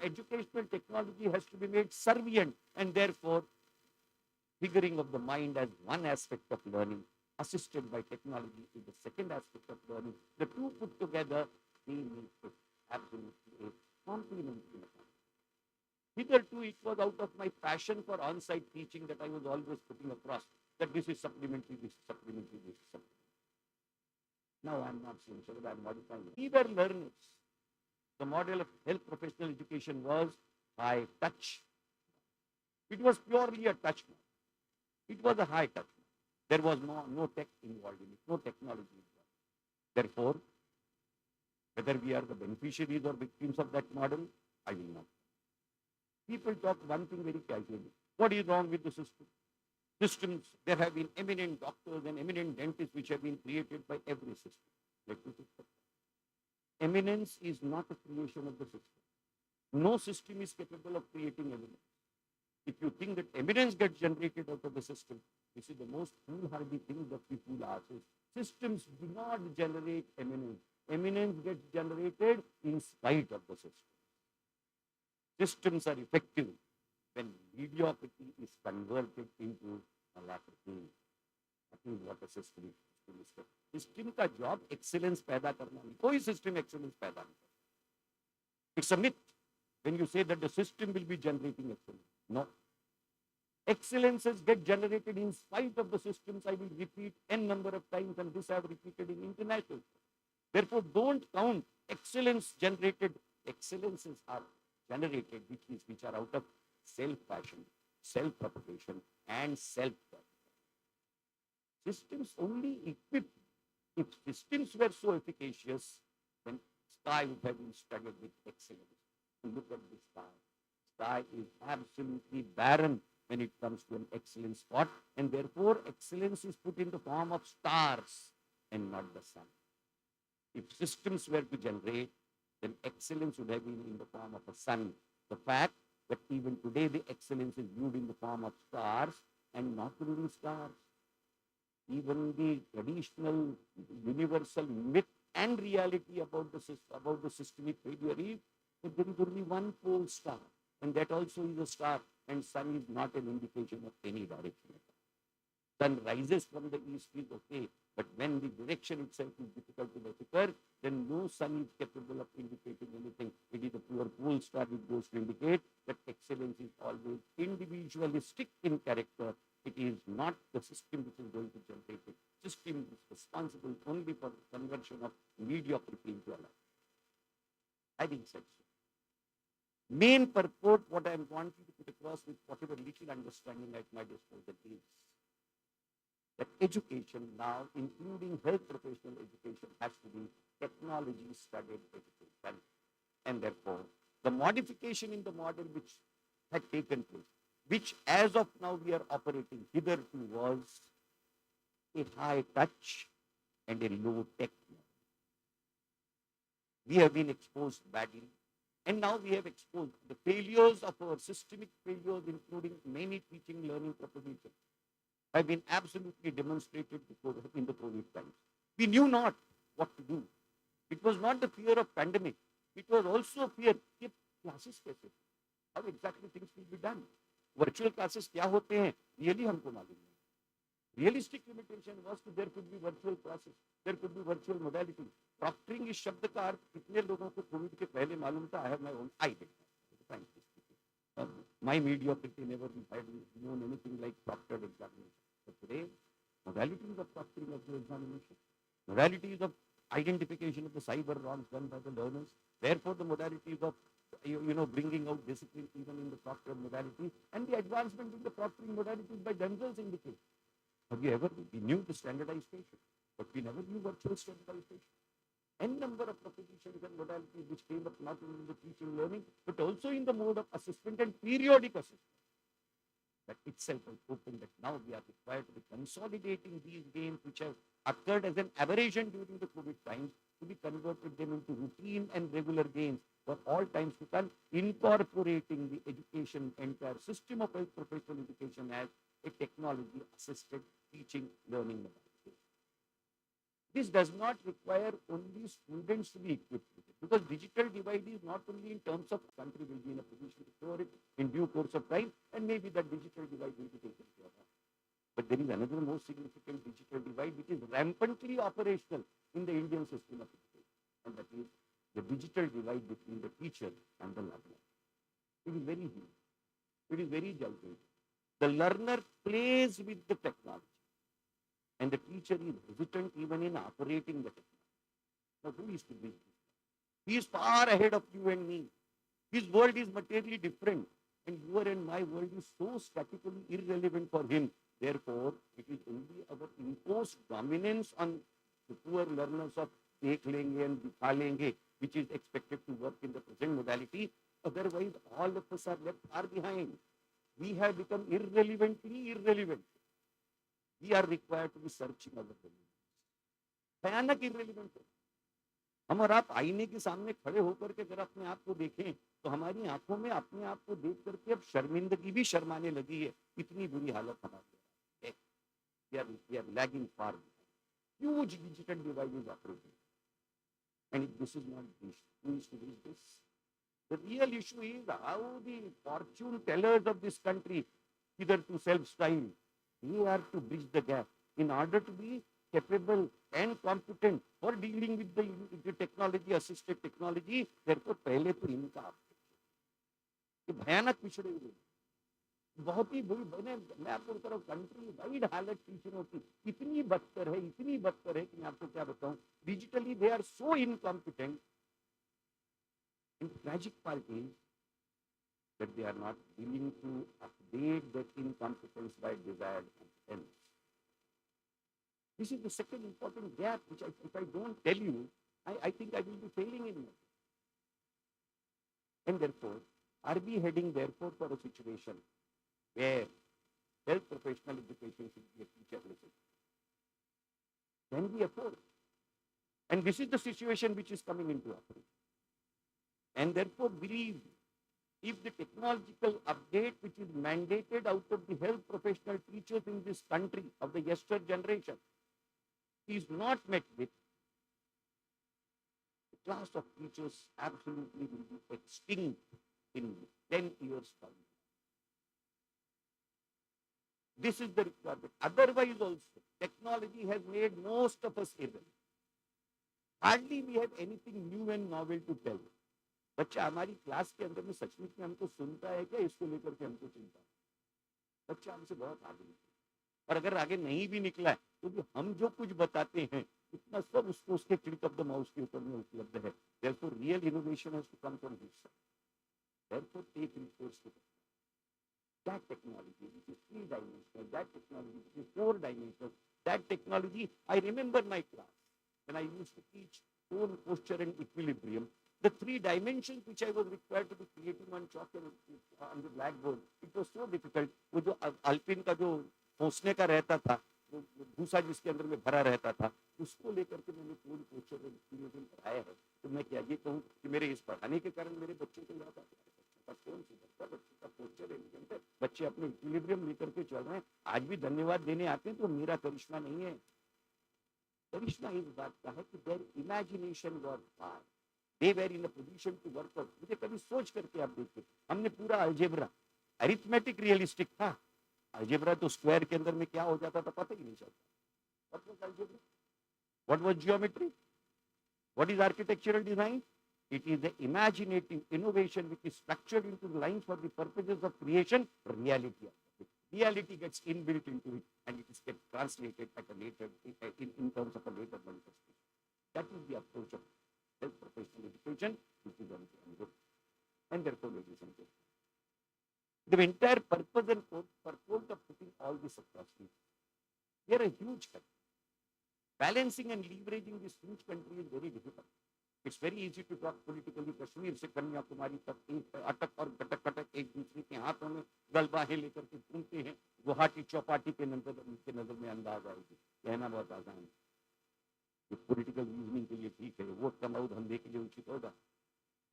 Educational technology has to be made servient and therefore figuring of the mind as one aspect of learning, assisted by technology is the second aspect of learning. The two put together, they make it absolutely a complementary method. Hitherto, it was out of my passion for on-site teaching that I was always putting across that this is supplementary, this is supplementary, this is supplementary. Now I'm not saying so that I'm modifying it. We were learners. The model of health professional education was high touch. It was purely a touch model. It was a high touch. There was no tech involved in it, no technology involved. Therefore, whether we are the beneficiaries or victims of that model, I will not. People talk one thing very casually. What is wrong with the system? Systems, there have been eminent doctors and eminent dentists which have been created by every system. Let me say that. Eminence is not a creation of the system. No system is capable of creating eminence. If you think that eminence gets generated out of the system, this is the most foolhardy thing that we fool ourselves. Systems do not generate eminence. Eminence gets generated in spite of the system. Systems are effective when mediocrity is converted into alacrity. That is what a system is. System का job excellence पैदा करना नहीं. कोई system excellence पैदा नहीं करता. It's a myth when you say that the system will be generating excellence. No. Excellences get generated in spite of the systems. I will repeat n number of times, and this I have repeated in international. Therefore, don't count excellence generated. Excellences are generated, which are out of self-passion, self-propagation, and self-care. Systems only equip. If systems were so efficacious, then sky would have been studded with excellence. Look at the sky. Sky is absolutely barren when it comes to an excellent spot, and therefore excellence is put in the form of stars and not the sun. If systems were to generate, then excellence would have been in the form of a sun. The fact that even today the excellence is viewed in the form of stars, and not only stars, even the traditional universal myth and reality about the systemic failure is that there is only one pole star, and that also is a star, and sun is not an indication of any direction. Sun rises from the east is okay, but when the direction itself is difficult to decipher, then no sun is capable of indicating anything. It is a pure pole star which goes to indicate that excellence is always individualistic in character. It is not the system which is going to generate it. System is responsible only for the conversion of mediocrity into a life. Having said so, main purport, what I am wanting to put across with whatever little understanding at my disposal is that education now, including health professional education, has to be technology-studied education. And therefore, the modification in the model which had taken place, which as of now we are operating hitherto, was a high touch and a low tech model. We have been exposed badly, and now we have exposed the failures of our systemic failures, including many teaching learning propositions, have been absolutely demonstrated in the COVID times. We knew not what to do. It was not the fear of pandemic. It was also fear कि classes कैसे, how exactly things will be done. Virtual classes क्या होते हैं, really हमको मालूम नहीं. Realistic limitation was that there could be virtual classes, there could be virtual modality. Proctoring इस शब्द का अर्थ कितने लोगों को कोविड के पहले मालूम था? I have my own idea. Frankly speaking, my mediocrity never had known anything like proctored examination. But today, modalities of proctoring of the examination, modalities of identification of the cyber wrongs done by the learners, therefore the modalities of bringing out discipline even in the proctored modality, and the advancement in the proctoring modalities by themselves indicate. Have you ever, we knew the standardization, but we never knew virtual standardization. N number of propositions and modalities which came up not only in the teaching learning, but also in the mode of assessment and periodic assessment. That itself has opened that now we are required to be consolidating these gains which have occurred as an aberration during the COVID times, to be converted them into routine and regular gains for all times to come, incorporating the education, entire system of health professional education as a technology-assisted teaching learning modality. This does not require only students to be equipped with it, because digital divide is not only in terms of country will be in a position to cure it in due course of time, and maybe that digital divide will be taken care of. But there is another more significant digital divide which is rampantly operational in the Indian system of education, and that is the digital divide between the teacher and the learner. It is very huge. It is very judgmental. The learner plays with the technology, and the teacher is hesitant even in operating the technology. Now, who is to be? He is far ahead of you and me. His world is materially different, and your and my world is so statically irrelevant for him. Therefore, it is only our imposed dominance on the poor learners of dekh lenge and dikha lenge, which is expected to work in the present modality. Otherwise, all of us are left far behind. We have become irrelevantly irrelevant. We are required to be searching our values. भयानक irrelevant है. हम और आप आईने के सामने खड़े होकर के अगर अपने आप को देखें, तो हमारी आंखों में अपने आप को देख करके अब शर्मिंदगी भी शर्माने लगी है. इतनी बुरी हालत हमारी है. We are lagging far behind. Huge digital divide is operating, and if this is not this, who is to reach this? The real issue is how the fortune tellers of this country, either to self-styled, they are to bridge the gap in order to be capable and competent for dealing with the technology, assisted technology. Therefore, पहले तो इनका ये भयानक पिछड़े हुए, बहुत ही बुरी बने. मैं आपको बता रहा हूँ, कंट्री वाइड हालत टीचरों की इतनी बदतर है कि मैं आपको क्या बताऊँ. Digitally they are so incompetent. And the tragic part is that they are not willing to update that incompetence by desired competence. This is the second important gap, which if I don't tell you, I think I will be failing in it. And therefore, are we heading therefore for a situation where health professional education should be a teacher-less education? Can we afford? And this is the situation which is coming into operation. And therefore, believe if the technological update which is mandated out of the health professional teachers in this country of the yester generation is not met with, the class of teachers absolutely will be extinct in 10 years' time. This is the requirement. Otherwise also, technology has made most of us able. Hardly we have anything new and novel to tell. बच्चा हमारी class के अंदर में सचमुच में हमको सुनता है क्या, इसको लेकर के हमको चिंता है। बच्चा हमसे बहुत आगे निकला, और अगर आगे नहीं भी निकला है तो भी हम जो कुछ बताते हैं इतना सब उसको उसके क्लिक ऑफ द माउस के ऊपर में उपलब्ध है। Therefore, real innovation has to come from this side. Therefore, take recourse to that technology which is three-dimensional, that technology which is four-dimensional, that technology. I remember my class when I used to teach tone, posture, and equilibrium. The three dimensions which I was required to be creating on chalk and on the blackboard, it was so difficult. वो जो alpine का जो पहुंचने का रहता था, वो भूसा जिसके अंदर में भरा रहता था, उसको लेकर के मैंने पूरी पोस्टर में इक्विलिब्रियम पढ़ाया है। तो मैं क्या ये कहूँ कि मेरे इस पढ़ाने के कारण मेरे बच्चों को याद आता है कौन सी बच्चे का पोस्टर है, बच्चे अपने इक्विलिब्रियम लेकर के चल रहे हैं। आज भी धन्यवाद देने आते हैं तो मेरा करिश्मा नहीं है, करिश्मा इस बात का है कि there imagination was far, they were in a position to work out. मुझे कभी सोच करके आप देखिए, हमने पूरा अलजेब्रा, अरिथमेटिक रियलिस्टिक था। अलजेब्रा तो स्क्वायर के अंदर में क्या हो जाता था पता ही नहीं चलता। What was algebra? What was geometry? What is architectural design? It is the imaginative innovation which is structured into the lines for the purposes of creation, reality. Reality gets inbuilt into it and it is get translated at a later, in terms of a later manifestation. That is the approach of health professional education, which is on the and therefore, ladies and gentlemen, the entire purpose and purpose of putting all this across me, we are a huge country. Balancing and leveraging this huge country is very difficult. It's very easy to talk politically. Kashmir से कन्याकुमारी तक एक अटक और कटक कटक एक दूसरे के हाथों में गलबाहे लेकर के घूमते हैं। गुवाहाटी चौपाटी के नजर में अंदाज आएगी, कहना बहुत आसान है। जो पॉलिटिकल रीजनिंग के लिए ठीक है, वोट का मऊद हम देख लिए उचित होगा।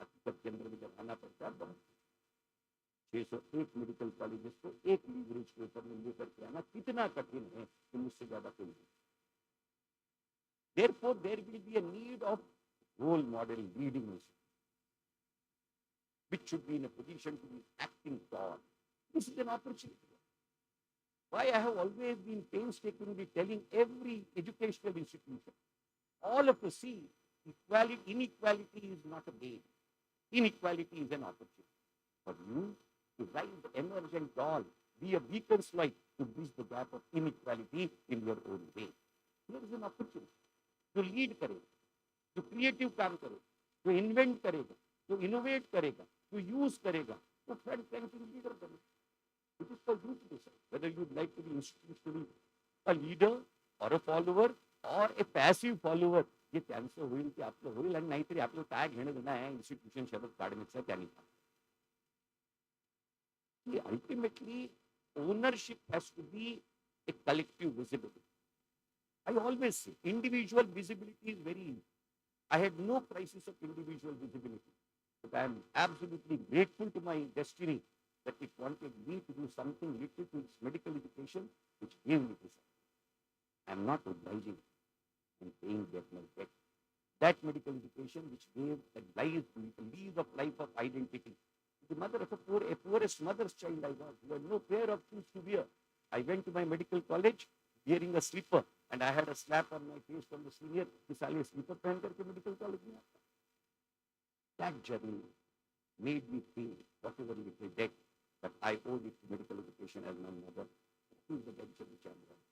हकीकत के अंदर में जब आना पड़ता है, 601 मेडिकल कॉलेजेस को एक लीवरेज के ऊपर में लेकर के आना कितना कठिन है कि मुझसे ज्यादा कोई नहीं। Therefore, there will be a need of role model leading institutions, which should be in a position to be acting tall. This is an opportunity. Why I have always been painstakingly telling every educational institution, all of us see inequality is not a gain. Inequality is an opportunity for you to rise, emerge and tall, be a beacon's light to bridge the gap of inequality in your own way. Here is an opportunity. जो lead करेगा, जो creative काम करेगा, जो invent करेगा, जो innovate करेगा, जो यूज करेगा, वो फ्रंट रैंकिंग लीडर बनेगा। It is for you to decide whether you would like to be institutionally a leader or a follower or a passive follower. ये त्यांचं होईल की आपलं होईल आणि नाहीतरी आपलं काय घेणं देणं आहे इन्स्टिट्यूशन शब्द काढण्याचं त्यांनी. Ultimately, ownership has to be a collective visibility. I always say individual visibility is very easy. I had no crisis of individual visibility, but I am absolutely grateful to my destiny that it wanted me to do something related to its medical education, which gave me this. I am not obliging and paying back my debt. That medical education which gave a lease of life of identity. The mother of a poorest mother's child I was, who had no pair of shoes to wear. I went to my medical college wearing a slipper, and I had a slap on my face from the senior, कि साले slipper पहन करके medical college में आता. That journey made me feel whatever little debt that I owed it to medical education as my mother, is the debt which I am running.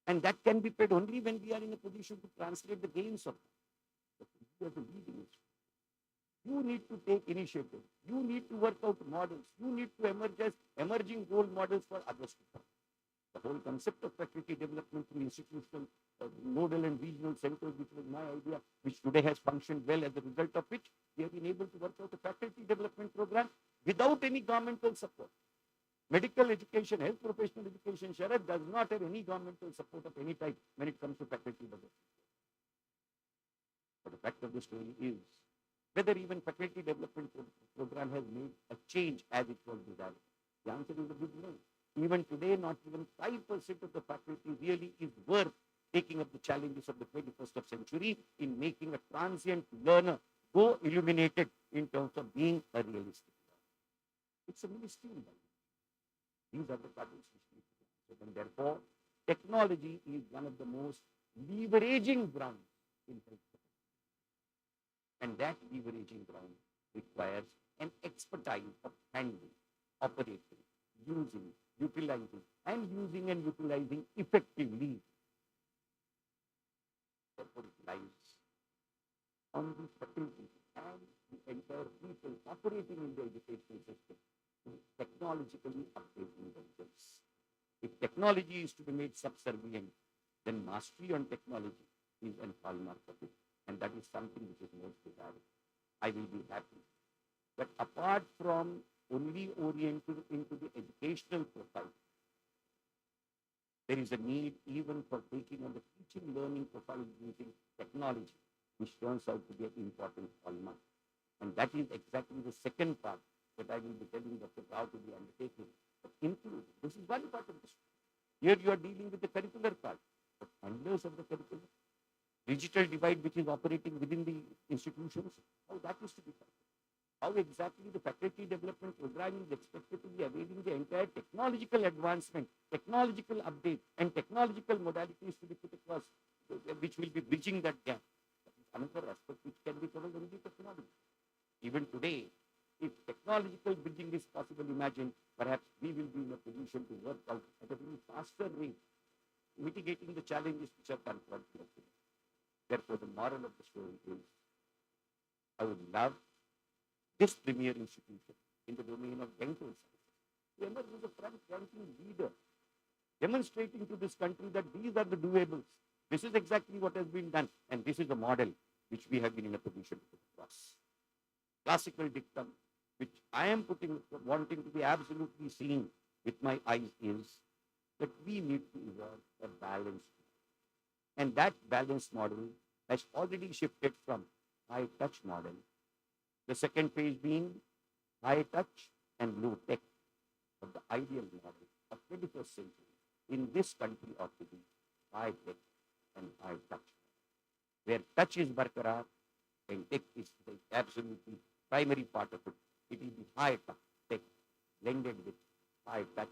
And that can be paid only when we are in a position to translate the gains of it. But you as a leading institution, you need to take initiative. You need to work out models. You need to emerge as emerging role models for others to come. The whole concept of faculty development through institutional, nodal and regional centers, which was my idea, which today has functioned well, as a result of which we have been able to work out a faculty development program without any governmental support. Medical education, health professional education, Sharad, does not have any governmental support of any type when it comes to faculty development. But the fact of the story is whether even faculty development program has made a change as it was designed. The answer is a big no. Even today, not even 5% of the faculty really is worth taking up the challenges of the 21st century in making a transient learner go illuminated in terms of being a realistic learner. It's a minuscule value. These are the patterns which need to be answered. And therefore, technology is one of the most leveraging grounds in healthcare. And that leveraging ground requires an expertise of handling, operating, using, utilizing, and using and utilizing effectively. Therefore, it lies on the faculty and the entire people operating in the educational system to technologically updating themselves. If technology is to be made subservient, then mastery on technology is an hallmark of it. And that is something which is most desirable. I will be happy. But apart from only orienting into the educational profile, there is a need even for taking on the teaching learning profile using technology, which turns out to be an important hallmark. And that is exactly the second part that I will be telling Dr. Rao to be undertaking. But include, this is one part of the story. Here you are dealing with the curricular part, but handlers of the curriculum, digital divide which is operating within the institutions, how that is to be done. How exactly the faculty development program is expected to be availing the entire technological advancement, technological update, and technological modalities to be put across, which will be bridging that gap. That is another aspect which can be covered only technology. Even today, if technological bridging is possible, imagine perhaps we will be in a position to work out at a very faster rate, mitigating the challenges which are confronted. Therefore, the moral of the story is I would love this premier institution in the domain of dental sciences to emerge as a front-ranking leader, demonstrating to this country that these are the doables. This is exactly what has been done, and this is the model which we have been in a position to put across. Classical dictum, which I am wanting to be absolutely seen with my eyes, is that we need to evolve a balanced model. And that balanced model has already shifted from high touch model, the second phase being high touch and low tech. But the ideal model of 21st century in this country ought to be high tech and high touch, where touch is barkarar and tech is the absolutely primary part of it. It is the high tech blended with high touch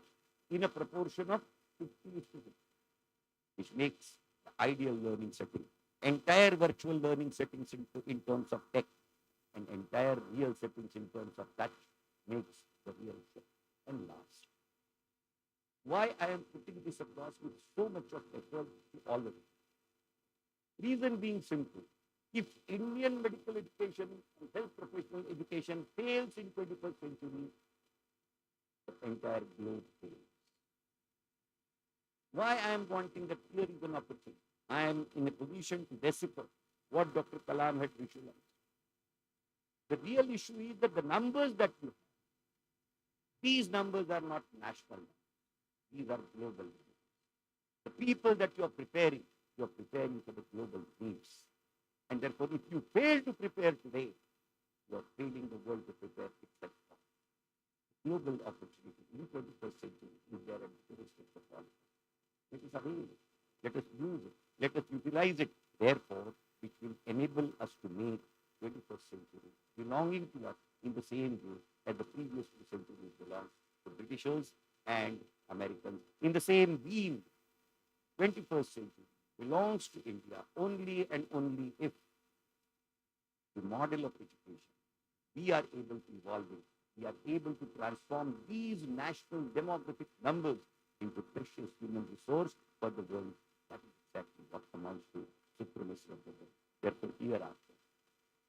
in a proportion of 50:50, which makes the ideal learning setting. Entire virtual learning settings in terms of tech and entire real settings in terms of touch makes the real set. And last, why I am putting this across with so much of effort to all of it. Reason being simple. If Indian medical education and health professional education fails in 21st century, the entire globe fails. Why I am wanting that here is an opportunity. I am in a position to decipher what Dr. Kalam had visualized. The real issue is that the numbers that you have, these numbers are not national. These are global. The people that you are preparing for the global needs. And therefore, if you fail to prepare today, you are failing the world to prepare itself. Global opportunity in 21st century is there at the of all. Let us avail it. Let us use it. Let us utilize it. Therefore, which will enable us to make 21st century belonging to us in the same way as the previous 2 centuries belonged to Britishers and Americans. In the same vein, 21st century belongs to India only and only if the model of education, we are able to evolve it. We are able to transform these national demographic numbers into precious human resource for the world. That is exactly what amounts to supremacy of the world. Therefore, hereafter,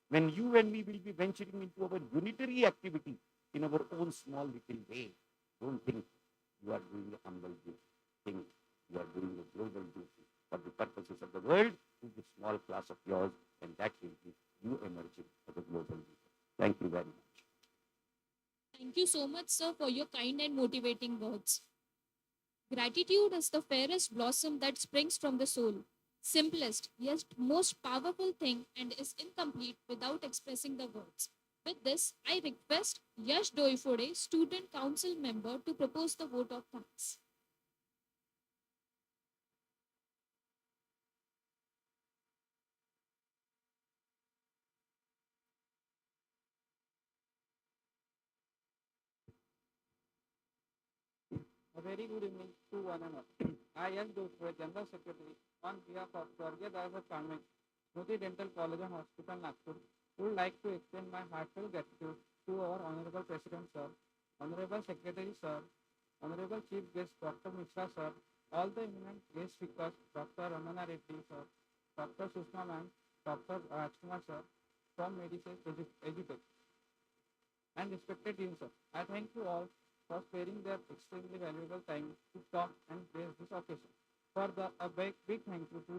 when you and me will be venturing into our unitary activity in our own small little way, don't think you are doing a humble duty. Think you are doing a global duty for the purposes of the world to the small class of yours, and that will be you emerging as a global leader. Thank you very much. Thank you so much, sir, for your kind and motivating words. Gratitude is the fairest blossom that springs from the soul. simplest yet most powerful thing and is incomplete without expressing the words. With this, I request Yash Doifode, Student Council member, to propose the vote of thanks. A very good evening to one and all. I am Dr. General Secretary on behalf of Swargya Dasa Karmik, Smriti Dental College and Hospital, Nagpur, would like to extend my heartfelt gratitude to our Honorable President Sir, Honorable Secretary Sir, Honorable Chief Guest Dr. Mishra Sir, all the eminent guest speakers, Dr. Ramana Reddy Sir, Dr. Sushma Ma'am, Dr. Rajkumar Sir, from Medisys Edutech, and respected team, sir. I thank you all for sparing their extremely valuable time to talk and praise this occasion. For a big thank you to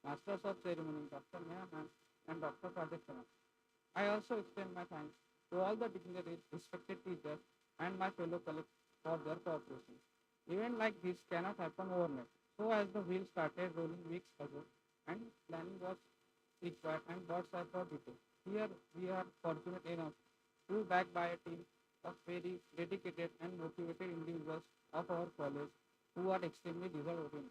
Masters of Ceremony, Dr. Neha Ma'am and Dr. Pradesh Sharma. I also extend my thanks to all the dignitaries, respected teachers, and my fellow colleagues for their cooperation. Event like this cannot happen overnight. So as the wheel started rolling weeks ago, and planning was required and birds are for detail. Here we are fortunate enough to backed by a team of very dedicated and motivated individuals of our college who are extremely deserving.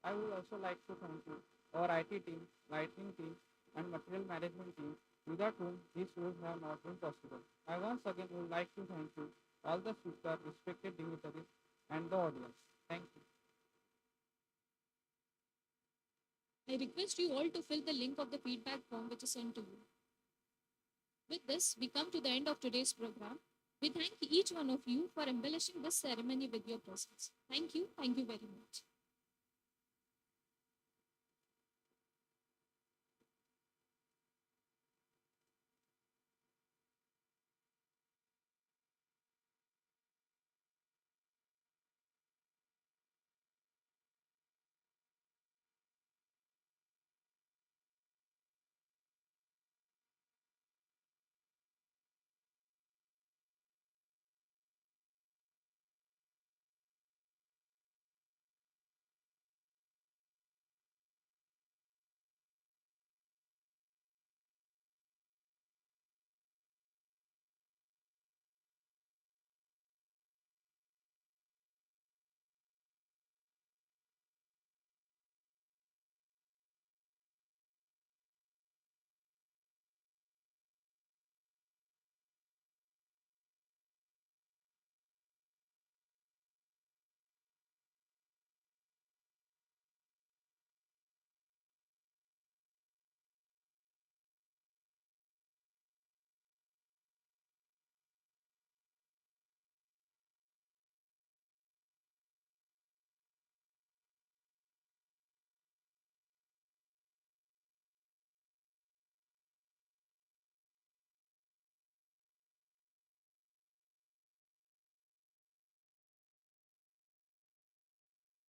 I would also like to thank you, our IT team, lighting team, and material management team, without whom this would have not been possible. I once again would like to thank you, all the speakers, respected dignitaries, and the audience. Thank you. I request you all to fill the link of the feedback form which is sent to you. With this, we come to the end of today's program. We thank each one of you for embellishing this ceremony with your presence. Thank you very much.